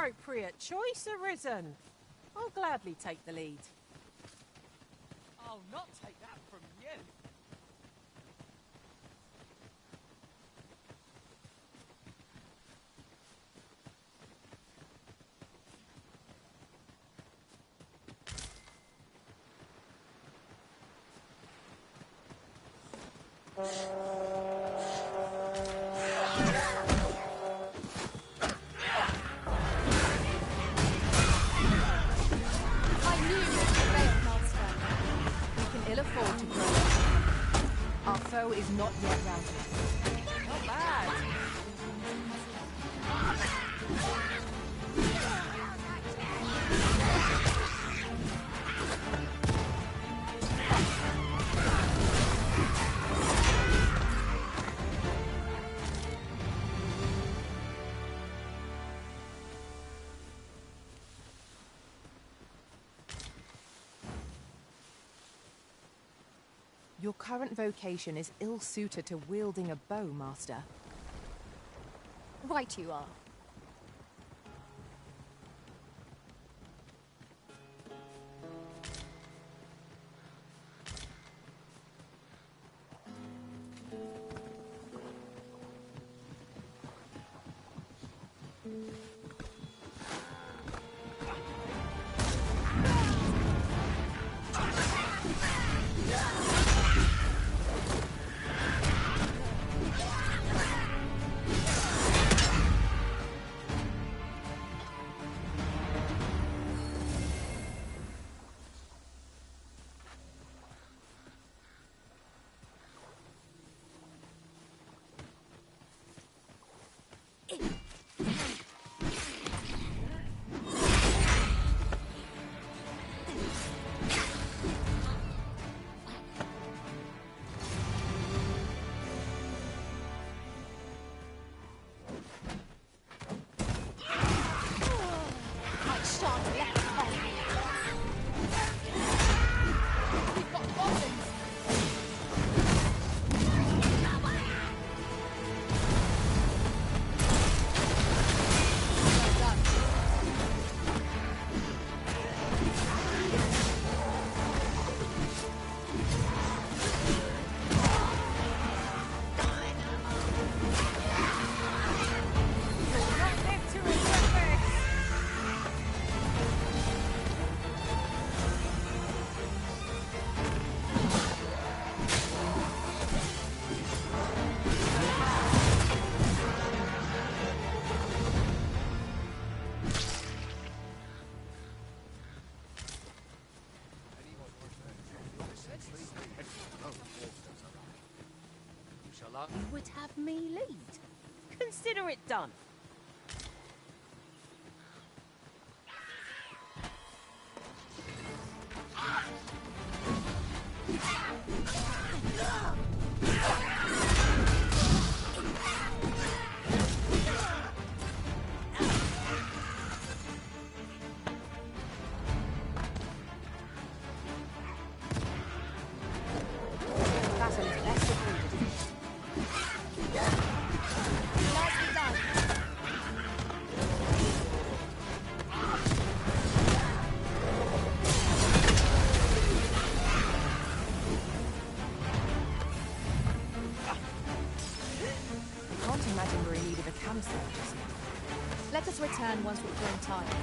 appropriate choice, Arisen. I'll gladly take the lead. I'll not take that from you. I knew you would prevail, Master. We can ill afford to grow. Our foe is not yet routed. Not bad. Your current vocation is ill-suited to wielding a bow, Master. Right you are. You would have me lead. Consider it done. Battle is best agreed. Nicely done. I can't imagine we're in need of a campsite just now. Let us return once we've grown tired.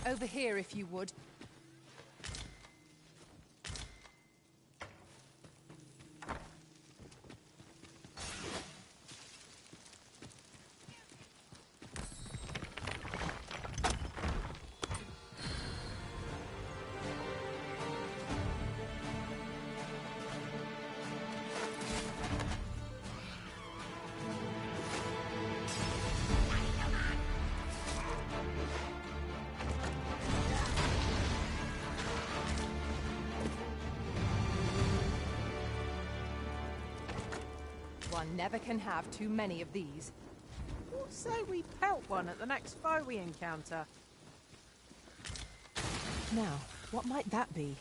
Over here, if you would. One never can have too many of these. What say we pelt one at the next foe we encounter? Now, what might that be?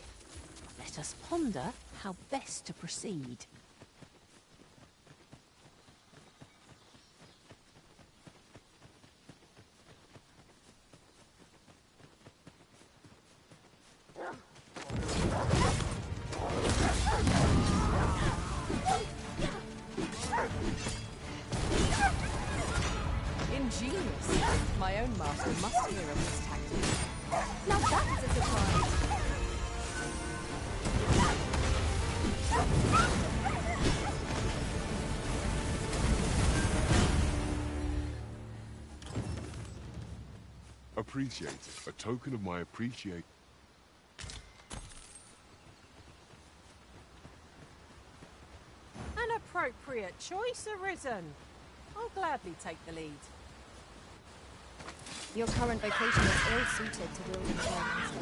Let us ponder how best to proceed. Ingenious. My own master must hear of this tactic. Now that is a surprise. Appreciate it. A token of my appreciation. An appropriate choice, Arisen. I'll gladly take the lead. Your current vocation is ill-suited to wielding weapons.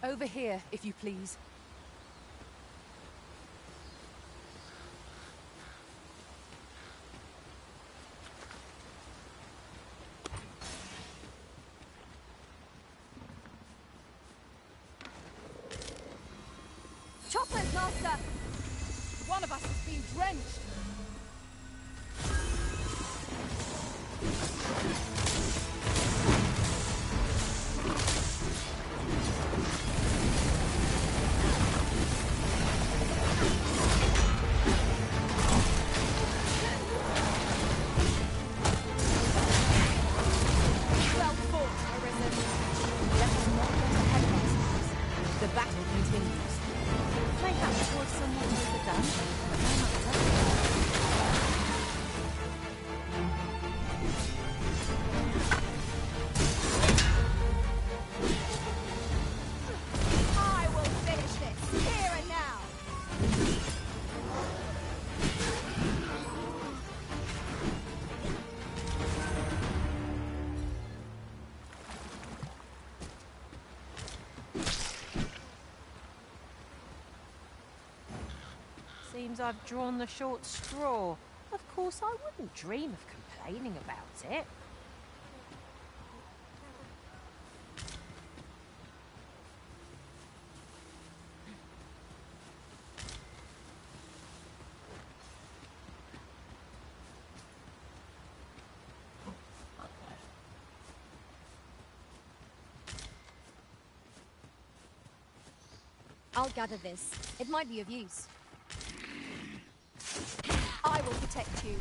Over here, if you please. Choppers, Master! One of us has been drenched. Well fought, Arisen. Let us not get ahead of ourselves. The battle continues. Mayhap towards somewhat overdone, but no matter. I will finish this, here and now. Seems I've drawn the short straw. Of course, I wouldn't dream of complaining about it. I'll gather this. It might be of use. I will protect you.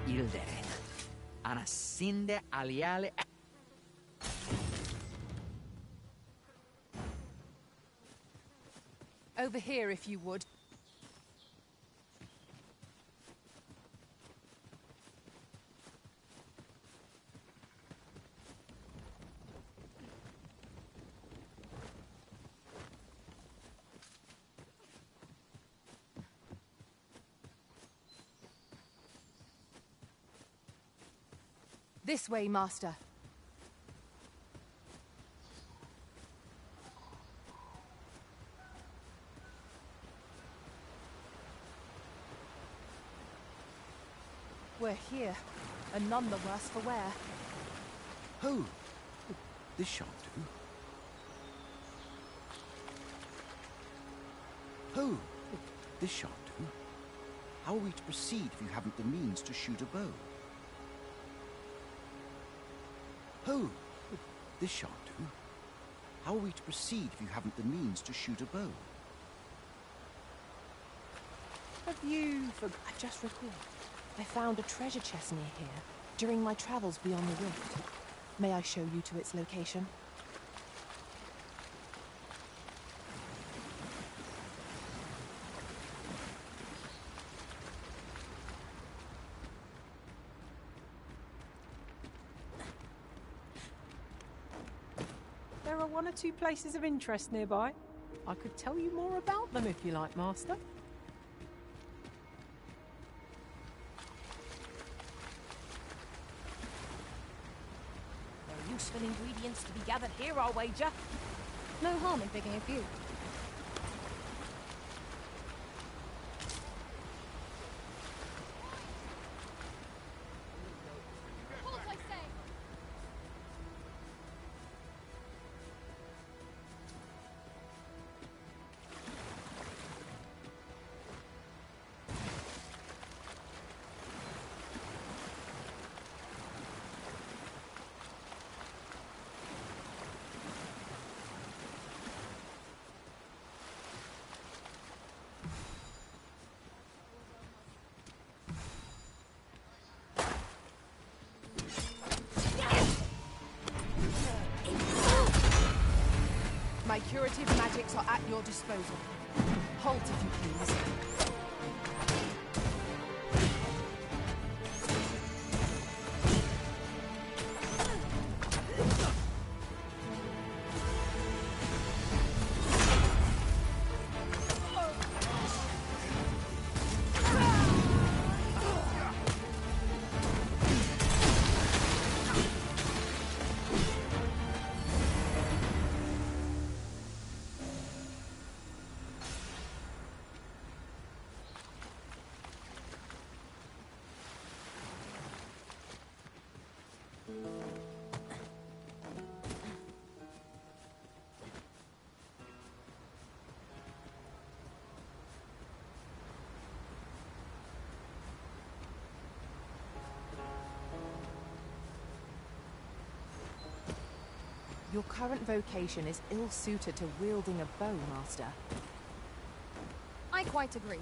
Ilderen. Anasinde aliale. Over here, if you would. This way, Master. we're here, and none the worse for wear. Oh, this shan't do. Oh, this shan't do. How are we to proceed if you haven't the means to shoot a bow? Oh, this shan't do. How are we to proceed if you haven't the means to shoot a bow? I've just recalled. I found a treasure chest near here during my travels beyond the rift. May I show you to its location? There are one or two places of interest nearby. I could tell you more about them if you like, Master. There are useful ingredients to be gathered here, I'll wager. No harm in picking a few. My curative magics are at your disposal. Halt if you please. Your current vocation is ill-suited to wielding a bow, Master. I quite agree.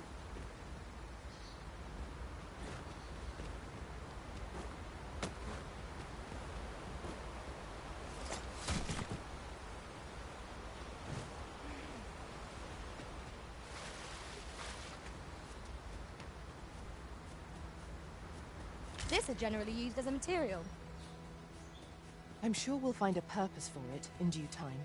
This is generally used as a material. I'm sure we'll find a purpose for it in due time.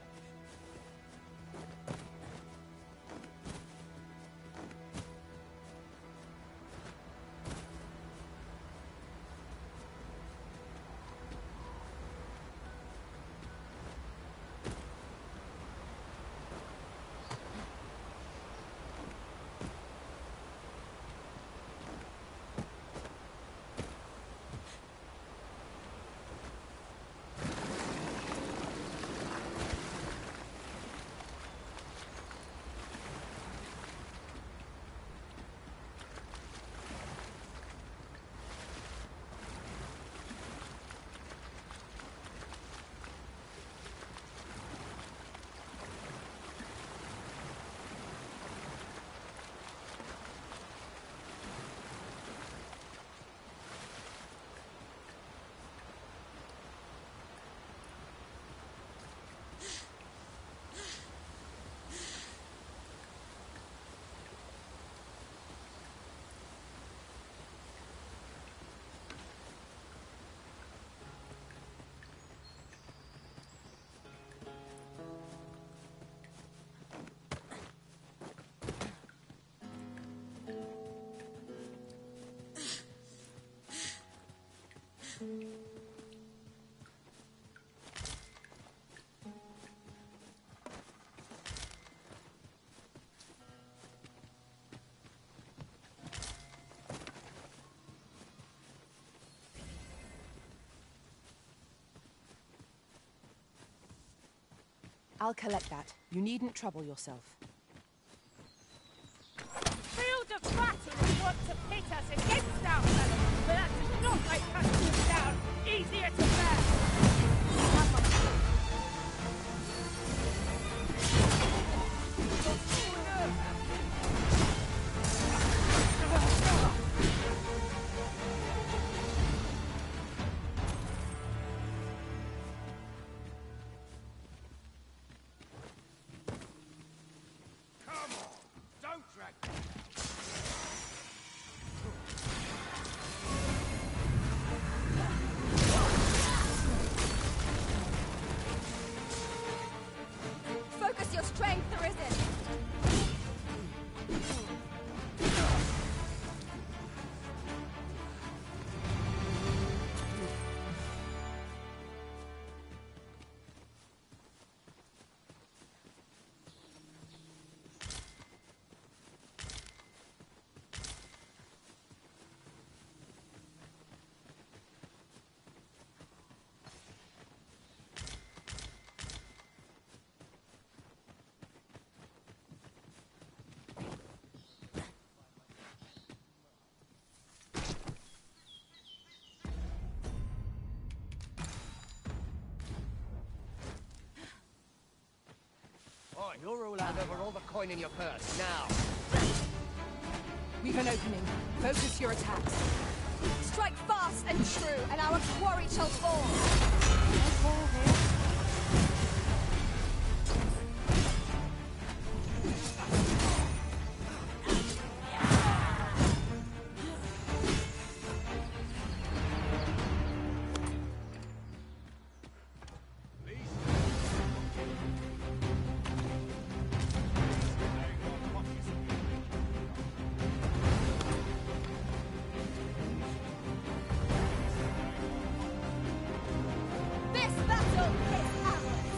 I'll collect that. You needn't trouble yourself. Field of battle is what to pit us against our fellows, but that does not make customers down easier to bear. Focus your strength, Arisen! Oh, you're all out over all the coin in your purse, now. We've an opening. Focus your attacks. Strike fast and true, and our quarry shall fall! This battle is ours!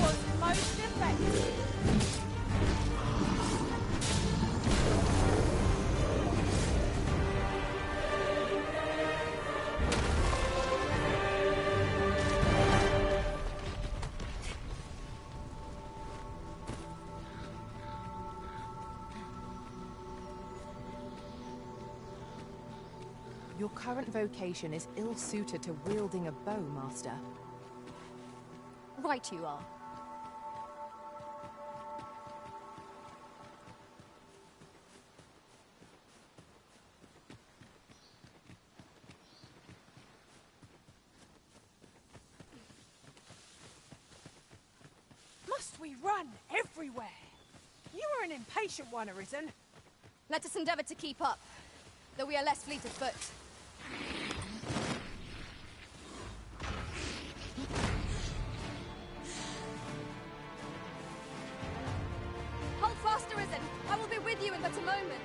Was most effective. Your current vocation is ill-suited to wielding a bow, Master. Right you are. Must we run everywhere? You are an impatient one, Arisen. Let us endeavour to keep up, though we are less fleet of foot. Hold fast, Arisen! I will be with you in but a moment!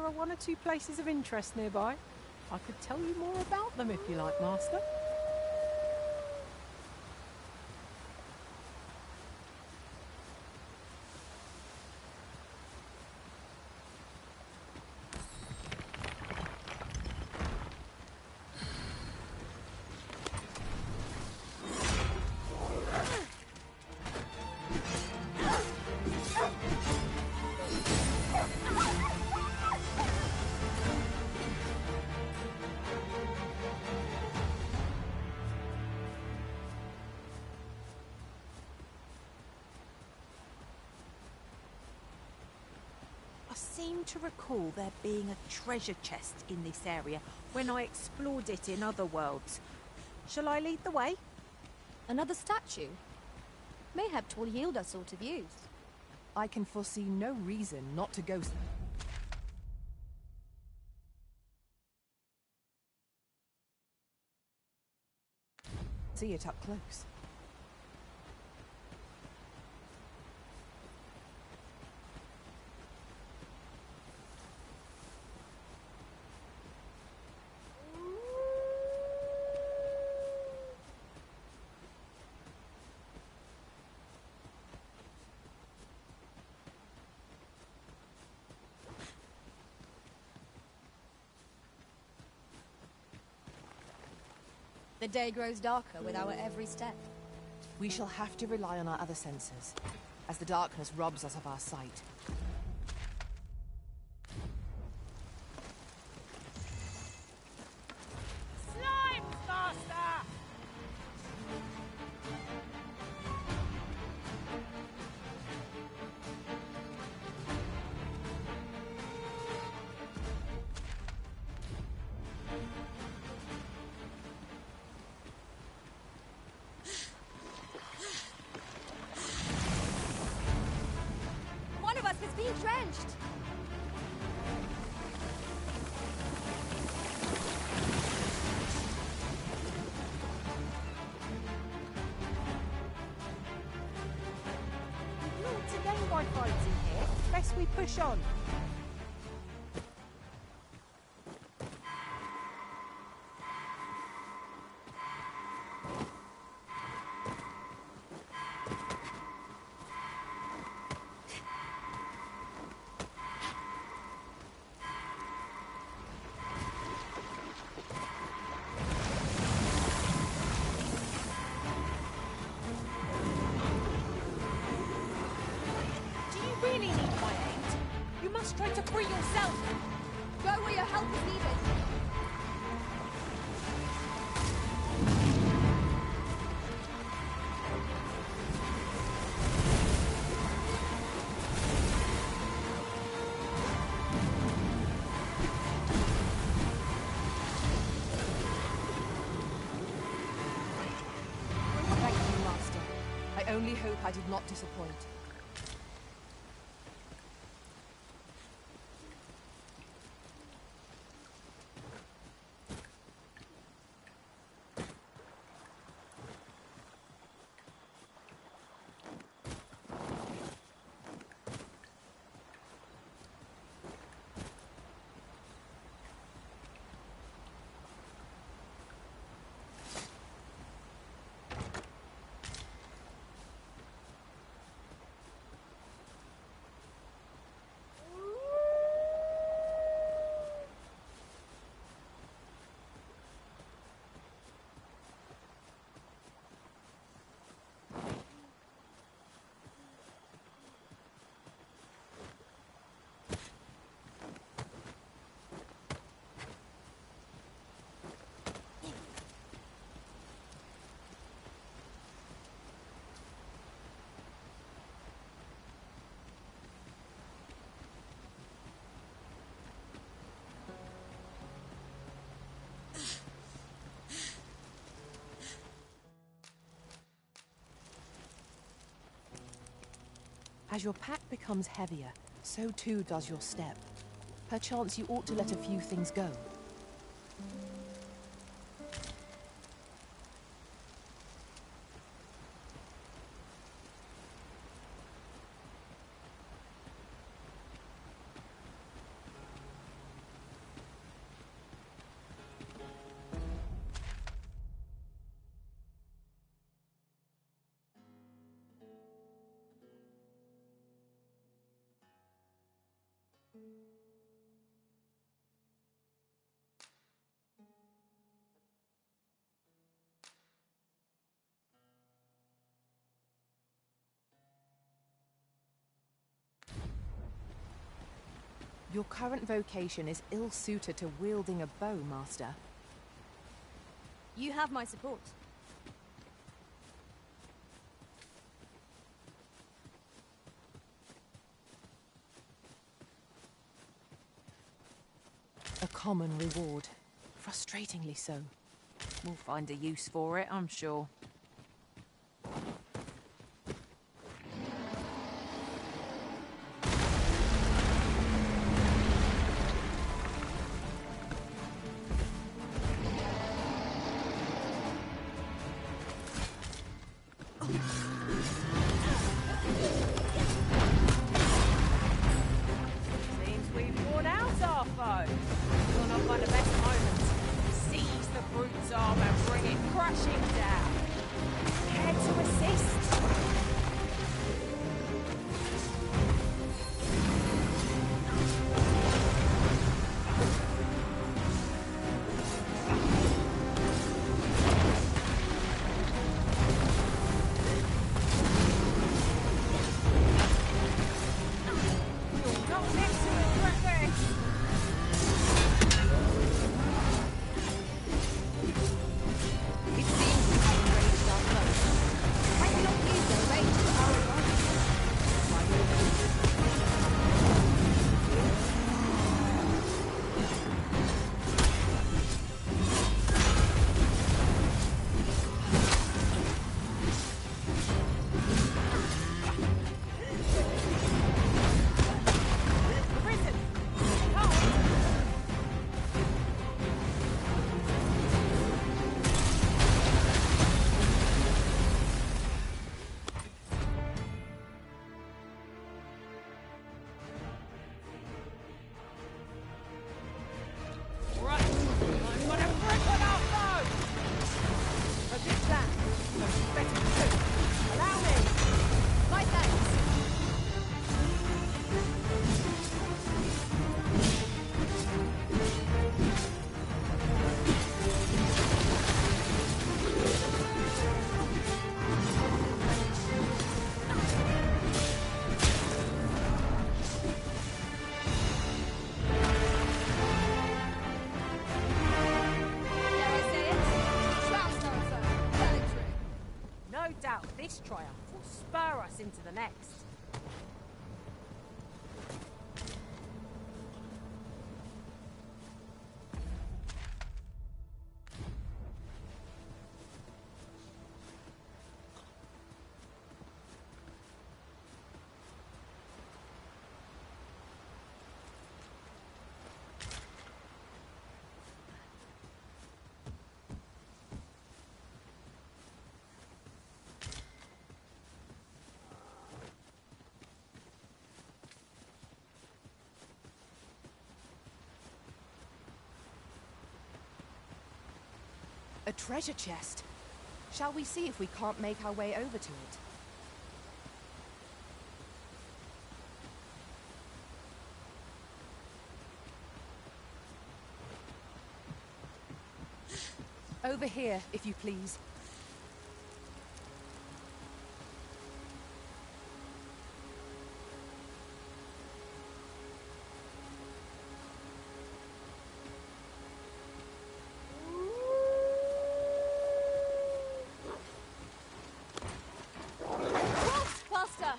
are one or two places of interest nearby. I could tell you more about them if you like, Master. I seem to recall there being a treasure chest in this area when I explored it in other worlds. Shall I lead the way? Another statue? Mayhap 'twill yield us all to views. I can foresee no reason not to go. See it up close. The day grows darker with our every step. We shall have to rely on our other senses, as the darkness robs us of our sight. Slime, Master! One of us has been drenched! Naught to gain by fighting here. Best we push on. Do you really need my aid? You must try to free yourself. Go where your help is needed. Thank you, Master. I only hope I did not disappoint. As your pack becomes heavier, so too does your step. Perchance you ought to let a few things go. Your current vocation is ill-suited to wielding a bow, Master. You have my support. A common reward. Frustratingly so. We'll find a use for it, I'm sure. Seems we've worn out our foe. You're not by the best moments. Seize the brute's arm and bring it crashing down. Care to assist? You'll not live to regret this. It seems we have raised our foe. Might we not use their range to our advantage? By all means. Prison! Come! Right, I'm gonna break on our foe! A good plan, but better to do. Allow me! My thanks. Dare I say it? Trounced answer. Tell it true. No doubt this triumph will spur us into the next. A treasure chest. Shall we see if we can't make our way over to it? Over here, if you please. Faster!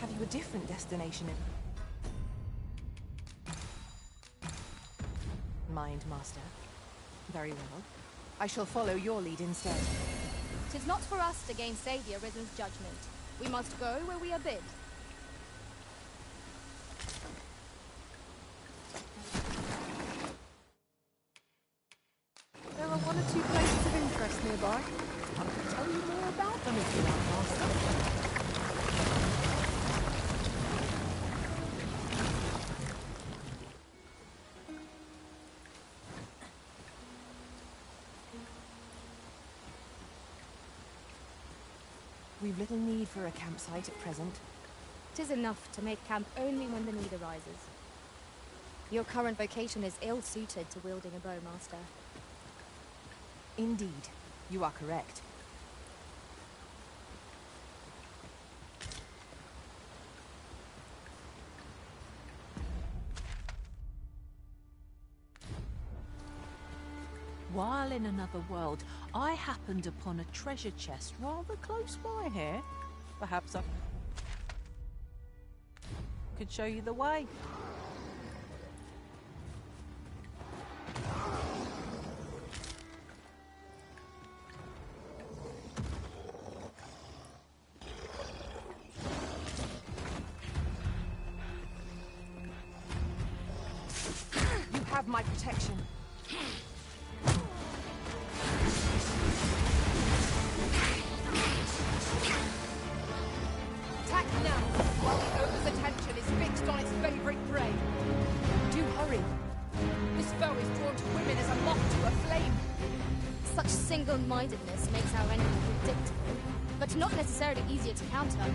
Have you a different destination in mind, Master. Very well. I shall follow your lead instead. 'Tis not for us to gainsay the Arisen's judgment. We must go where we are bid. There are one or two places of interest nearby. I can tell you more about them if you like, Master. We've little need for a campsite at present. 'Tis enough to make camp only when the need arises. Your current vocation is ill-suited to wielding a bow, Master. Indeed, you are correct. While in another world, I happened upon a treasure chest rather close by here. Perhaps I could show you the way. You have my protection. Attack now, while the ogre's attention is fixed on its favorite prey. Do hurry. This foe is drawn to women as a moth to a flame. Such single-mindedness makes our enemy predictable, but not necessarily easier to counter.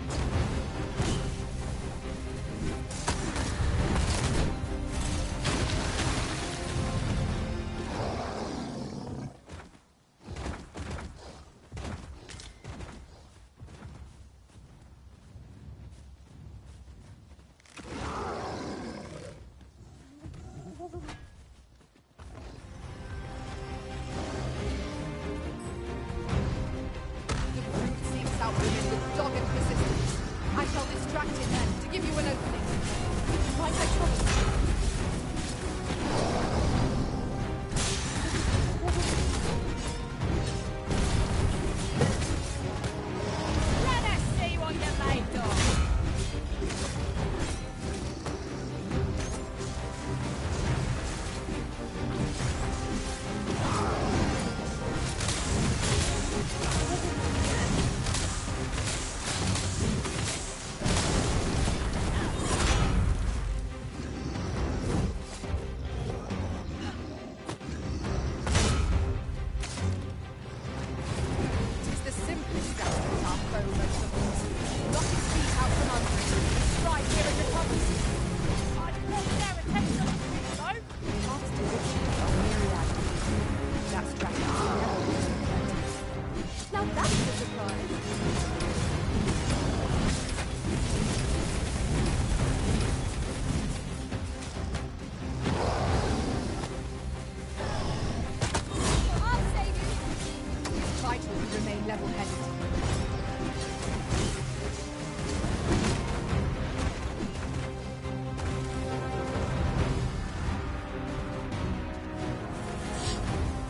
Remain level-headed.